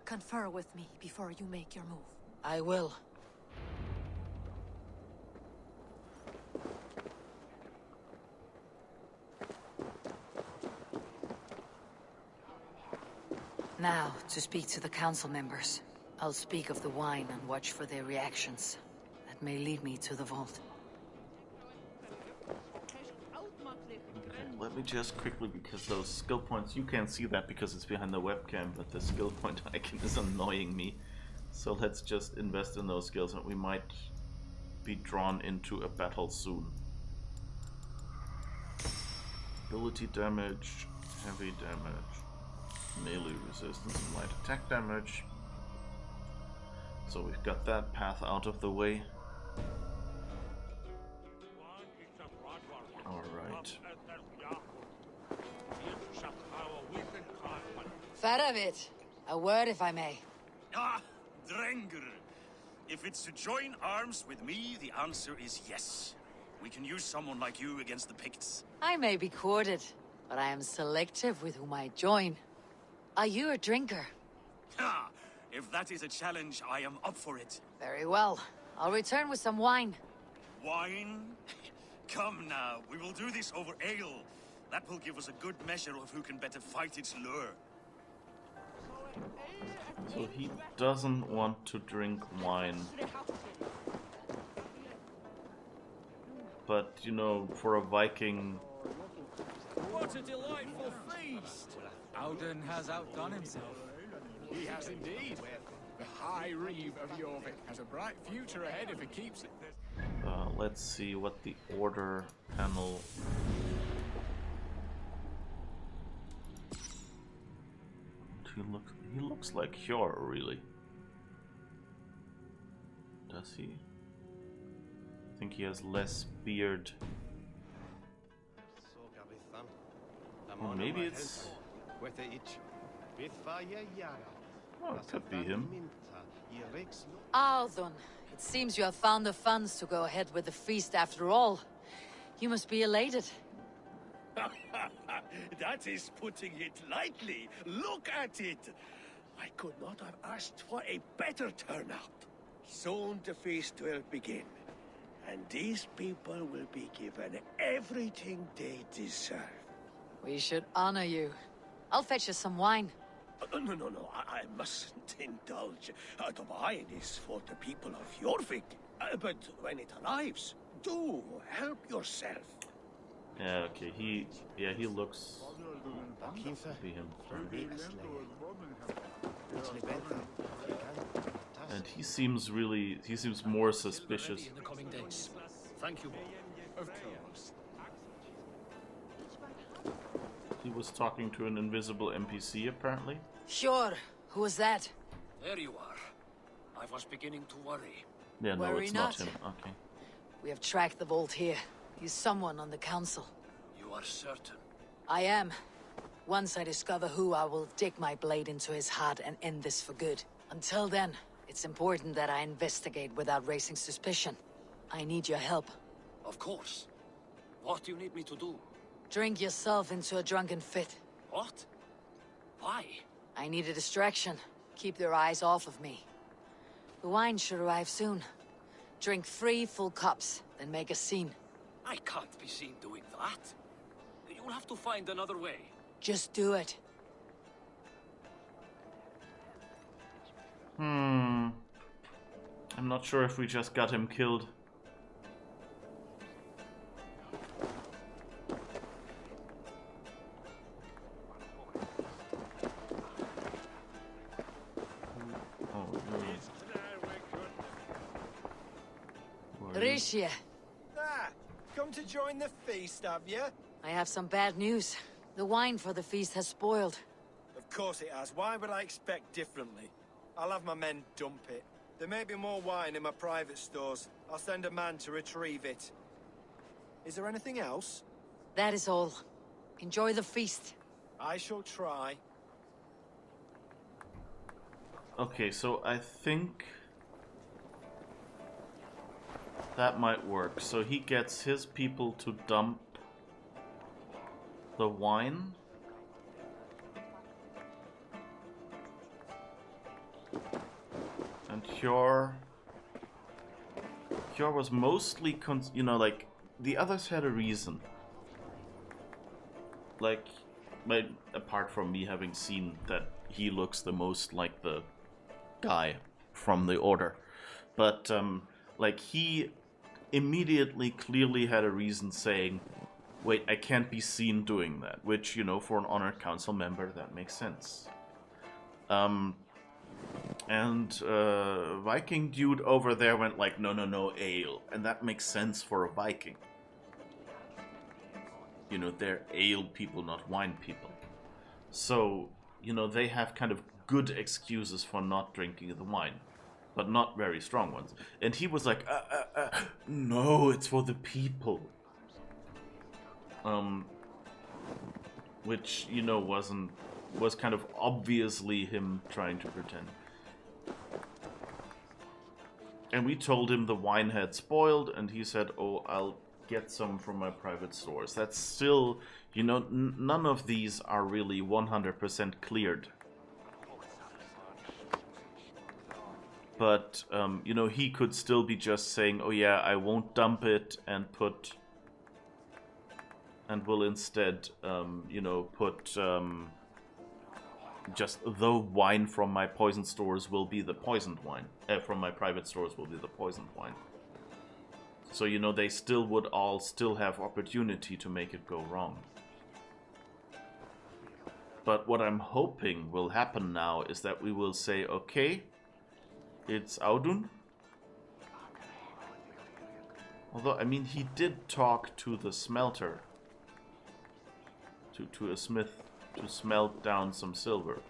Confer with me before you make your move. I will. Now, to speak to the council members. I'll speak of the wine and watch for their reactions. That may lead me to the vault. Okay, let me just quickly, because those skill points, you can't see that because it's behind the webcam, but the skill point icon is annoying me. So let's just invest in those skills and we might be drawn into a battle soon. Ability damage, heavy damage, melee resistance and light attack damage. So we've got that path out of the way. Alright. Faravid, a word if I may. Ah, Drenger. If it's to join arms with me, the answer is yes. We can use someone like you against the Picts. I may be courted, but I am selective with whom I join. Are you a drinker? Ha! If that is a challenge, I am up for it. Very well. I'll return with some wine. Wine? Come now, we will do this over ale. That will give us a good measure of who can better fight its lure. So he doesn't want to drink wine. But, you know, for a Viking... What a delightful feast! Alden has outdone himself. He has indeed. The High Reeve of Jorvik has a bright future ahead if he keeps it. Let's see what the order panel... He looks like Hjor, really. Does he? I think he has less beard. Or maybe it's... Oh, it could be him. Alden, it seems you have found the funds to go ahead with the feast after all. You must be elated. That is putting it lightly. Look at it. I could not have asked for a better turnout. Soon the feast will begin. And these people will be given everything they deserve. We should honor you. I'll fetch you some wine. No, I mustn't indulge. The wine is for the people of Jorvik. But when it arrives, do help yourself. Yeah, okay, he looks... Could be him. And he seems more suspicious. In the coming days. Thank you, Of course. He was talking to an invisible NPC, apparently. Sure. Who was that? There you are. I was beginning to worry. Yeah, no, Worry it's not not. him. Okay. We have tracked the vault here. He's someone on the council. You are certain? I am. Once I discover who, I will dig my blade into his heart and end this for good. Until then, it's important that I investigate without raising suspicion. I need your help. Of course. What do you need me to do? Drink yourself into a drunken fit. What? Why? I need a distraction. Keep their eyes off of me. The wine should arrive soon. Drink 3 full cups, then make a scene. I can't be seen doing that. You'll have to find another way. Just do it. I'm not sure if we just got him killed. Oh, no. Rishia, Ah, come to join the feast, have you? I have some bad news. The wine for the feast has spoiled. Of course it has. Why would I expect differently? I'll have my men dump it. There may be more wine in my private stores. I'll send a man to retrieve it. Is there anything else? That is all. Enjoy the feast. I shall try. Okay, so I think that might work. So he gets his people to dump the wine. And Hjor was mostly, you know, like, the others had a reason. Like, apart from me having seen that he looks the most like the guy from the Order. But, like, he immediately clearly had a reason saying, wait, I can't be seen doing that. Which, you know, for an Honored Council member, that makes sense. Viking dude over there went like, no, ale. And that makes sense for a Viking. You know, they're ale people, not wine people. So, you know, they have kind of good excuses for not drinking the wine. But not very strong ones. And he was like, no, it's for the people. Which, you know, was kind of obviously him trying to pretend. And we told him the wine had spoiled, and he said, oh, I'll get some from my private stores. That's still, you know, none of these are really 100% cleared. But, you know, he could still be just saying, oh yeah, I won't dump it and put and will instead, you know, put just the wine from my poison stores will be the poisoned wine. From my private stores will be the poisoned wine. So, you know, they still would all still have opportunity to make it go wrong. But what I'm hoping will happen now is that we will say, okay, it's Audun. Although, I mean, he did talk to the smelter. To a smith to smelt down some silver.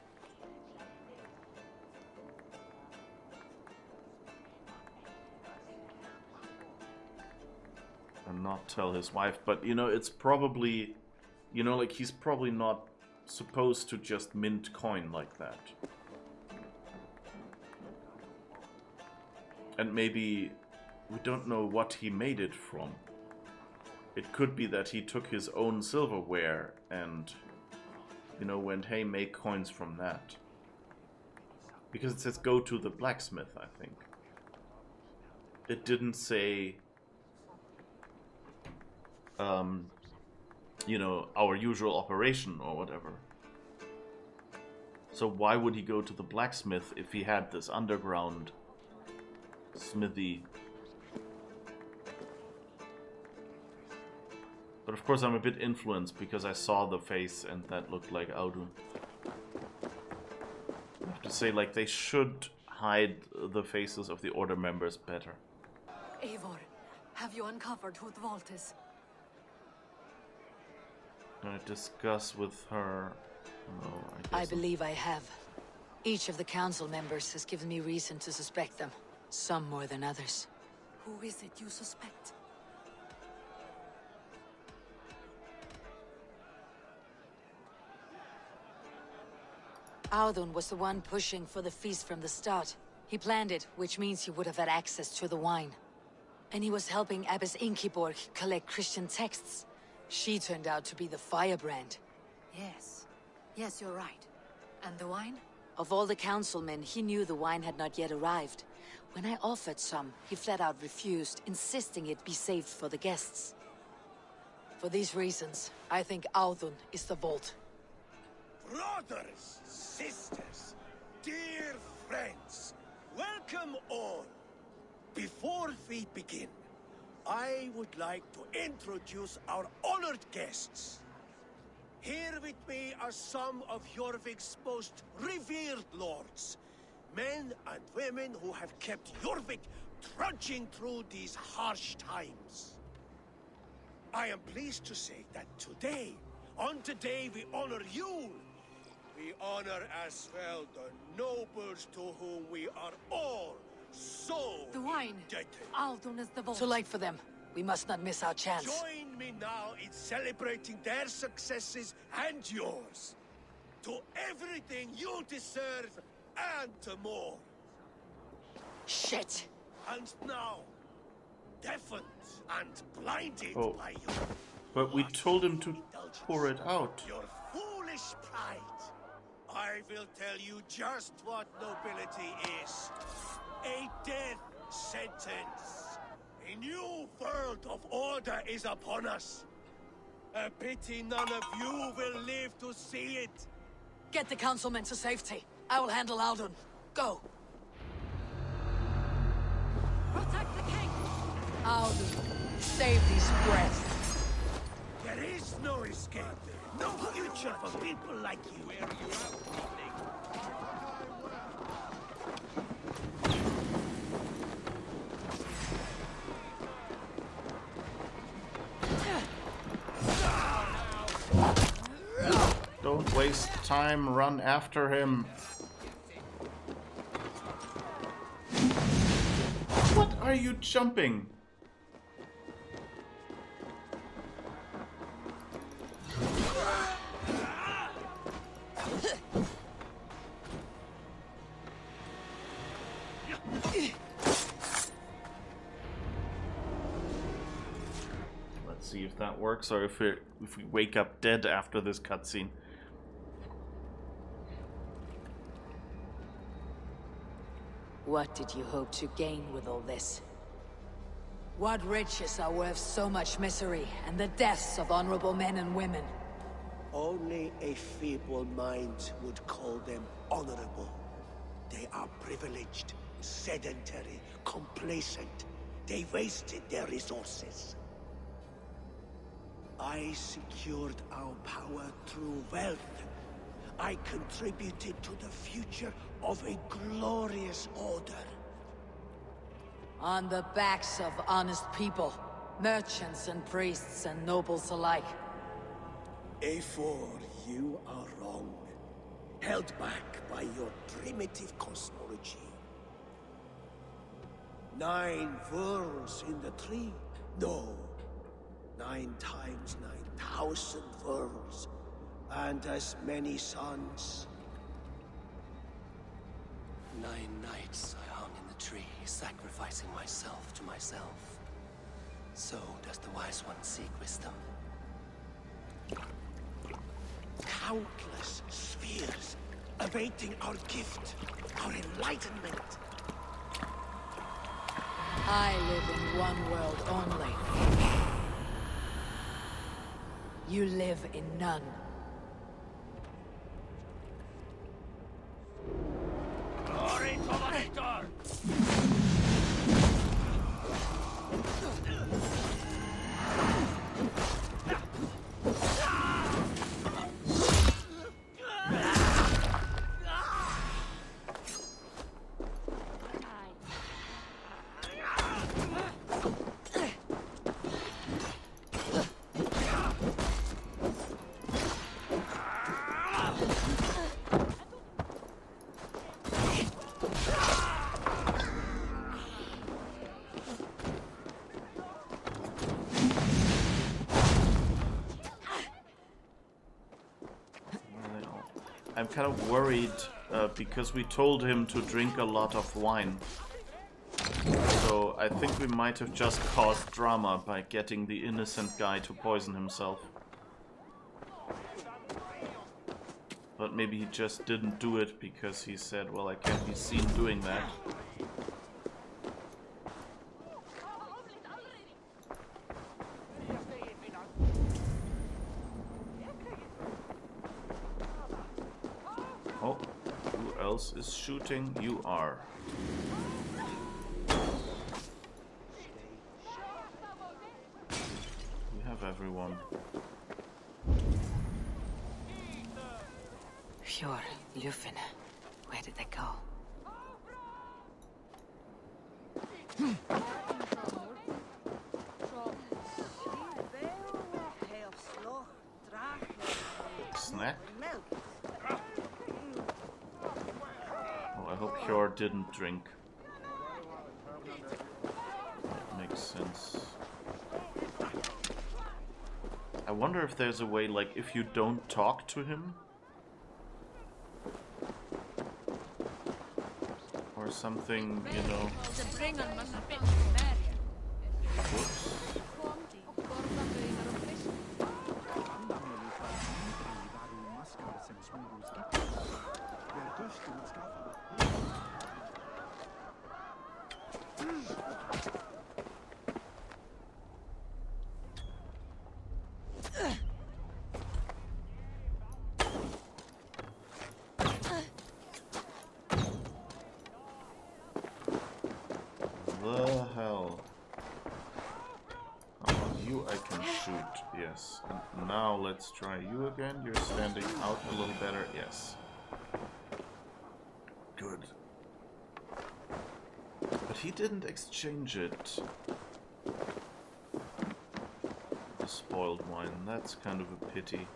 And not tell his wife, but you know, it's probably, you know, like he's probably not supposed to just mint coin like that. And maybe we don't know what he made it from. It could be that he took his own silverware and, you know, went, hey, make coins from that. Because it says go to the blacksmith, I think. It didn't say, you know, our usual operation or whatever. So why would he go to the blacksmith if he had this underground smithy? But of course I'm a bit influenced because I saw the face and that looked like Audun. I have to say, like, they should hide the faces of the Order members better. Eivor, have you uncovered who the vault is? I discuss with her. No, I guess believe I have. Each of the council members has given me reason to suspect them. Some more than others. Who is it you suspect? Audun was the one pushing for the feast from the start. He planned it, which means he would have had access to the wine. And he was helping Abbess Ingeborg collect Christian texts. She turned out to be the firebrand. Yes. Yes, you're right. And the wine? Of all the councilmen, he knew the wine had not yet arrived. When I offered some, he flat out refused, insisting it be saved for the guests. For these reasons, I think Audun is the vault. Brothers, sisters, dear friends, welcome all. Before we begin, I would like to introduce our honored guests. Here with me are some of Jorvik's most revered lords. Men and women who have kept Jorvik trudging through these harsh times. I am pleased to say that today, on today we honor you. We honor as well the nobles to whom we are all so the wine. indebted. Audun is the vault. Too late for them. We must not miss our chance. Join me now in celebrating their successes and yours. To everything you deserve and to more. Shit! And now, deafened and blinded by you. But we told him to pour it out. Your foolish pride. I will tell you just what nobility is. A death sentence. A new world of order is upon us. A pity none of you will live to see it. Get the councilmen to safety. I will handle Audun. Go. Protect the king. Audun, save these breaths. There is no escape. No future for people like you. Don't waste time, run after him. What are you jumping? Let's see if that works, or if we wake up dead after this cutscene. What did you hope to gain with all this? What riches are worth so much misery and the deaths of honorable men and women? Only a feeble mind would call them honorable. They are privileged, sedentary, complacent. They wasted their resources. I secured our power through wealth. I contributed to the future of a glorious order. On the backs of honest people, merchants and priests and nobles alike. A4, you are wrong. Held back by your primitive cosmology. 9 worlds in the tree? No. 9 times 9,000 worlds. And as many suns. 9 nights I hung in the tree, sacrificing myself to myself. So does the wise one seek wisdom. Countless spheres, awaiting our gift, our enlightenment. I live in one world only. You live in none. Glory to the victor! I'm kind of worried because we told him to drink a lot of wine. So I think we might have just caused drama by getting the innocent guy to poison himself. But maybe he just didn't do it because he said, well, I can't be seen doing that. Oh, who else is shooting? You are. We have everyone. Fjord, Lufin, where did they go? Snack? Oh, I hope Fjord didn't drink. That makes sense. I wonder if there's a way, like, if you don't talk to him, or something, you know. Whoops. The hell? Oh, you I can shoot, yes. And now let's try you again. You're standing out a little better, yes. Good. But he didn't exchange it. The spoiled wine, that's kind of a pity.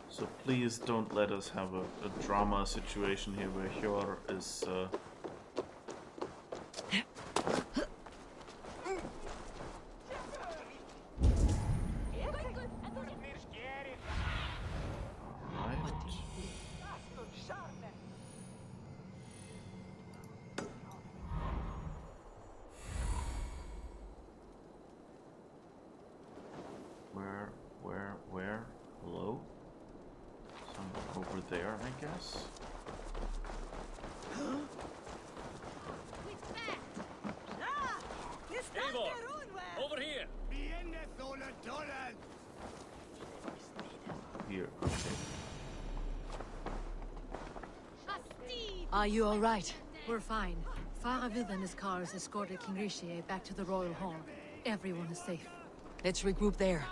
So please don't let us have a drama situation here where Hjor is where? Hello? Somewhere over there, I guess. Eivor, over here. Here, okay. Are you all right? We're fine. Faravid and his cars escorted King Rishi back to the royal hall. Everyone is safe. Let's regroup there.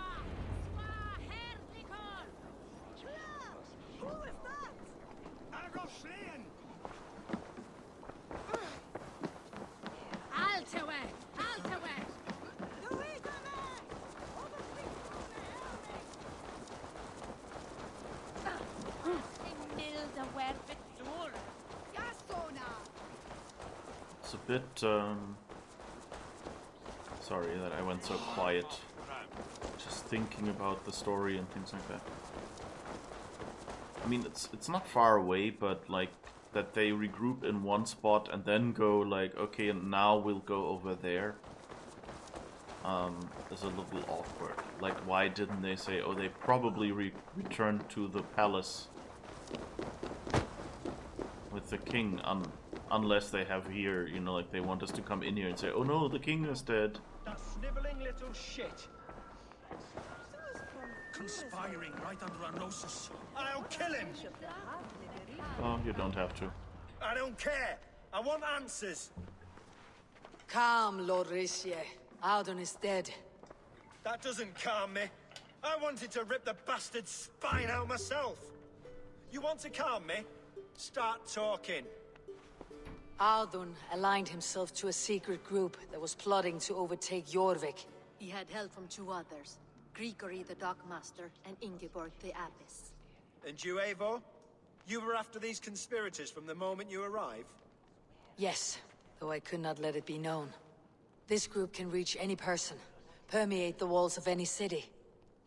It's a bit, sorry that I went so quiet. Just thinking about the story and things like that. I mean, it's not far away, but like that they regroup in one spot and then go like, okay, and now we'll go over there. Is a little awkward. Like, why didn't they say, oh, they probably returned to the palace with the king, unless they have here, you know, like they want us to come in here and say, oh no, the king is dead. That sniveling little shit. Conspiring right under our noses. I'll kill him. Oh, you don't have to. I don't care. I want answers. Calm, Lord Rishi. Audun is dead. That doesn't calm me. I wanted to rip the bastard's spine out myself. You want to calm me? Start talking. Audun aligned himself to a secret group that was plotting to overtake Jorvik. He had help from two others. Grigory the Dockmaster and Ingeborg the Abbess. And you, Eivor? You were after these conspirators from the moment you arrived? Yes, though I could not let it be known. This group can reach any person, permeate the walls of any city.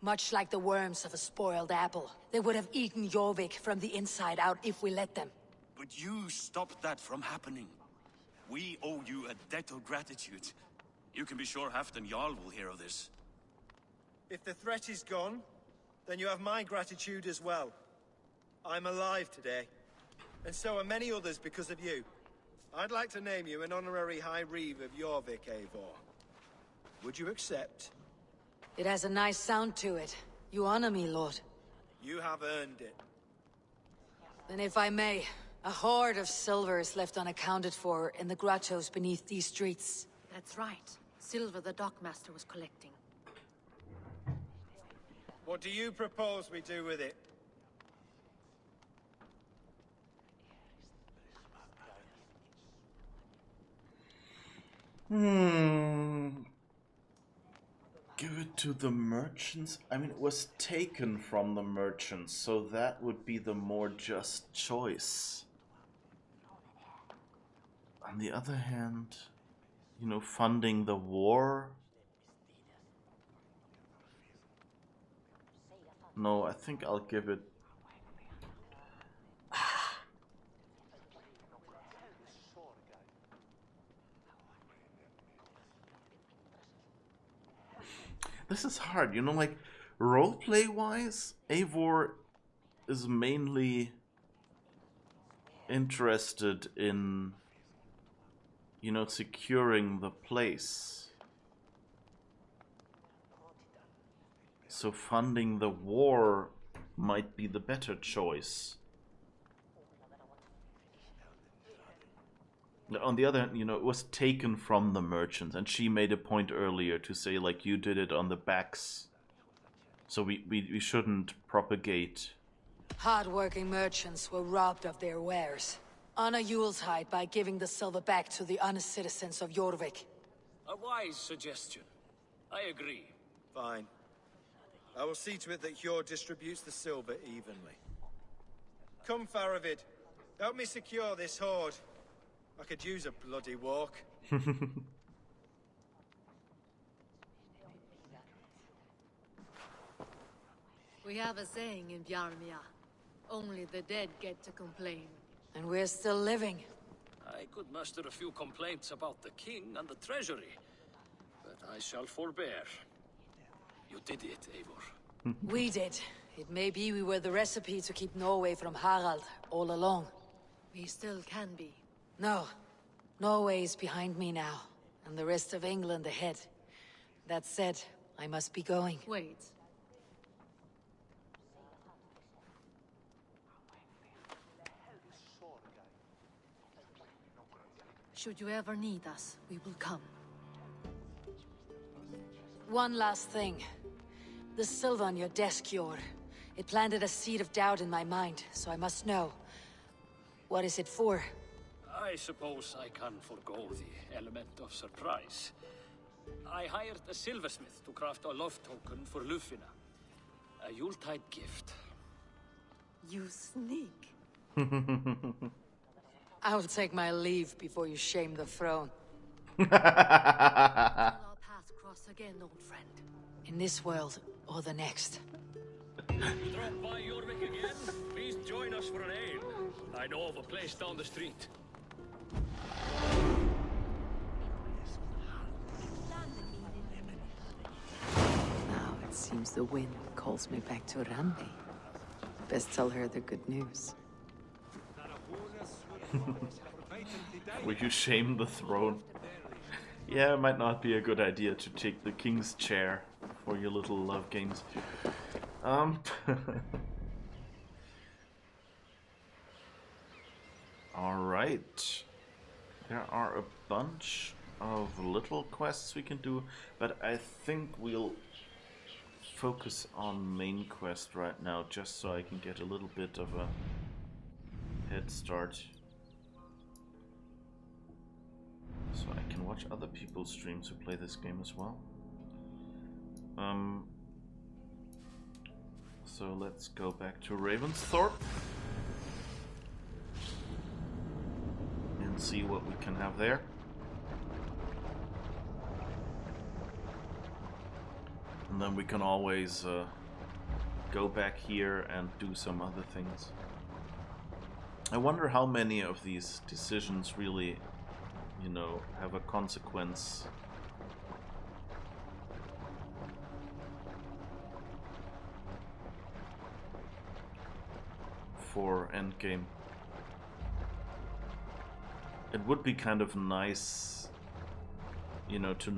Much like the worms of a spoiled apple, they would have eaten Jorvik from the inside out if we let them. But you stopped that from happening. We owe you a debt of gratitude. You can be sure Halfdan Jarl will hear of this. If the threat is gone, then you have my gratitude as well. I'm alive today, and so are many others because of you. I'd like to name you an honorary High Reeve of Jorvik, Eivor. Would you accept? It has a nice sound to it. You honor me, Lord. You have earned it. Then if I may, a hoard of silver is left unaccounted for in the grottos beneath these streets. That's right. Silver the Dockmaster was collecting. What do you propose we do with it? Give it to the merchants? I mean, it was taken from the merchants, so that would be the more just choice. On the other hand, you know, funding the war? No, I think I'll give it... This is hard, you know, like, roleplay-wise, Eivor is mainly interested in, you know, securing the place. So funding the war might be the better choice. On the other hand, you know, it was taken from the merchants, and she made a point earlier to say, like, you did it on the backs. So we shouldn't propagate. Hard-working merchants were robbed of their wares. Honor Yuletide by giving the silver back to the honest citizens of Jorvik. A wise suggestion. I agree. Fine. I will see to it that Hjord distributes the silver evenly. Come, Faravid. Help me secure this hoard. I could use a bloody walk. We have a saying in Bjarmia. Only the dead get to complain. And we're still living. I could muster a few complaints about the king and the treasury, but I shall forbear. You did it, Eivor. We did. It may be we were the recipe to keep Norway from Harald all along. We still can be. No. Norway is behind me now, and the rest of England ahead. That said, I must be going. Wait. Should you ever need us, we will come. One last thing. The silver on your desk, Jor. It planted a seed of doubt in my mind, so I must know. What is it for? I suppose I can forgo the element of surprise. I hired a silversmith to craft a love token for Lufina. A Yuletide gift. You sneak. I'll take my leave before you shame the throne. Our paths cross again, old friend. In this world, or the next. You drop by Jorvik again? Please join us for an ale. I know of a place down the street. Now it seems the wind calls me back to Randi. Best tell her the good news. Will you shame the throne? Yeah, it might not be a good idea to take the king's chair for your little love games. Alright. There are a bunch of little quests we can do, but I think we'll focus on main quest right now, just so I can get a little bit of a head start. So I can watch other people's streams who play this game as well. So let's go back to Ravensthorpe and see what we can have there. And then we can always go back here and do some other things. I wonder how many of these decisions really, you know, have a consequence. For endgame. It would be kind of nice, you know, to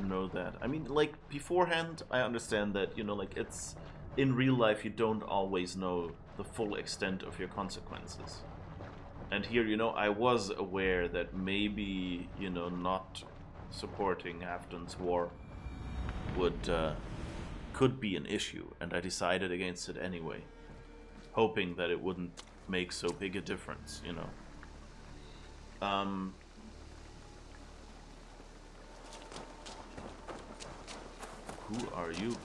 know that. I mean, like, beforehand, I understand that, you know, like, it's in real life you don't always know the full extent of your consequences. And here, you know, I was aware that maybe, you know, not supporting Halfdan's war would could be an issue, and I decided against it anyway, hoping that it wouldn't make so big a difference, you know. Who are you?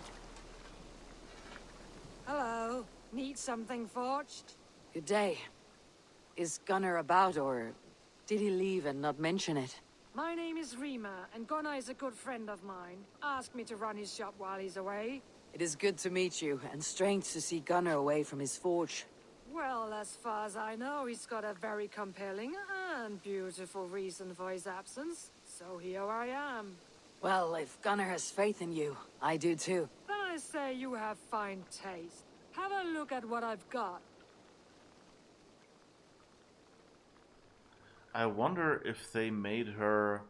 Hello. Need something forged? Good day. Is Gunnar about, or did he leave and not mention it? My name is Rima, and Gunnar is a good friend of mine. Asked me to run his shop while he's away. It is good to meet you, and strange to see Gunnar away from his forge. Well, as far as I know, he's got a very compelling and beautiful reason for his absence. So here I am. Well, if Gunnar has faith in you, I do too. Then I say you have fine taste. Have a look at what I've got. I wonder if they made her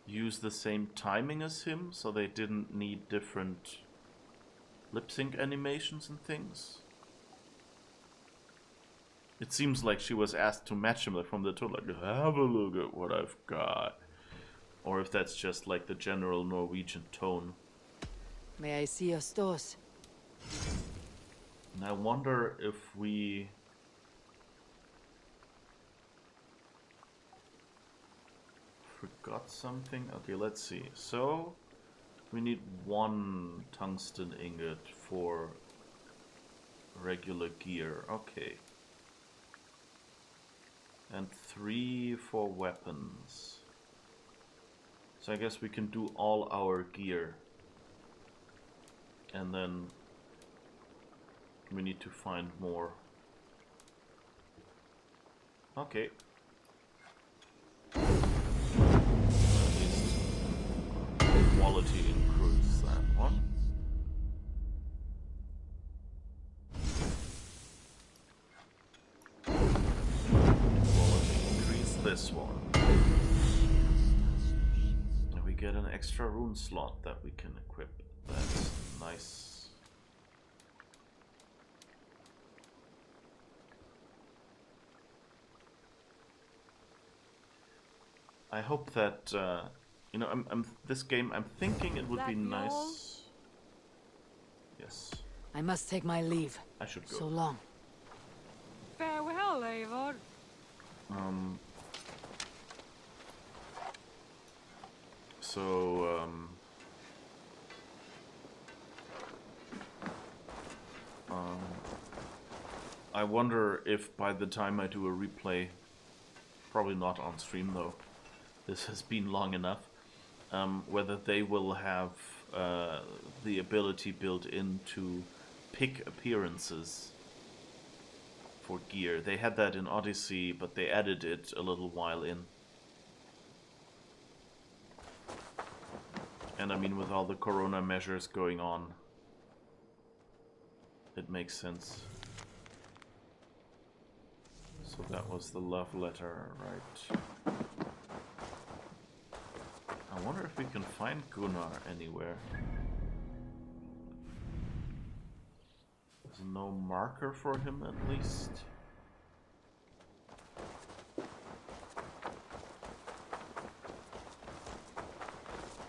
use the same timing as him, so they didn't need different lip sync animations and things. It seems like she was asked to match him, like, from the tone, like, have a look at what I've got. Or if that's just like the general Norwegian tone. May I see your stores? And I wonder if we forgot something. Okay, let's see. So we need 1 tungsten ingot for regular gear. Okay. And 3 for weapons. So I guess we can do all our gear. And then we need to find more. Okay. At least quality improves that one. this one. And we get an extra rune slot that we can equip. That's nice. I hope that you know, this game. I'm thinking it would be nice. Yes. I must take my leave. I should go. So long. Farewell, Eivor. So I wonder if by the time I do a replay, probably not on stream though, this has been long enough, whether they will have the ability built in to pick appearances for gear. They had that in Odyssey, but they added it a little while in. And I mean, with all the corona measures going on, it makes sense. So that was the love letter, right? I wonder if we can find Gunnar anywhere. There's no marker for him, at least.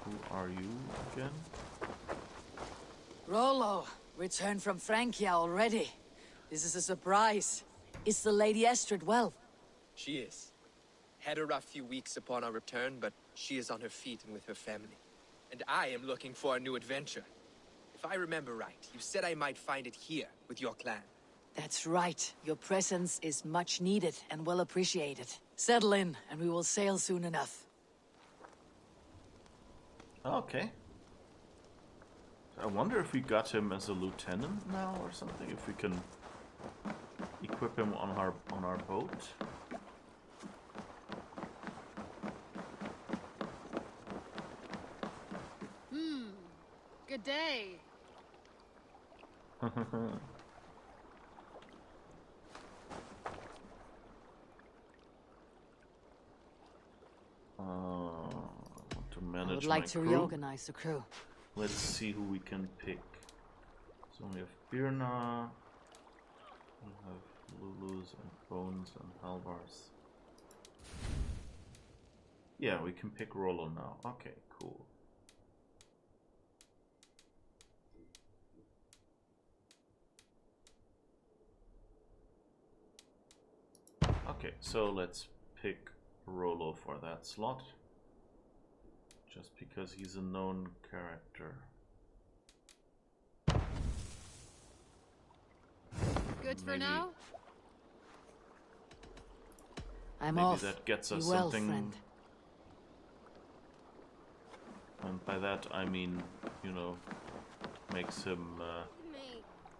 Who are you again? Rollo, returned from Francia already. This is a surprise. Is the Lady Estrid well? She is. Had a rough few weeks upon our return, but she is on her feet and with her family. And I am looking for a new adventure. If I remember right, you said I might find it here, with your clan. That's right. Your presence is much needed and well appreciated. Settle in, and we will sail soon enough. Okay. I wonder if we got him as a lieutenant now or something. If we can equip him on our boat. Good day. Want to manage I would like my to crew. reorganize the crew. Let's see who we can pick. So we have Birna, we have Lulus and Bones and Halvars. Yeah, we can pick Rollo now. Okay, cool. Okay, so let's pick Rollo for that slot. Just because he's a known character. Good for Maybe- now? I'm Maybe off. that gets Be us well, something. friend. And by that I mean, you know, makes him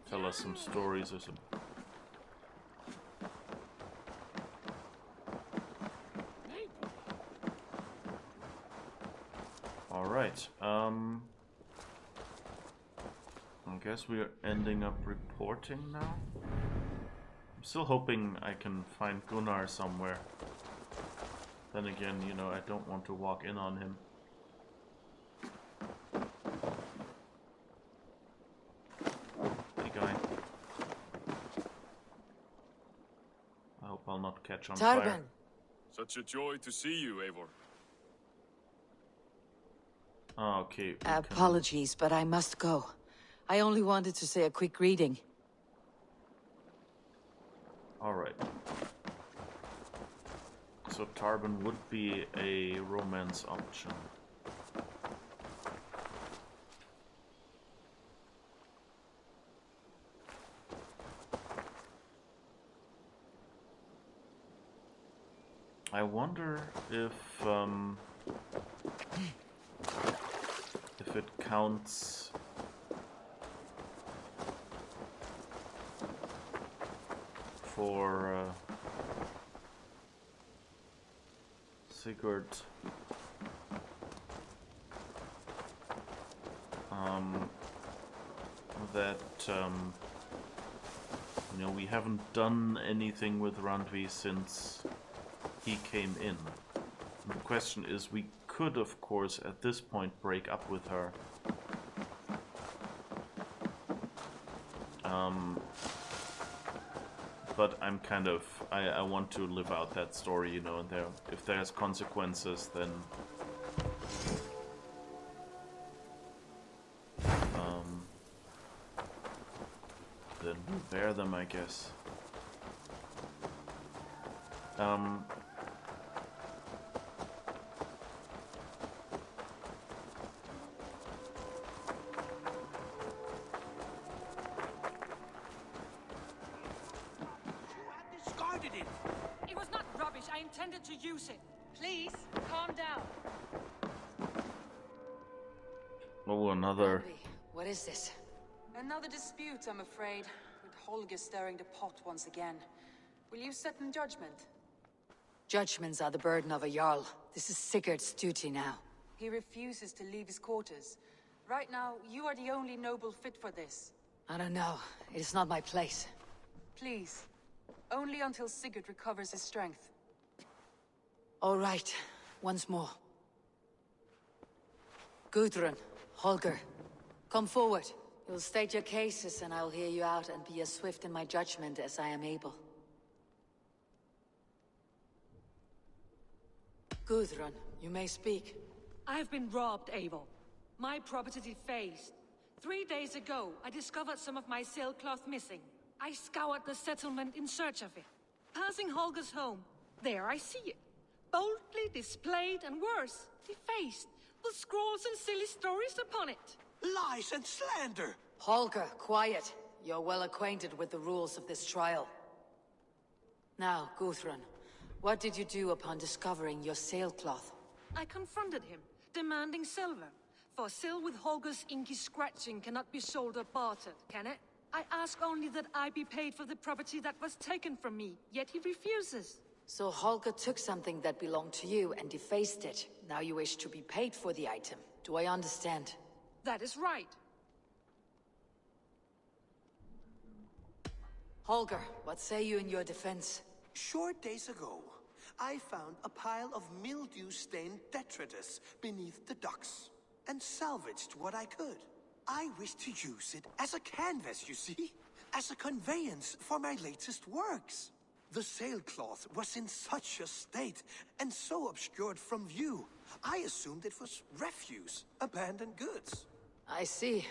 tell us some stories or some. All right. I guess we're ending up reporting now. I'm still hoping I can find Gunnar somewhere. Then again, you know, I don't want to walk in on him. Hey guy. I hope I'll not catch on fire. Such a joy to see you, Eivor. Oh, okay. Apologies, but I must go. I only wanted to say a quick greeting. Alright. So Tarban would be a romance option. I wonder if it counts for Sigurd that you know, we haven't done anything with Randvi since he came in. And the question is, we could, of course, at this point break up with her. But I'm kind of, I want to live out that story, you know, and if there's consequences, then we'll bear them, I guess. Discarded it. It was not rubbish. I intended to use it. Please, calm down. Oh, another. What is this? Another dispute, I'm afraid, with Holger stirring the pot once again. Will you set in judgment? Judgments are the burden of a Jarl. This is Sigurd's duty now. He refuses to leave his quarters. Right now, you are the only noble fit for this. I don't know. It is not my place. Please. Only until Sigurd recovers his strength. All right. Once more. Gudrun, Holger, come forward. You'll state your cases and I'll hear you out and be as swift in my judgment as I am able. Gudrun, you may speak. I've been robbed, Eivor. My property defaced. 3 days ago, I discovered some of my sailcloth missing. I scoured the settlement in search of it. Passing Holger's home, there I see it. Boldly displayed and worse, defaced, with scrolls and silly stories upon it. Lies and slander! Holger, quiet. You're well acquainted with the rules of this trial. Now, Gudrun, what did you do upon discovering your sailcloth? I confronted him, demanding silver. For sil with Holger's inky scratching cannot be sold or bartered, can it? I ask only that I be paid for the property that was taken from me, yet he refuses. So Holger took something that belonged to you and defaced it. Now you wish to be paid for the item. Do I understand? That is right. Holger, what say you in your defense? Short days ago, I found a pile of mildew-stained detritus beneath the docks, and salvaged what I could. I wish to use it as a canvas, you see? As a conveyance for my latest works. The sailcloth was in such a state, and so obscured from view, I assumed it was refuse, abandoned goods. I see.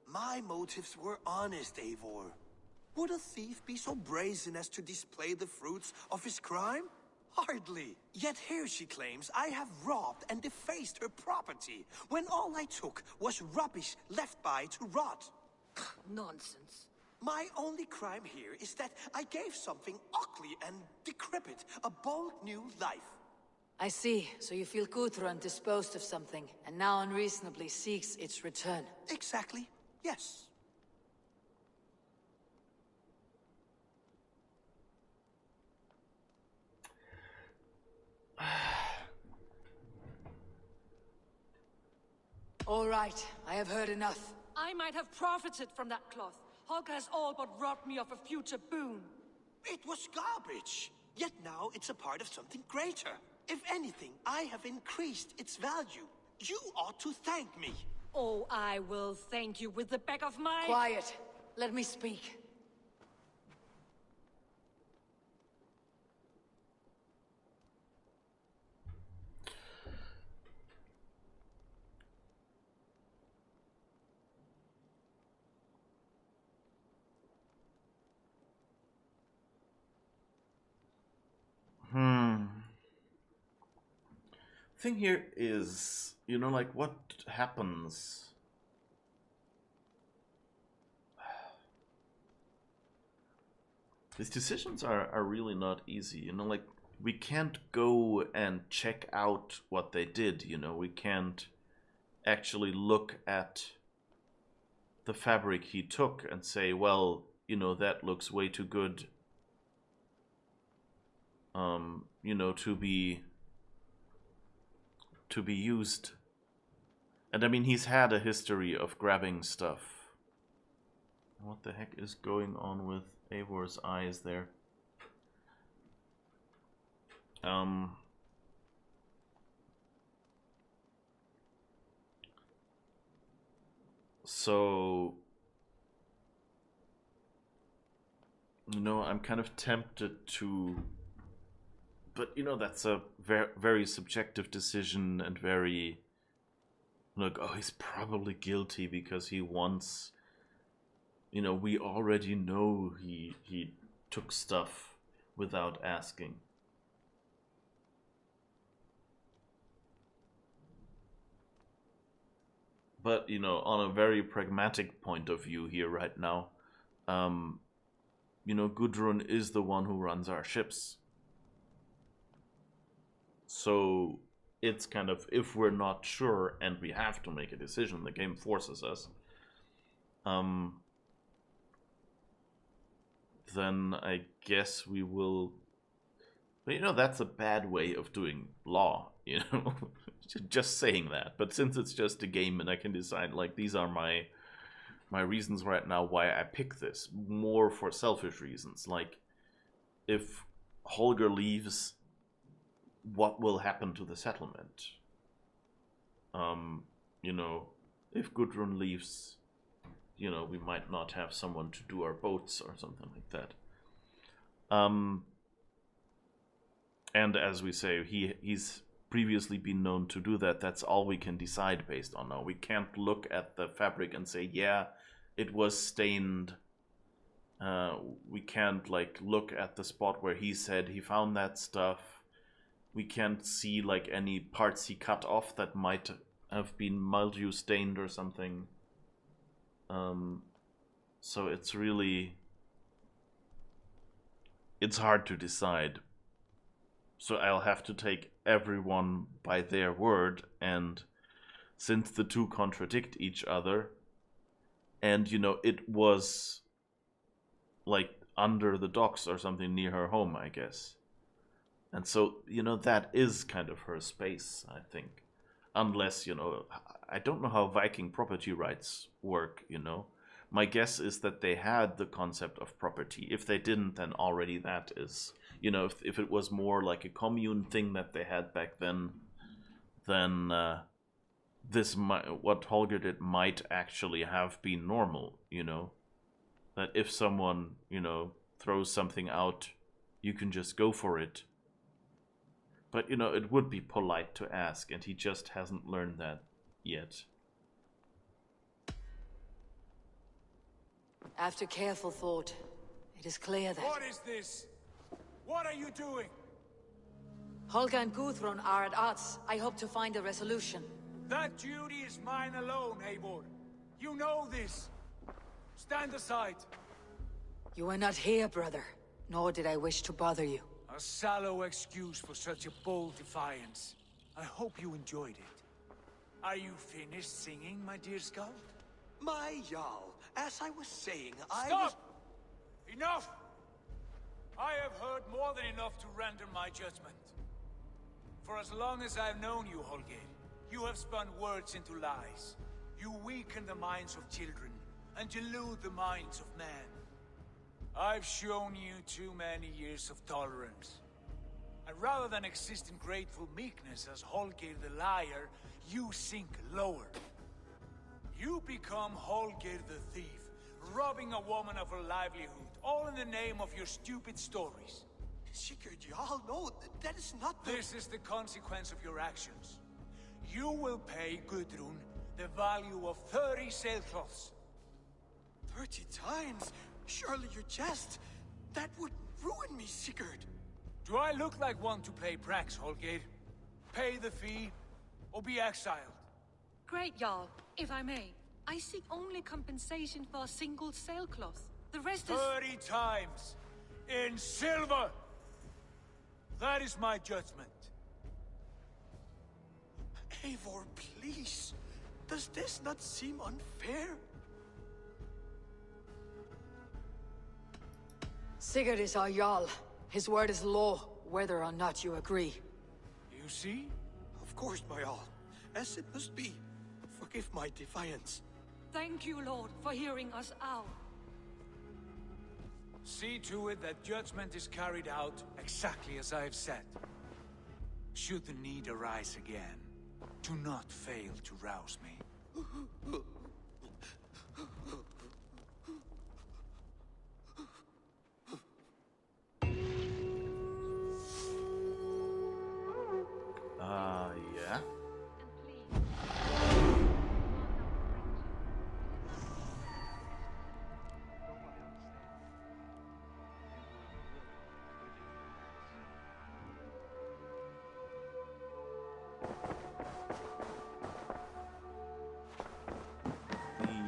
My motives were honest, Eivor. Would a thief be so brazen as to display the fruits of his crime? Hardly. Yet here she claims I have robbed and defaced her property, when all I took was rubbish left by to rot. Nonsense. My only crime here is that I gave something ugly and decrepit a bold new life. I see. So you feel Gudrun disposed of something, and now unreasonably seeks its return. Exactly. Yes. All right, I have heard enough. I might have profited from that cloth. Holger has all but robbed me of a future boon. It was garbage. Yet now it's a part of something greater. If anything, I have increased its value. You ought to thank me. Oh, I will thank you with the back of my... Quiet. Let me speak. Thing here is, you know, like, what happens? These decisions are really not easy, you know, like, we can't go and check out what they did, you know, we can't actually look at the fabric he took and say, well, you know, that looks way too good, you know, to be used. And I mean, he's had a history of grabbing stuff. What the heck is going on with Eivor's eyes there? So, I'm kind of tempted to, but that's a very subjective decision and very, like, oh, he's probably guilty because he wants, we already know he took stuff without asking. But, on a very pragmatic point of view here right now, Gudrun is the one who runs our ships. So it's kind of, if we're not sure and we have to make a decision, the game forces us, then I guess we will. But that's a bad way of doing law, just saying that. But since it's just a game and I can decide, like, these are my reasons right now why I pick this, more for selfish reasons. Like, if Holger leaves, what will happen to the settlement? If Gudrun leaves, we might not have someone to do our boats or something like that. And as we say, he's previously been known to do that. That's all we can decide based on now. We can't look at the fabric and say, yeah, it was stained. We can't, like, look at the spot where he said he found that stuff. We can't see, like, any parts he cut off that might have been mildew stained or something. So it's hard to decide. So I'll have to take everyone by their word, and since the two contradict each other, and it was like under the docks or something near her home, I guess. And so, that is kind of her space, I think. Unless, I don't know how Viking property rights work, My guess is that they had the concept of property. If they didn't, then already that is, if it was more like a commune thing that they had back then this what Holger did might actually have been normal, That if someone, throws something out, you can just go for it. But, it would be polite to ask, and he just hasn't learned that yet. After careful thought, it is clear that... What is this? What are you doing? Holger and Gudrun are at odds. I hope to find a resolution. That duty is mine alone, Eivor. You know this. Stand aside. You are not here, brother. Nor did I wish to bother you. A sallow excuse for such a bold defiance. I hope you enjoyed it. Are you finished singing, my dear Skull? My Jarl, as I was saying, Stop! Enough! I have heard more than enough to render my judgment. For as long as I've known you, Holger, you have spun words into lies. You weaken the minds of children, and delude the minds of men. I've shown you too many years of tolerance. And rather than exist in grateful meekness as Holger the liar, you sink lower. You become Holger the thief, robbing a woman of her livelihood, all in the name of your stupid stories. Sigurd, you all know that is not the... This is the consequence of your actions. You will pay Gudrun the value of 30 sailcloths. 30 times? Surely you jest. That would ruin me, Sigurd. Do I look like one to play pranks, Holger? Pay the fee, or be exiled. Great, Jarl. If I may, I seek only compensation for a single sailcloth. The rest is... 30 times! In silver! That is my judgment. Eivor, please. Does this not seem unfair? Sigurd is our Jarl. His word is law, whether or not you agree. You see? Of course, my Jarl. As it must be. Forgive my defiance. Thank you, Lord, for hearing us out. See to it that judgment is carried out exactly as I have said. Should the need arise again, do not fail to rouse me. Yeah.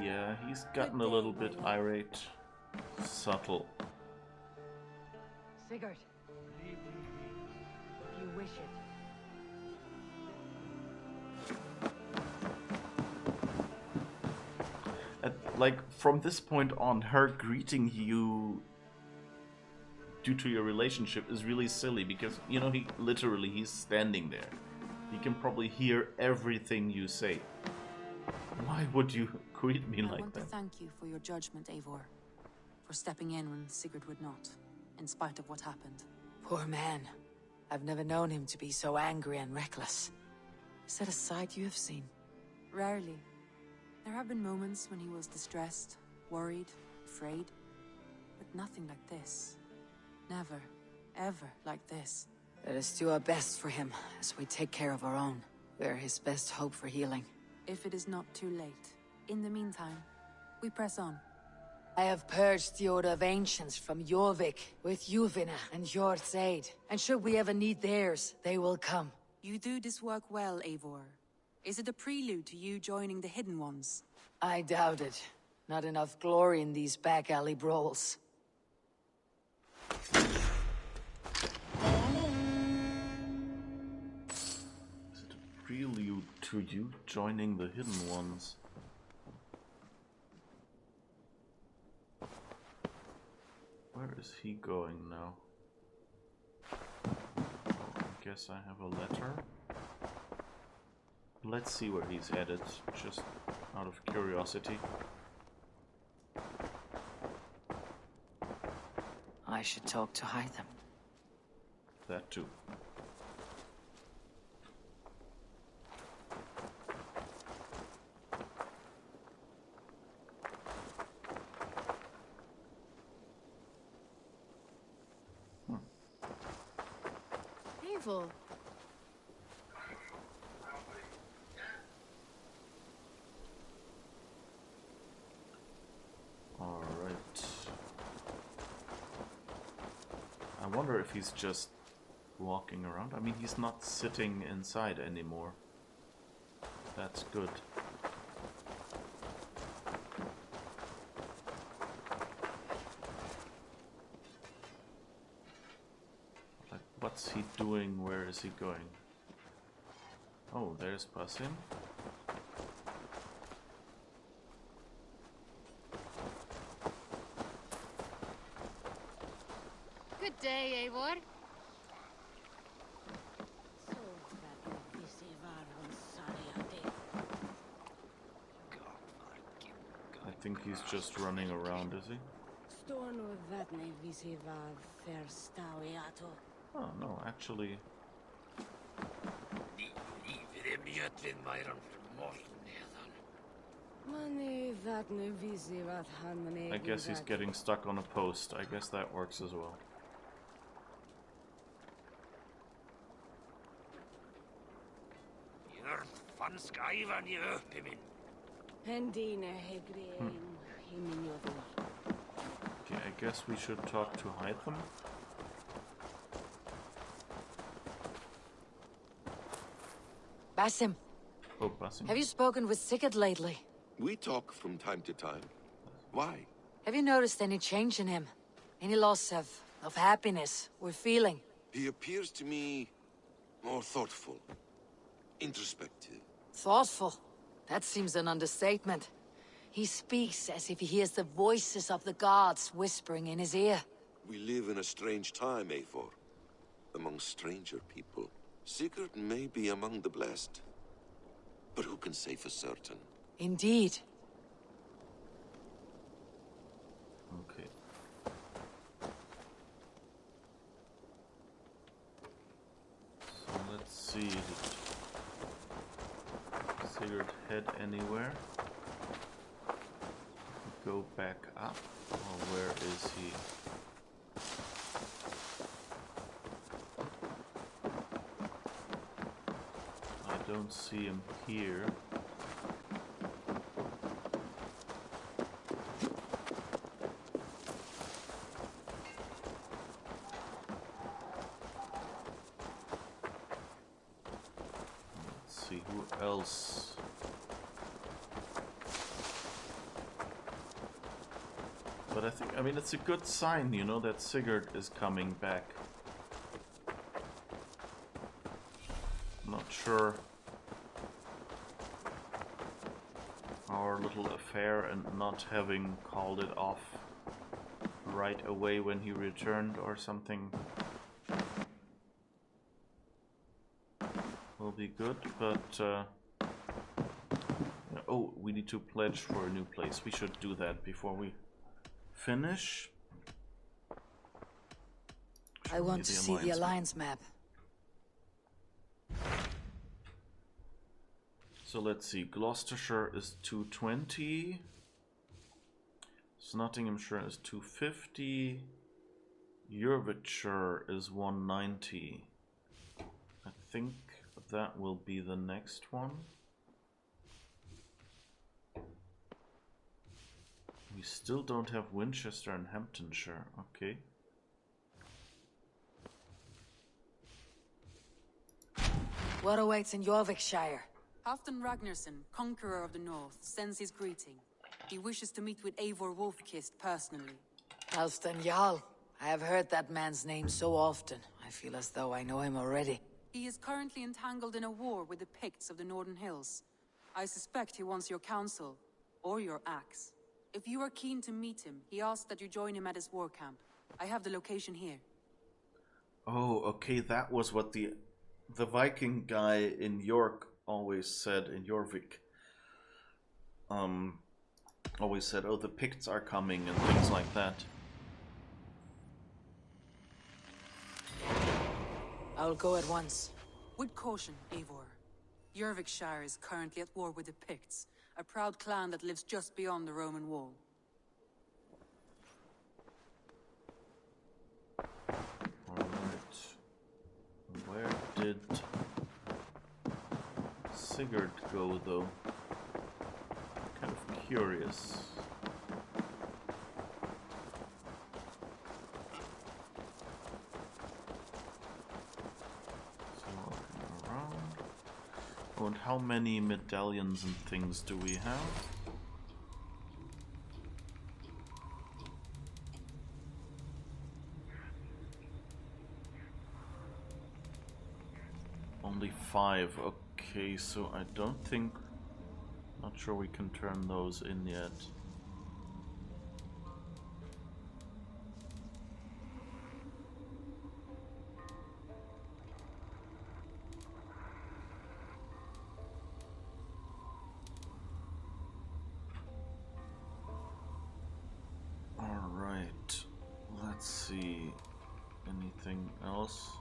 Yeah, he's gotten a little bit irate. Subtle. Sigurd, if you wish it. Like, from this point on, her greeting you due to your relationship is really silly because, you know, he's standing there. He can probably hear everything you say. Why would you greet me like that? I want to thank you for your judgment, Eivor. For stepping in when Sigurd would not, in spite of what happened. Poor man. I've never known him to be so angry and reckless. Is that a side you have seen? Rarely. There have been moments when he was distressed, worried, afraid. But nothing like this. Never, ever like this. Let us do our best for him as we take care of our own. We are his best hope for healing. If it is not too late. In the meantime, we press on. I have purged the Order of Ancients from Jorvik with Yuvina and Jord's aid. And should we ever need theirs, they will come. You do this work well, Eivor. Is it a prelude to you joining the Hidden Ones? I doubt it. Not enough glory in these back alley brawls. Is it a prelude to you joining the Hidden Ones? Where is he going now? I guess I have a letter. Let's see where he's headed, just out of curiosity. I should talk to Hytham. That too. Evil. I wonder if he's just walking around. I mean, he's not sitting inside anymore. That's good. Like, what's he doing? Where is he going? Oh, there's Basim. Good day, Eivor. I think he's just running around, is he? Oh, no, actually... I guess he's getting stuck on a post. I guess that works as well. Okay, I guess we should talk to Hytham. Basim. Oh, Basim. Have you spoken with Sigurd lately? We talk from time to time. Why? Have you noticed any change in him? Any loss of happiness or feeling? He appears to me more thoughtful, introspective. Thoughtful? That seems an understatement. He speaks as if he hears the voices of the gods whispering in his ear. We live in a strange time, Eivor. Among stranger people. Sigurd may be among the blessed. But who can say for certain? Indeed. Okay. So let's go back up? Or where is he? I don't see him here. Let's see who else. But I mean, it's a good sign, you know, that Sigurd is coming back. Not sure our little affair and not having called it off right away when he returned or something will be good, but oh, we need to pledge for a new place. We should do that before we finish. I want to see the Alliance map. So let's see, Gloucestershire is 220, Nottinghamshire is 250, Jorvikshire is 190. I think that will be the next one. We still don't have Winchester and Hamptonshire, okay. What awaits in Jorvikshire? Halfdan Ragnarsson, conqueror of the north, sends his greeting. He wishes to meet with Eivor Wolfkist personally. Halfdan Jarl. I have heard that man's name so often. I feel as though I know him already. He is currently entangled in a war with the Picts of the Northern Hills. I suspect he wants your counsel, or your axe. If you are keen to meet him, he asks that you join him at his war camp. I have the location here. Oh, okay, that was what the Viking guy in York always said, in Jorvik. Always said, oh, the Picts are coming and things like that. I'll go at once. With caution, Eivor. Jorvikshire is currently at war with the Picts, a proud clan that lives just beyond the Roman wall. Alright. Where did Sigurd go, though? I'm kind of curious. So looking around. Oh, and how many medallions and things do we have? Only 5. Okay, so I don't think... Not sure we can turn those in yet. Alright, let's see. Anything else?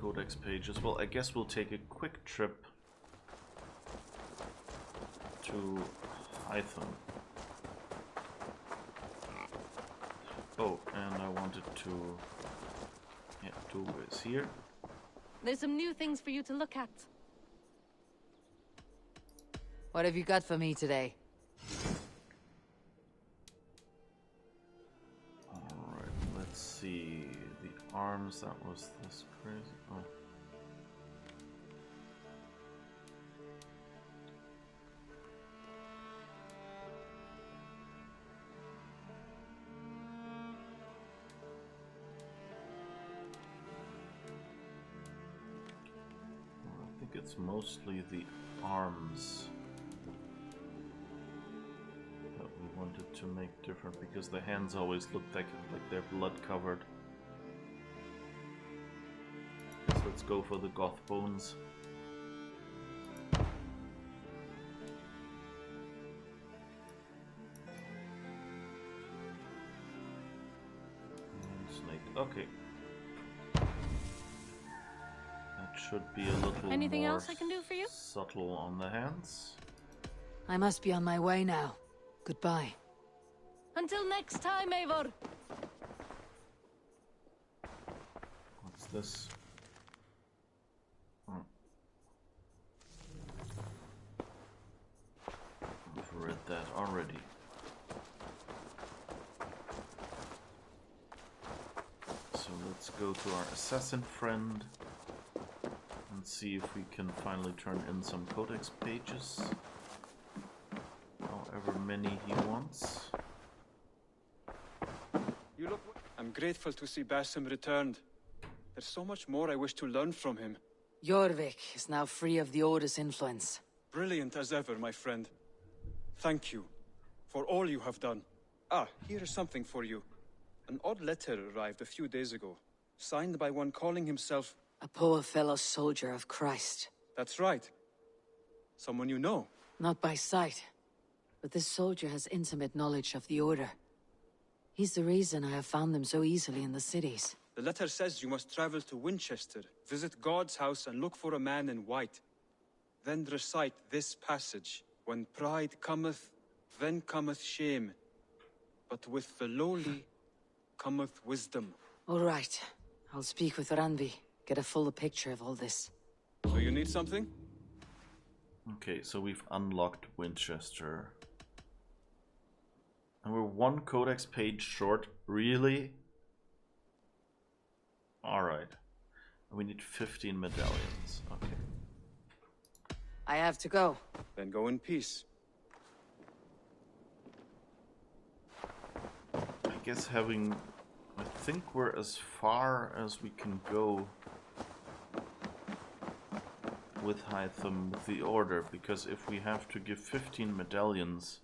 Codex pages. Well, I guess we'll take a quick trip to Hytham. Oh, and I wanted to... Yeah, Tuga is here. There's some new things for you to look at. What have you got for me today? Alright, let's see. The arms, that was this crazy. Oh. I think it's mostly the arms that we wanted to make different, because the hands always look like they're blood covered. So let's go for the goth bones. Snake. Okay. That should be a little Anything more else I can do for you? subtle on the hands. I must be on my way now. Goodbye. Until next time, Eivor. What's this? Oh. I've read that already. So let's go to our assassin friend and see if we can finally turn in some codex pages. However many he wants. You look... I'm grateful to see Basim returned. There's so much more I wish to learn from him. Jorvik is now free of the Order's influence. Brilliant as ever, my friend. Thank you for all you have done. Ah, here is something for you. An odd letter arrived a few days ago, signed by one calling himself... A poor fellow soldier of Christ. That's right. Someone you know. Not by sight, but this soldier has intimate knowledge of the Order. He's the reason I have found them so easily in the cities. The letter says you must travel to Winchester, visit God's house and look for a man in white. Then recite this passage. When pride cometh, then cometh shame. But with the lowly cometh wisdom. All right. I'll speak with Randvi. Get a fuller picture of all this. So you need something? Okay, so we've unlocked Winchester. And we're one codex page short. Really? Alright. We need 15 medallions. Okay. I have to go. Then go in peace. I guess having... I think we're as far as we can go with Hytham, with the Order, because if we have to give 15 medallions,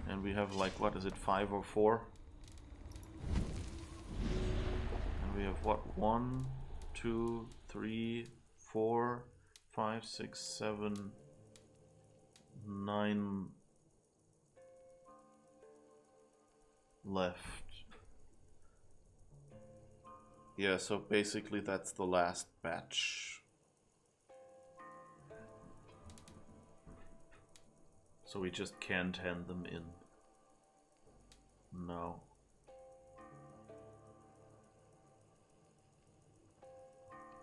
and we have like, what is it, 5 or 4? And we have what, 1, 2, 3, 4, 5, 6, 7, 9 left. Yeah, so basically that's the last batch. So we just can't hand them in. No.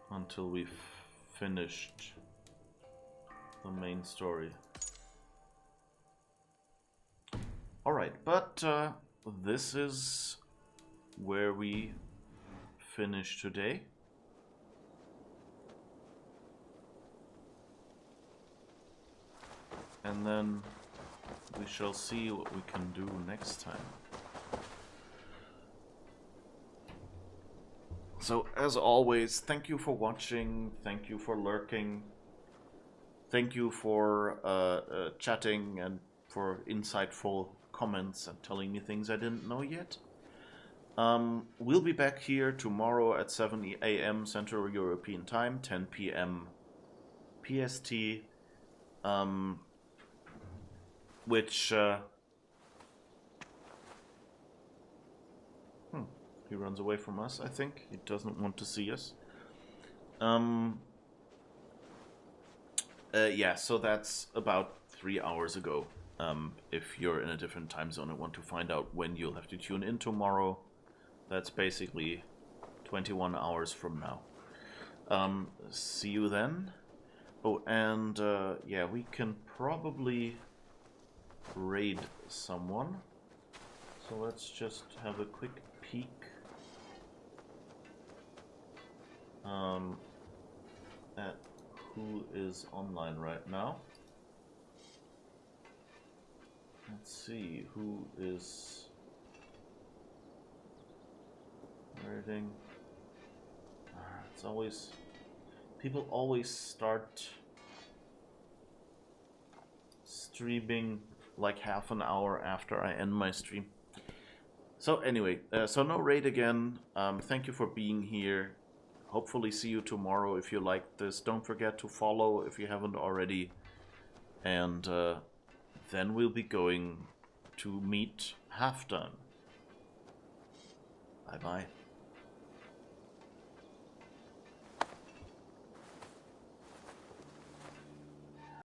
Until we've finished the main story. Alright, but this is where we finish today. And then we shall see what we can do next time. So, as always, thank you for watching, thank you for lurking, thank you for chatting and for insightful comments and telling me things I didn't know yet. We'll be back here tomorrow at 7 AM Central European Time, 10 PM PST, which, he runs away from us, I think. He doesn't want to see us. Yeah, so that's about 3 hours ago. If you're in a different time zone and want to find out when you'll have to tune in tomorrow, that's basically 21 hours from now. See you then. Oh, and yeah, we can probably raid someone. So let's just have a quick peek. At who is online right now. Let's see who is raiding. It's always, people always start streaming like half an hour after I end my stream. So anyway, so no raid again. Thank you for being here. Hopefully see you tomorrow if you like this. Don't forget to follow if you haven't already. And then we'll be going to meet Halfdan. Bye bye.